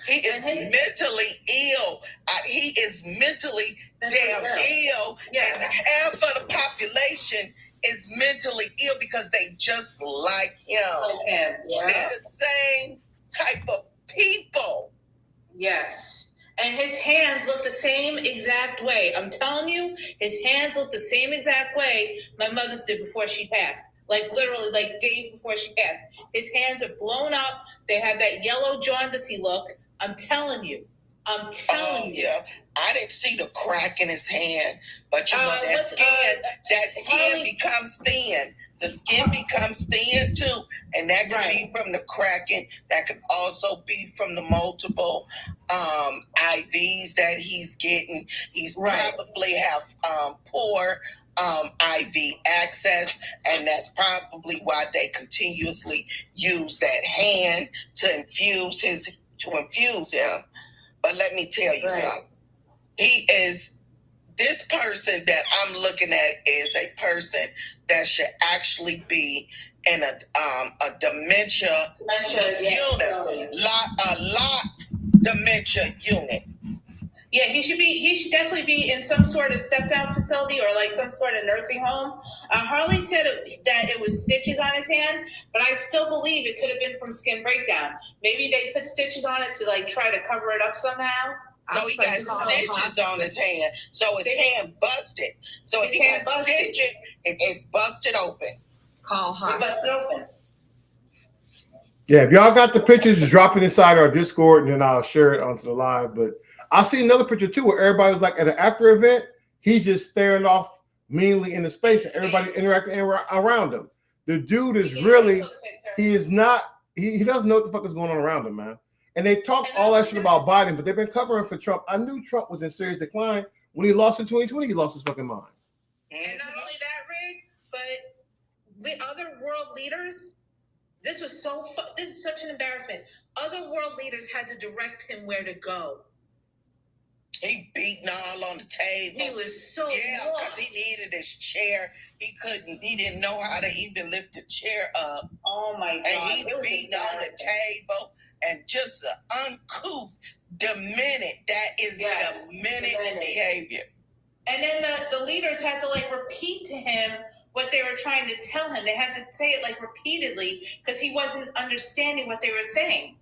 He is mentally ill. He is mentally damn ill. And half of the population is mentally ill because they just like him. They're the same type of people. Yes. And his hands look the same exact way. I'm telling you, his hands look the same exact way my mother's did before she passed. Like literally, like days before she passed. His hands are blown up. They have that yellow jaundicey look. I'm telling you. I'm telling you. Yeah. I didn't see the crack in his hand, but you know that skin becomes thin. The skin becomes thin too, and that could be from the cracking. That could also be from the multiple IVs that he's getting. He's probably have poor IV access, and that's probably why they continuously use that hand to infuse him. But let me tell you something. This person that I'm looking at is a person that should actually be in a dementia unit, locked dementia unit. Yeah, he should definitely be in some sort of step down facility or like some sort of nursing home. Harley said that it was stitches on his hand, but I still believe it could have been from skin breakdown. Maybe they put stitches on it to like try to cover it up somehow. So he got stitches on his hand. So his hand busted. So if he got stitches, it's busted open. Call hospital. Yeah, if y'all got the pictures, just drop it inside our Discord, and then I'll share it onto the live. But I see another picture too where everybody was like at an after event. He's just staring off meanly in the space, and everybody interacting around him. The dude is really, he doesn't know what the fuck is going on around him, man. And they talk all that shit about Biden, but they've been covering for Trump. I knew Trump was in serious decline. When he lost in 2020, he lost his fucking mind. And not only that, Rick, but the other world leaders, this is such an embarrassment. Other world leaders had to direct him where to go. He beating all on the table. He was so because he needed his chair. He didn't know how to even lift the chair up. Oh my God. And he beating on the table and just the uncouth, demented. That is demented behavior. And then the leaders had to like repeat to him what they were trying to tell him. They had to say it like repeatedly because he wasn't understanding what they were saying.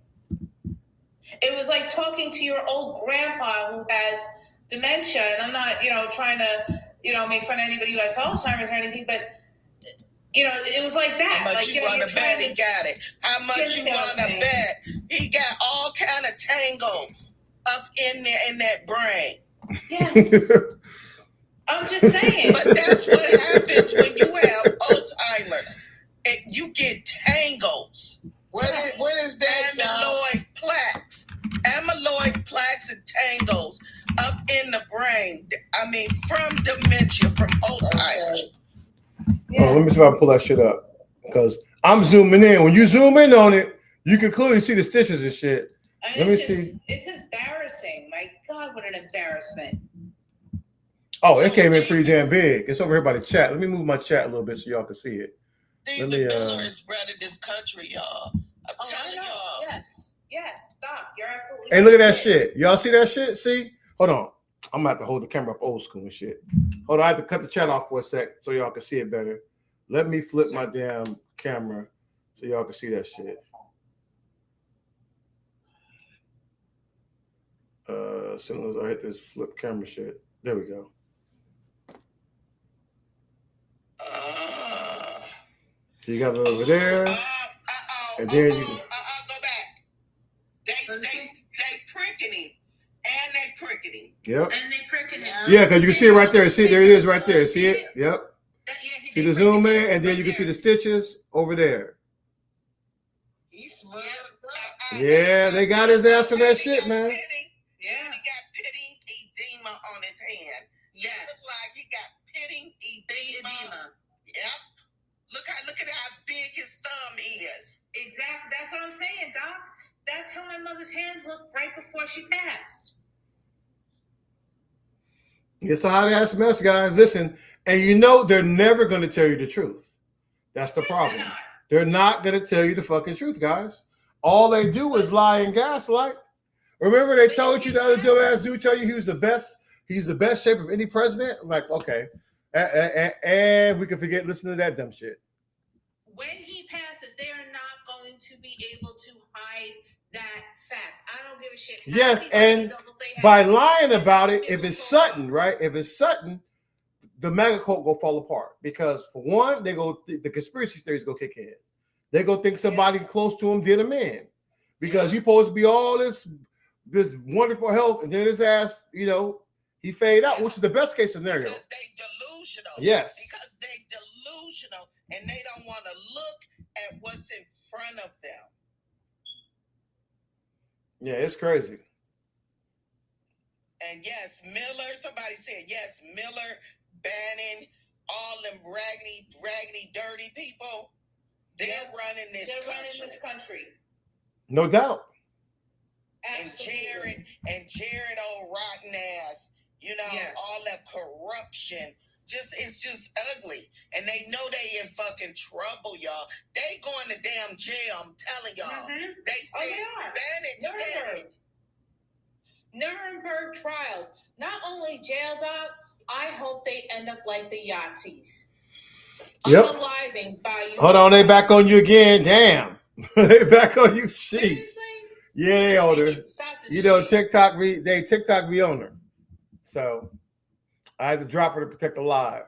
It was like talking to your old grandpa who has dementia, and I'm not, trying to, make fun of anybody who has Alzheimer's or anything, but, it was like that. How much you want to bet he got it? How much you want to bet? He got all kind of tangles up in there in that brain. Yes. I'm just saying. But that's what happens when you have Alzheimer's. You get tangles. What is that? Amyloid plaques and tangles up in the brain. I mean, from dementia, from Alzheimer's. Yeah. Oh, let me see if I can pull that shit up. Because I'm zooming in. When you zoom in on it, you can clearly see the stitches and shit. Let me see. It's embarrassing. My God, what an embarrassment. Oh, it came in pretty damn big. It's over here by the chat. Let me move my chat a little bit so y'all can see it. These are pillars spreading this country, y'all. I'm telling y'all. Yes, stop. You're absolutely Hey, look at that shit. Y'all see that shit? See? Hold on. I'm gonna have to hold the camera up old school and shit. Hold on, I have to cut the chat off for a sec so y'all can see it better. Let me flip my damn camera so y'all can see that shit. As soon as I hit this flip camera shit. There we go. So you got it over there. And then you can go back. They pricking him. And they pricking him. Yep. And they pricking him. Yeah, because you can see it right there. See, there it is right there. See it? Yep. See the zoom in, and then you can see the stitches over there. He's smart. Yeah, they got his ass for that shit, man. Yeah. He got pitting edema on his hand. Yes. It looks like he got pitting edema. Yep. Look at how big his thumb is. Exactly. That's what I'm saying, Doc. That's how my mother's hands looked right before she passed. It's a hot ass mess, guys. Listen, and they're never going to tell you the truth. That's the problem. They're not going to tell you the fucking truth, guys. All they do is lie and gaslight. Remember, they told you the other dumbass dude tell you he was the best. He's the best shape of any president. Like, okay, And we can forget listening to that dumb shit. When he passes, they are not going to be able to hide that fact. I don't give a shit. Yes, and by lying about it, if it's Sutton, right? If it's Sutton, the MAGA cult go fall apart because for one, the conspiracy theories go kick in. They go think somebody close to him did him in because he's supposed to be all this wonderful health, and then his ass, he fade out, which is the best case scenario. Because they delusional. Yes. Because they delusional and they don't want to look at what's in front of them. Yeah, it's crazy. And yes, Miller, somebody said, yes, Miller, Bannon, all them raggedy, dirty people, they're running this country. No doubt. And Jared, old rotten ass, all that corruption. It's just ugly. And they know they in fucking trouble, y'all. They going to damn jail, I'm telling y'all. They said, Bannon said it. Nuremberg trials. Not only jail, dog, I hope they end up like the Yahtzees. Yep. Unaliving by you. Hold on, they back on you again. Damn. They back on you. Sheesh. Yeah, they on her. TikTok be on her. So I had to drop her to protect the live.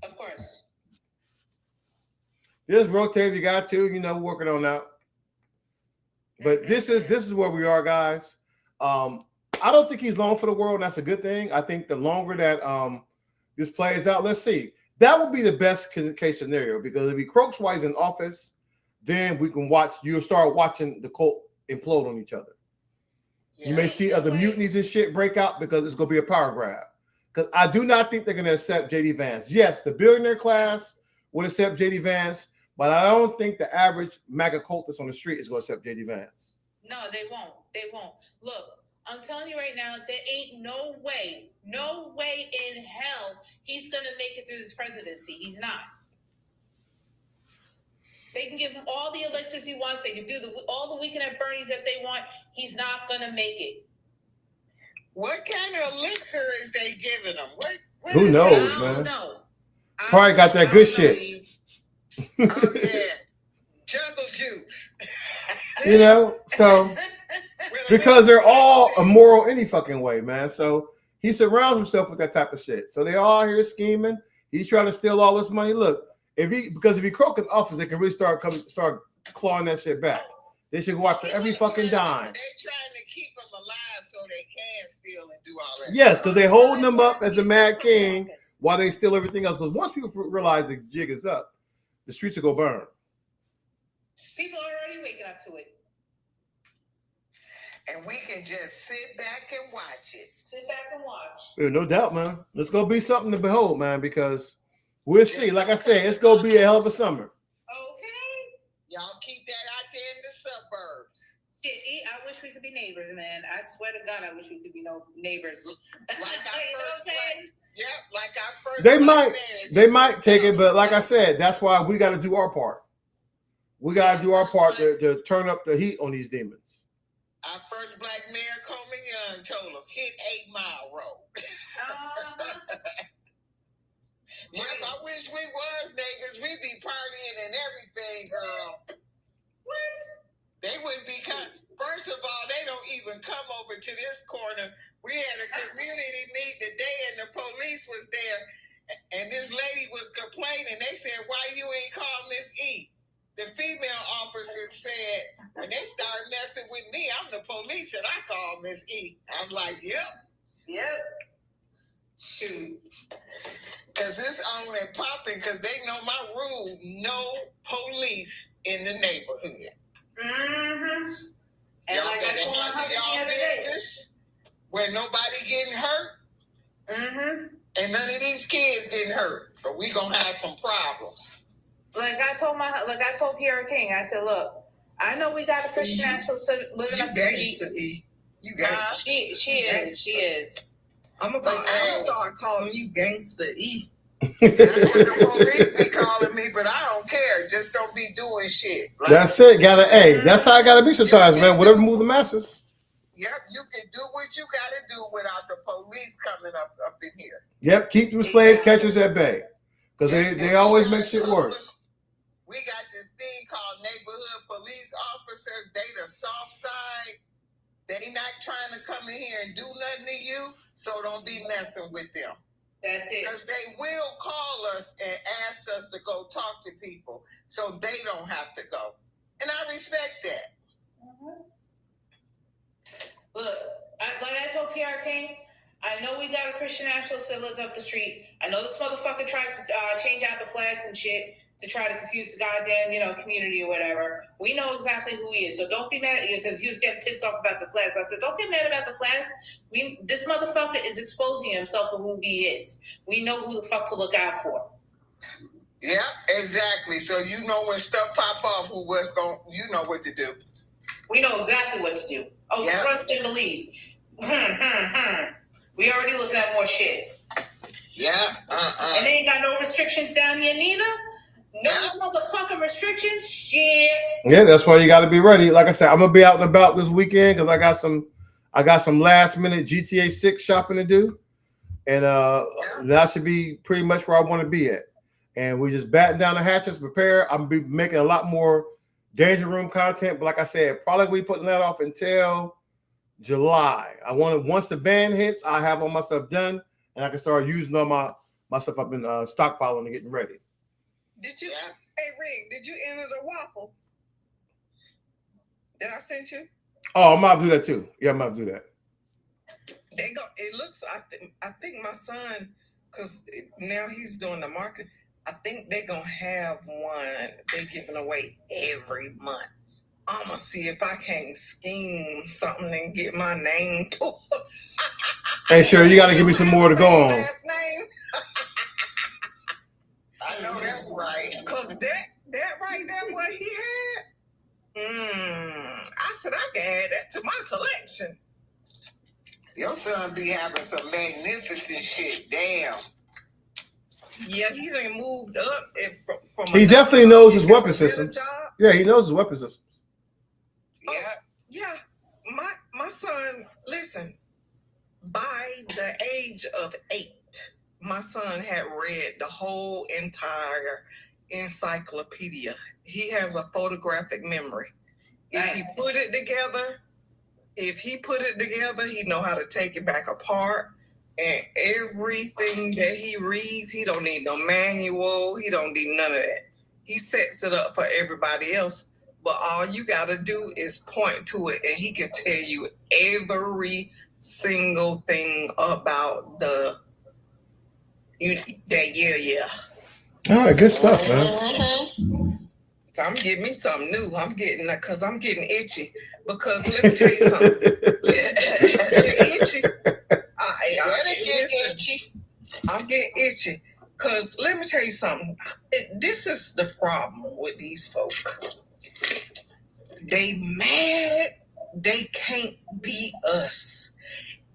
Of course. Just rotate if you got to, working on that. But this is where we are, guys. I don't think he's long for the world, and that's a good thing. I think the longer that this plays out, let's see. That would be the best case scenario because if he croaks while he's in office, then we can you'll start watching the cult implode on each other. Yeah. You may see other mutinies and shit break out because it's going to be a power grab. Because I do not think they're going to accept J.D. Vance. Yes, the billionaire class would accept J.D. Vance, but I don't think the average MAGA cultist on the street is going to accept J.D. Vance. No, they won't. They won't. Look, I'm telling you right now, there ain't no way in hell he's going to make it through this presidency. He's not. They can give him all the elixirs he wants. They can do all the weekend at Bernie's that they want. He's not going to make it. What kind of elixir is they giving him? What Who knows, man? I don't know. Probably got that good shit. Oh, yeah. Jungle juice. So because they're all immoral any fucking way, man. So he surrounds himself with that type of shit. So they all here scheming. He's trying to steal all this money. Look, if he croak in office, they can really start clawing that shit back. They should go after every fucking dime. They're trying to keep him alive so they can steal and do all that. Yes, because they're holding him up as a mad king while they steal everything else. Because once people realize the jig is up, the streets will go burn. People are already waking up to it. And we can just sit back and watch it. Sit back and watch. Yeah, no doubt, man. It's going to be something to behold, man, because we'll see. Like I said, it's going to be a hell of a summer. Okay. Y'all keep that out there in the suburbs. I wish we could be neighbors, man. I swear to God, I wish we could be neighbors. Like our first They might take it, but like I said, that's why we got to do our part. We got to do our part to turn up the heat on these demons. Our first black mayor, Coleman Young, told him, hit 8 Mile Road. Yep, I wish we was niggas. We be partying and everything, girl. What? They wouldn't be first of all, they don't even come over to this corner. We had a community meet today and the police was there and this lady was complaining. They said, why you ain't call Miss E? The female officer said, when they started messing with me, I'm the police and I called Miss E. I'm like, yep. Shoot. Because it's on and popping because they know my rule, no police in the neighborhood. Mm-hmm. And y'all like better handle y'all business where nobody getting hurt. Mm-hmm. And none of these kids getting hurt. But we gonna have some problems. Like I told Pierre King, I said, look, I know we got a Christian nationalist living up the street. You got she is. I'm gonna start calling you Gangsta E. That's what the police be calling me, but I don't care. Just don't be doing shit. That's it. That's how I gotta be sometimes, man. Whatever move the masses. Yep, you can do what you got to do without the police coming up in here. Yep, keep them slave catchers at bay. Because they always make shit worse. We got this thing called neighborhood police officers. They the soft side. They not trying to come in here and do nothing to you, so don't be messing with them. That's it. Because they will call us and ask us to go talk to people, so they don't have to go. And I respect that. Look, like I told PR King, I know we got a Christian nationalist that lives up the street. I know this motherfucker tries to change out the flags and shit to try to confuse the goddamn, community or whatever. We know exactly who he is, so don't be mad at you because he was getting pissed off about the flags. I said, don't get mad about the flags. This motherfucker is exposing himself for who he is. We know who the fuck to look out for. Yeah, exactly. So you know when stuff pop off, you know what to do. We know exactly what to do. Oh, Yeah. trust and believe. We already looking at more shit. Yeah. And they ain't got no restrictions down here neither. No motherfucking restrictions. Shit. Yeah, that's why you got to be ready. Like I said, I'm gonna be out and about this weekend because I got some last minute GTA 6 shopping to do, and that should be pretty much where I want to be at. And we just batten down the hatches, prepare. I'm gonna be making a lot more Danger Room content, but like I said, probably we putting that off until July. I want to, once the ban hits, I have all my stuff done, and I can start using all my stuff I've been stockpiling and getting ready. Did you? Hey, Rick, did you enter the waffle? Did I send you? Oh, I'm about to do that too. Yeah, I'm about to do that. It looks. I think my son, because now he's doing the market. I think they're gonna have one they're giving away every month. I'm gonna see if I can scheme something and get my name pulled. Hey, sure, you got to give me some more to go on. Last name. I know that's right. Cause that right there, what he had. I said I can add that to my collection. Your son be having some magnificent shit. Damn. Yeah, he done moved up. From He definitely knows his weapon system. Yeah, he knows his weapon system. Yeah. My son, listen, by the age of 8, my son had read the whole entire encyclopedia. He has a photographic memory. If he put it together, he know how to take it back apart. And everything that he reads, he don't need no manual. He don't need none of that. He sets it up for everybody else. But all you got to do is point to it, and he can tell you every single thing about yeah. All right, good stuff, man. So I'm getting me something new. I'm getting itchy. Because let me tell you something. Itchy. I'm getting itchy. Because let me tell you something. This is the problem with these folk. They mad. They can't beat us.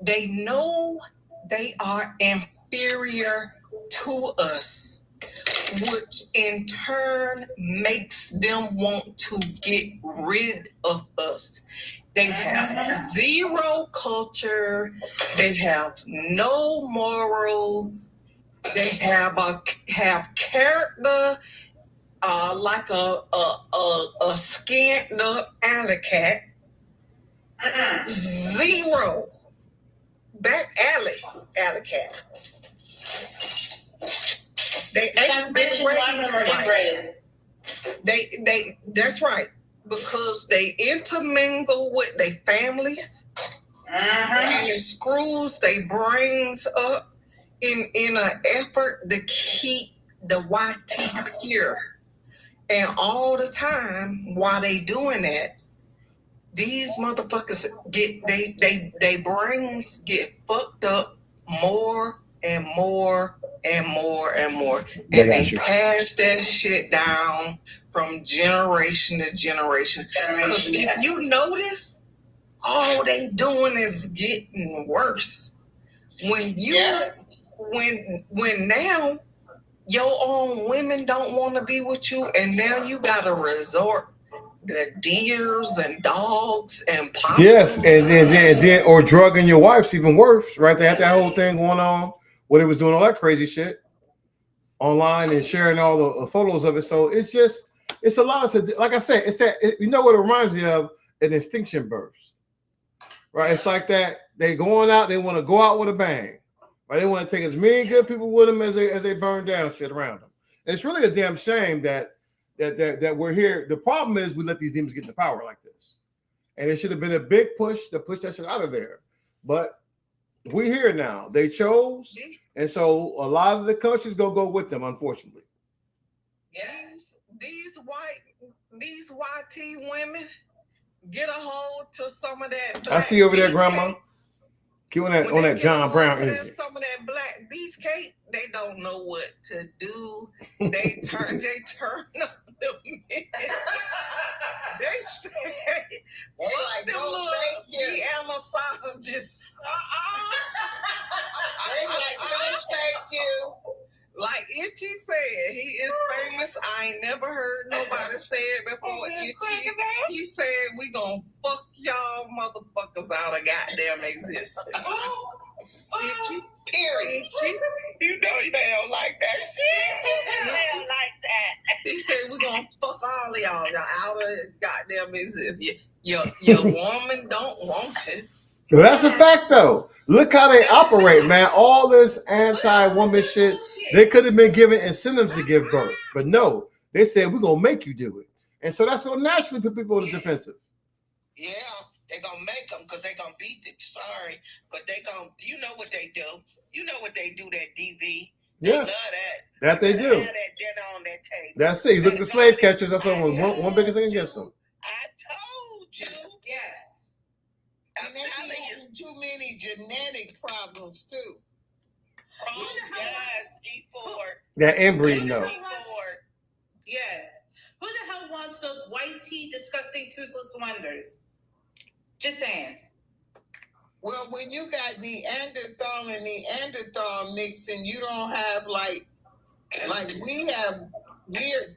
They know they are inferior to us, which in turn makes them want to get rid of us. They have zero culture. They have no morals. They have character like a scant up alley cat. Zero. That alley cat. They ain't been raised right. They that's right. Because they intermingle with their families and it screws their brains up in an effort to keep the YT pure. And all the time while they doing that, these motherfuckers get they brains get fucked up more and more and more and more. And they pass that shit down from generation to generation. Because if you notice, all they doing is getting worse. When now your own women don't want to be with you, and now you gotta resort the deers and dogs and possums. Yes, and then or drugging your wife's even worse, right? They had that whole thing going on where they was doing all that crazy shit online and sharing all the photos of it. So it's a lot of, like I said, it's that, you know what it reminds me of? An extinction burst, right? It's like that. They going out, they want to go out with a bang, right? They want to take as many good people with them as they burn down shit around them. And it's really a damn shame that we're here. The problem is we let these demons get into power like this, and it should have been a big push to push that shit out of there. But we're here now. They chose, and so a lot of the countries go with them, unfortunately. Yes, these YT women get a hold to some of that. I see you over there, Grandma. Keep on that John Brown energy. Some of that black beefcake, they don't know what to do. They turn on the men. They say, fuck them little Vienna sausages. They like, no, thank you. Like Itchy said, he is famous. I ain't never heard nobody say it before. Itchy, he said, we gonna fuck y'all motherfuckers out of goddamn existence. Itchy, period. Itchy, you know they don't like that shit. They don't like that. He said, we gonna fuck all of y'all out of goddamn existence. Your woman don't want you. Well, that's a fact, though. Look how they operate, man. All this anti-woman shit, they could have been given incentives to give birth. But no, they said, we're going to make you do it. And so that's going to naturally put people on the defensive. Yeah, they're going to make them because they're going to beat it. Sorry. But they going to, you know what they do. You know what they do, that DV. Yeah, that they do. Have that dinner on that table. That's it. You look at the slave catchers. That's one biggest thing against them. I told you. Yes. I'm telling you, too many genetic problems too. Oh yes, E4. That inbreeding though. Yes. Who the hell wants those white teeth, disgusting, toothless wonders? Just saying. Well, when you got the Neanderthal and the Neanderthal mixing, you don't have like we have.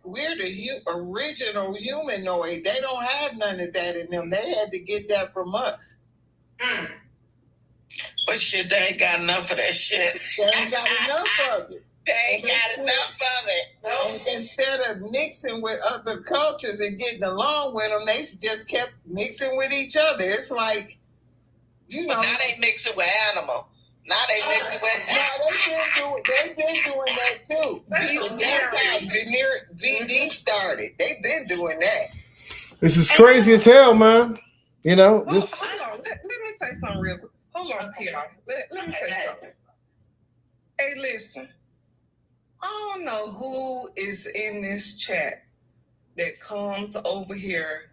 We're the original humanoid. They don't have none of that in them. They had to get that from us. But shit, they ain't got enough of that shit. They ain't got enough of it. They ain't got enough of it. And instead of mixing with other cultures and getting along with them, they just kept mixing with each other. It's like, you know. But now they mixing with animal. Now they mixing with. They've been doing that too. That's how VD started. They've been doing that. This is crazy as hell, man. You know, this. Hold on. Let me say something real quick. Hold on, PR. Let me say something. Hey, listen. I don't know who is in this chat that comes over here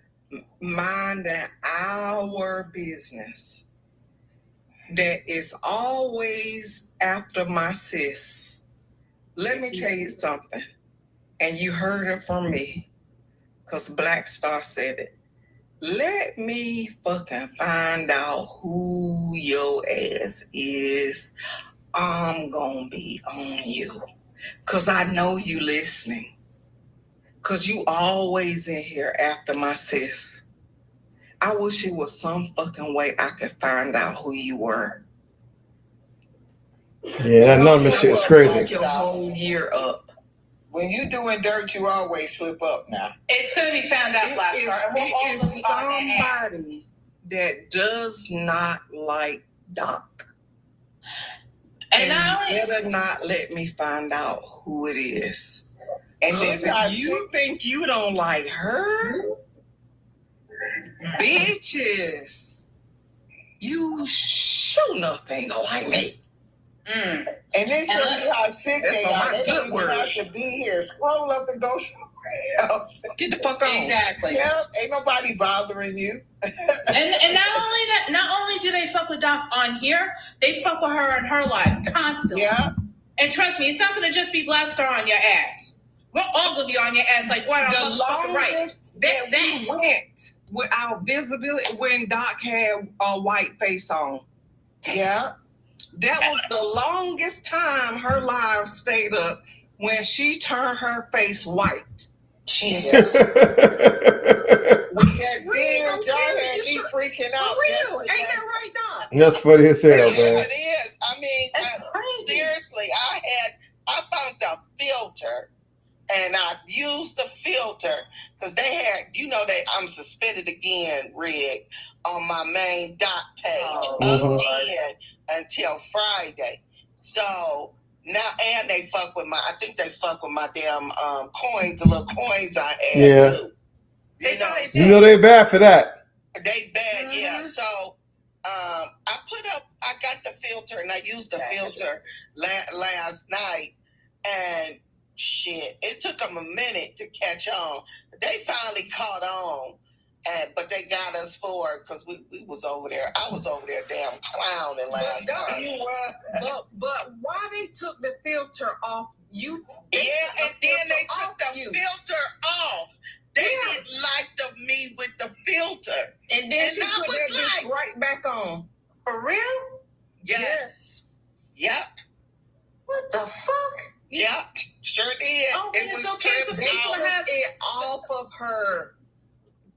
minding our business, that is always after my sis. Let me tell you something, and you heard it from me, because Black Star said it. Let me fucking find out who your ass is. I'm gonna be on you. Cause I know you listening. Cause you always in here after my sis. I wish it was some fucking way I could find out who you were. Yeah, none of this shit is crazy. Your whole year up. When you doing dirt, you always slip up now. It's going to be found out, Black Star. It is somebody that does not like Doc. And you better not let me find out who it is. And if you think you don't like her, bitches, you sure enough ain't gonna like me. And this is how sick they are. They don't even have to be here. Scroll up and go somewhere else. Get the fuck on. Exactly. Yeah, ain't nobody bothering you. and not only do they fuck with Doc on here, they fuck with her in her life constantly. Yeah. And trust me, it's not gonna just be Black Star on your ass. We're all gonna be on your ass like what on motherfucking rights. That we went with our visibility when Doc had a white face on. Yeah. That was the longest time her live stayed up when she turned her face white. Jesus. that beard, y'all had me freaking out yesterday. Ain't that right, Doc? That's funny as hell, Yeah, man. it is. I mean, seriously, I found the filter and I used the filter because they had, I'm suspended again, Rig, on my main Doc page again until Friday. So now, and they fuck with I think they fuck with my damn coins, the little coins I had too. You know they bad for that. They bad, yeah. So I got the filter and I used the filter last night, and shit, it took them a minute to catch on. They finally caught on, but they got us for it because we was over there. I was over there damn clowning last night. But why they took the filter off you? Yeah, and then they took the filter off. They didn't like me with the filter. And then she put that bitch right back on. For real? Yes. Yep. What the fuck? Yep. Sure did. Okay, it was it's okay for people to have it off of her.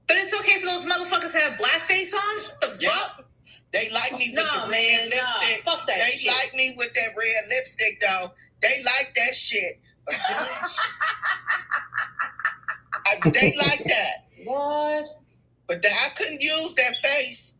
But it's okay for those motherfuckers to have blackface on? What the fuck? They like me with the red lipstick. Fuck that they shit. like me with that red lipstick, though. They like that shit. They like that. What? But I couldn't use that face.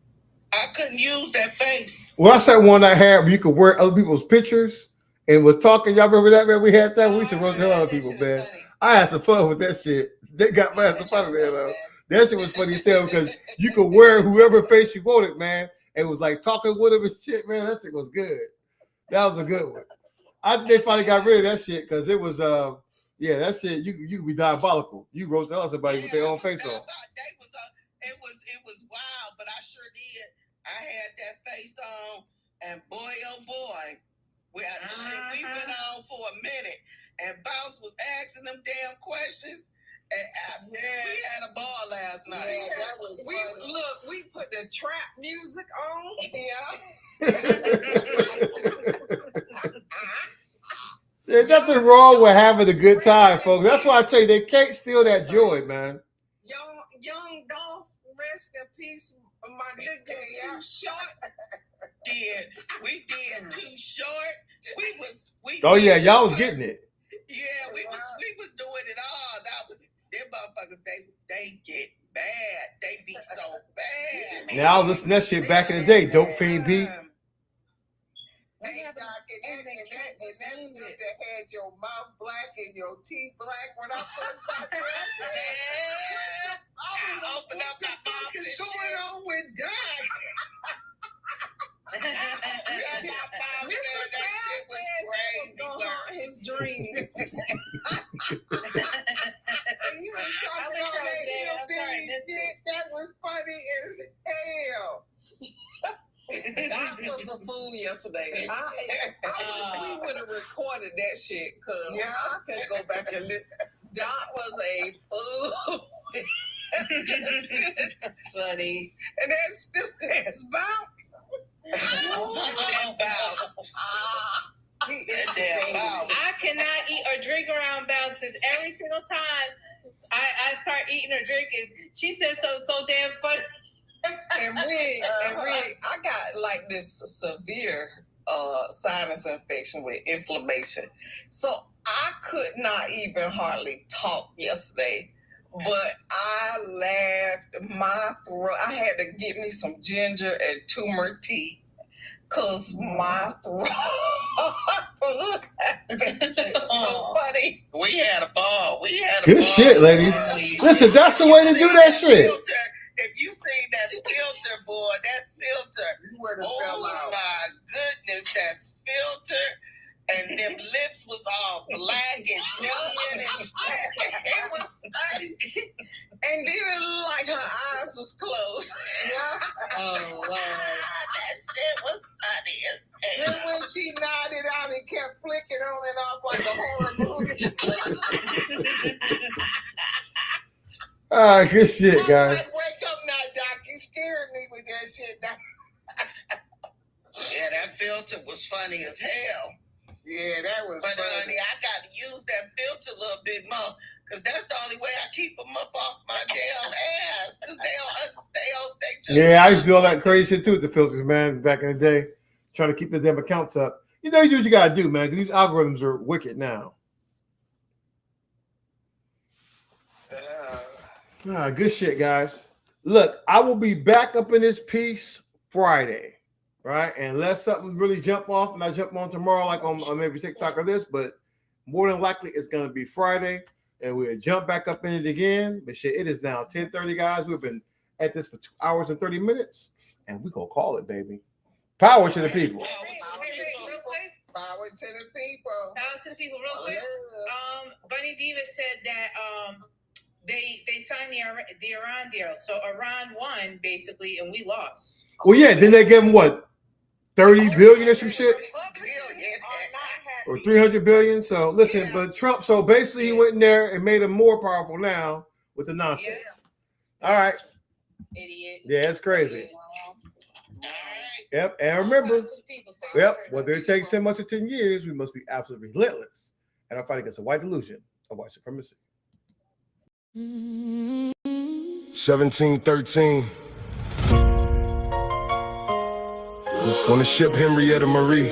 I couldn't use that face. Well, that's that one I had where you could wear other people's pictures and was talking. Y'all remember that, man? We had that. We used to roast the hell out of people, man. I had some fun with that shit. They got my ass some fun of that, though. That shit was funny as hell because you could wear whoever face you wanted, man. And was like talking with them and shit, man. That shit was good. That was a good one. I think they finally got rid of that shit because it was that shit you could be diabolical. You roast the hell out of somebody with their own face on. It was wild, but I sure did. I had that face on, and boy, oh boy, we went on for a minute, and Bounce was asking them damn questions. And we had a ball last night. Yeah, that was we put the trap music on. There's nothing wrong with having a good time, folks. That's why I tell you they can't steal that joy, man. Young Dolph, rest in peace. My nigga too short. We did too short. Oh yeah, y'all was getting it. Yeah, we was doing it all. Them motherfuckers, they get bad. They be so bad. Now listen to that shit back in the day. Dope Fiend Beat. Hey, Doc, and that music had your mouth black and your teeth black when I first got there. I opened up my mouth and shit. What's going on with Doc? Mr. Sam was his dreams. And you was talking all that hillbilly shit. That was funny as hell. That was a fool yesterday. I wish we would have recorded that shit because I could go back and listen. That was a fool. Funny. And that stupid ass Bounce. I cannot eat or drink around Bounce because every single time I start eating or drinking, she says something so damn funny. And Rig, I got like this severe sinus infection with inflammation. So I could not even hardly talk yesterday. But I laughed my throat. I had to get me some ginger and turmeric tea because my throat so funny. We had a ball. Good shit, ladies. Listen, that's the way to do that shit. If you seen that filter, boy, oh my goodness, that filter. And them lips was all black and thin and it was funny. And then it looked like her eyes was closed. Oh, wow. That shit was funny as hell. And when she nodded out and kept flicking on and off like a horror movie. Good shit, guys. Wake up now, Doc. You scared me with that shit, Doc. Yeah, that filter was funny as hell. Yeah, that was. But honey, I got to use that filter a little bit more, cause that's the only way I keep them up off my damn ass. Cause they just. Yeah, I used to do all that crazy shit too with the filters, man, back in the day, trying to keep the damn accounts up. You know, you do what you gotta do, man, because these algorithms are wicked now. Good shit, guys. Look, I will be back up in this piece Friday, right? And unless something really jump off and I jump on tomorrow, like on maybe TikTok or this, but more than likely it's gonna be Friday, and we'll jump back up in it again. But shit, it is now 10:30, guys. We've been at this for 2 hours and 30 minutes, and we gonna call it, baby. Power to the people. Power to the people. Power to the people, real quick. Bunny Diva said that they signed the Iran deal, so Iran won basically, and we lost. Well, yeah. Then they give them what, 30 billion or some shit, or 300 billion. So listen, but Trump. So basically, he went in there and made him more powerful now with the nonsense. All right. Idiot. Yeah, it's crazy. Yep, and remember, whether it takes 10 months or 10 years, we must be absolutely relentless in our fight against the white delusion of white supremacy. 1713. On the ship Henrietta Marie,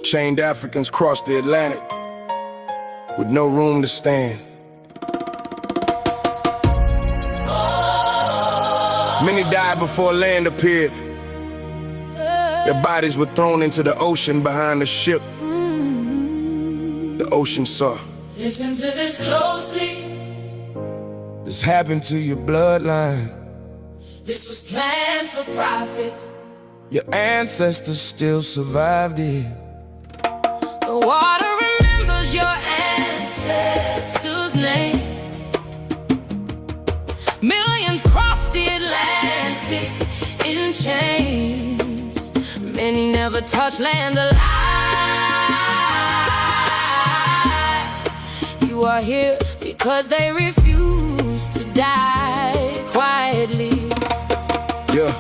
chained Africans crossed the Atlantic with no room to stand. Many died before land appeared. Their bodies were thrown into the ocean behind the ship. The ocean saw. Listen to this closely. This happened to your bloodline. This was planned for profit. Your ancestors still survived it. The water remembers your ancestors' names. Millions crossed the Atlantic in chains. Many never touched land alive. You are here because they refuse to die quietly. Yeah.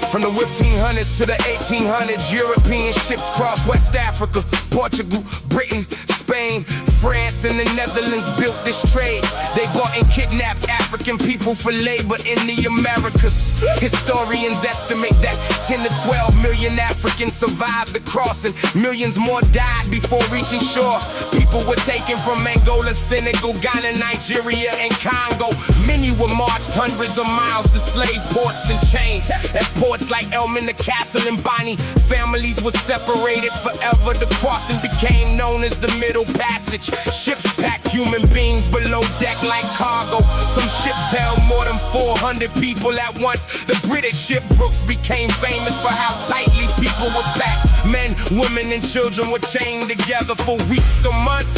From the 1500s to the 1800s, European ships crossed West Africa, Portugal, Britain, Spain, France, and the Netherlands built this trade. They bought and kidnapped African people for labor in the Americas. Historians estimate that 10 to 12 million Africans survived the crossing. Millions more died before reaching shore. People were taken from Angola, Senegal, Ghana, Nigeria, and Congo. Many were marched hundreds of miles to slave ports and chains. At ports like Elmina, Castle, and Bonny, families were separated forever. The crossing became known as the Middle Passage. Ships packed human beings below deck like cargo. Some ships held more than 400 people at once. The British ship Brooks became famous for how tightly people were packed. Men, women, and children were chained together for weeks or months.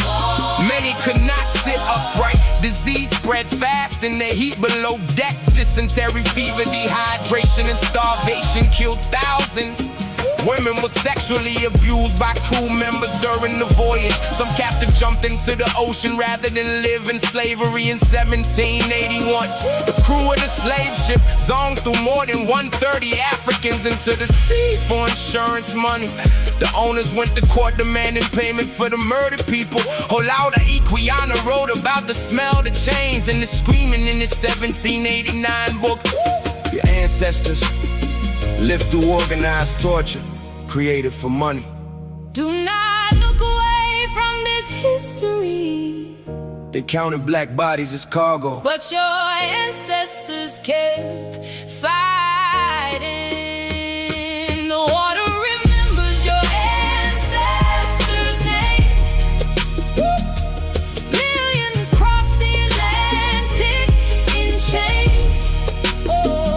Many could not sit upright. Disease spread fast in the heat below deck. Dysentery, fever, dehydration, and starvation killed thousands. Women were sexually abused by crew members during the voyage. Some captive jumped into the ocean rather than live in slavery in 1781. The crew of the slave ship zoned through more than 130 Africans into the sea for insurance money. The owners went to court demanding payment for the murdered people. Olaudah Equiana wrote about the smell of the chains and the screaming in his 1789 book. Your ancestors lived through organized torture, created for money. Do not look away from this history. They counted black bodies as cargo. But your ancestors kept fighting. The water remembers your ancestors' names. Millions crossed the Atlantic in chains.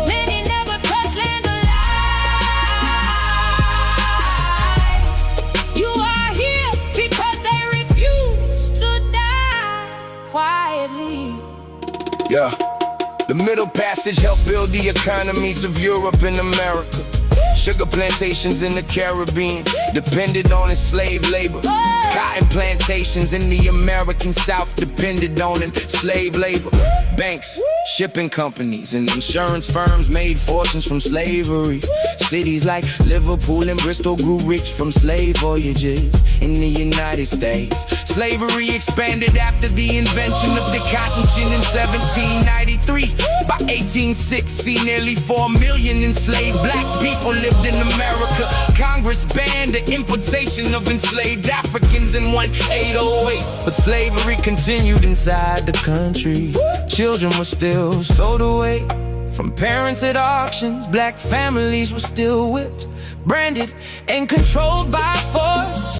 Many never touched land alive. You are here because they refuse to die quietly. Yeah. The Middle Passage helped build the economies of Europe and America. Sugar plantations in the Caribbean depended on enslaved labor. Cotton plantations in the American South depended on enslaved labor. Banks, shipping companies, and insurance firms made fortunes from slavery. Cities like Liverpool and Bristol grew rich from slave voyages in the United States. Slavery expanded after the invention of the cotton gin in 1793. By 1860, nearly 4 million enslaved black people lived in America. Congress banned the importation of enslaved Africans in 1808. But slavery continued inside the country. Children were still sold away from parents at auctions. Black families were still whipped, branded, and controlled by force.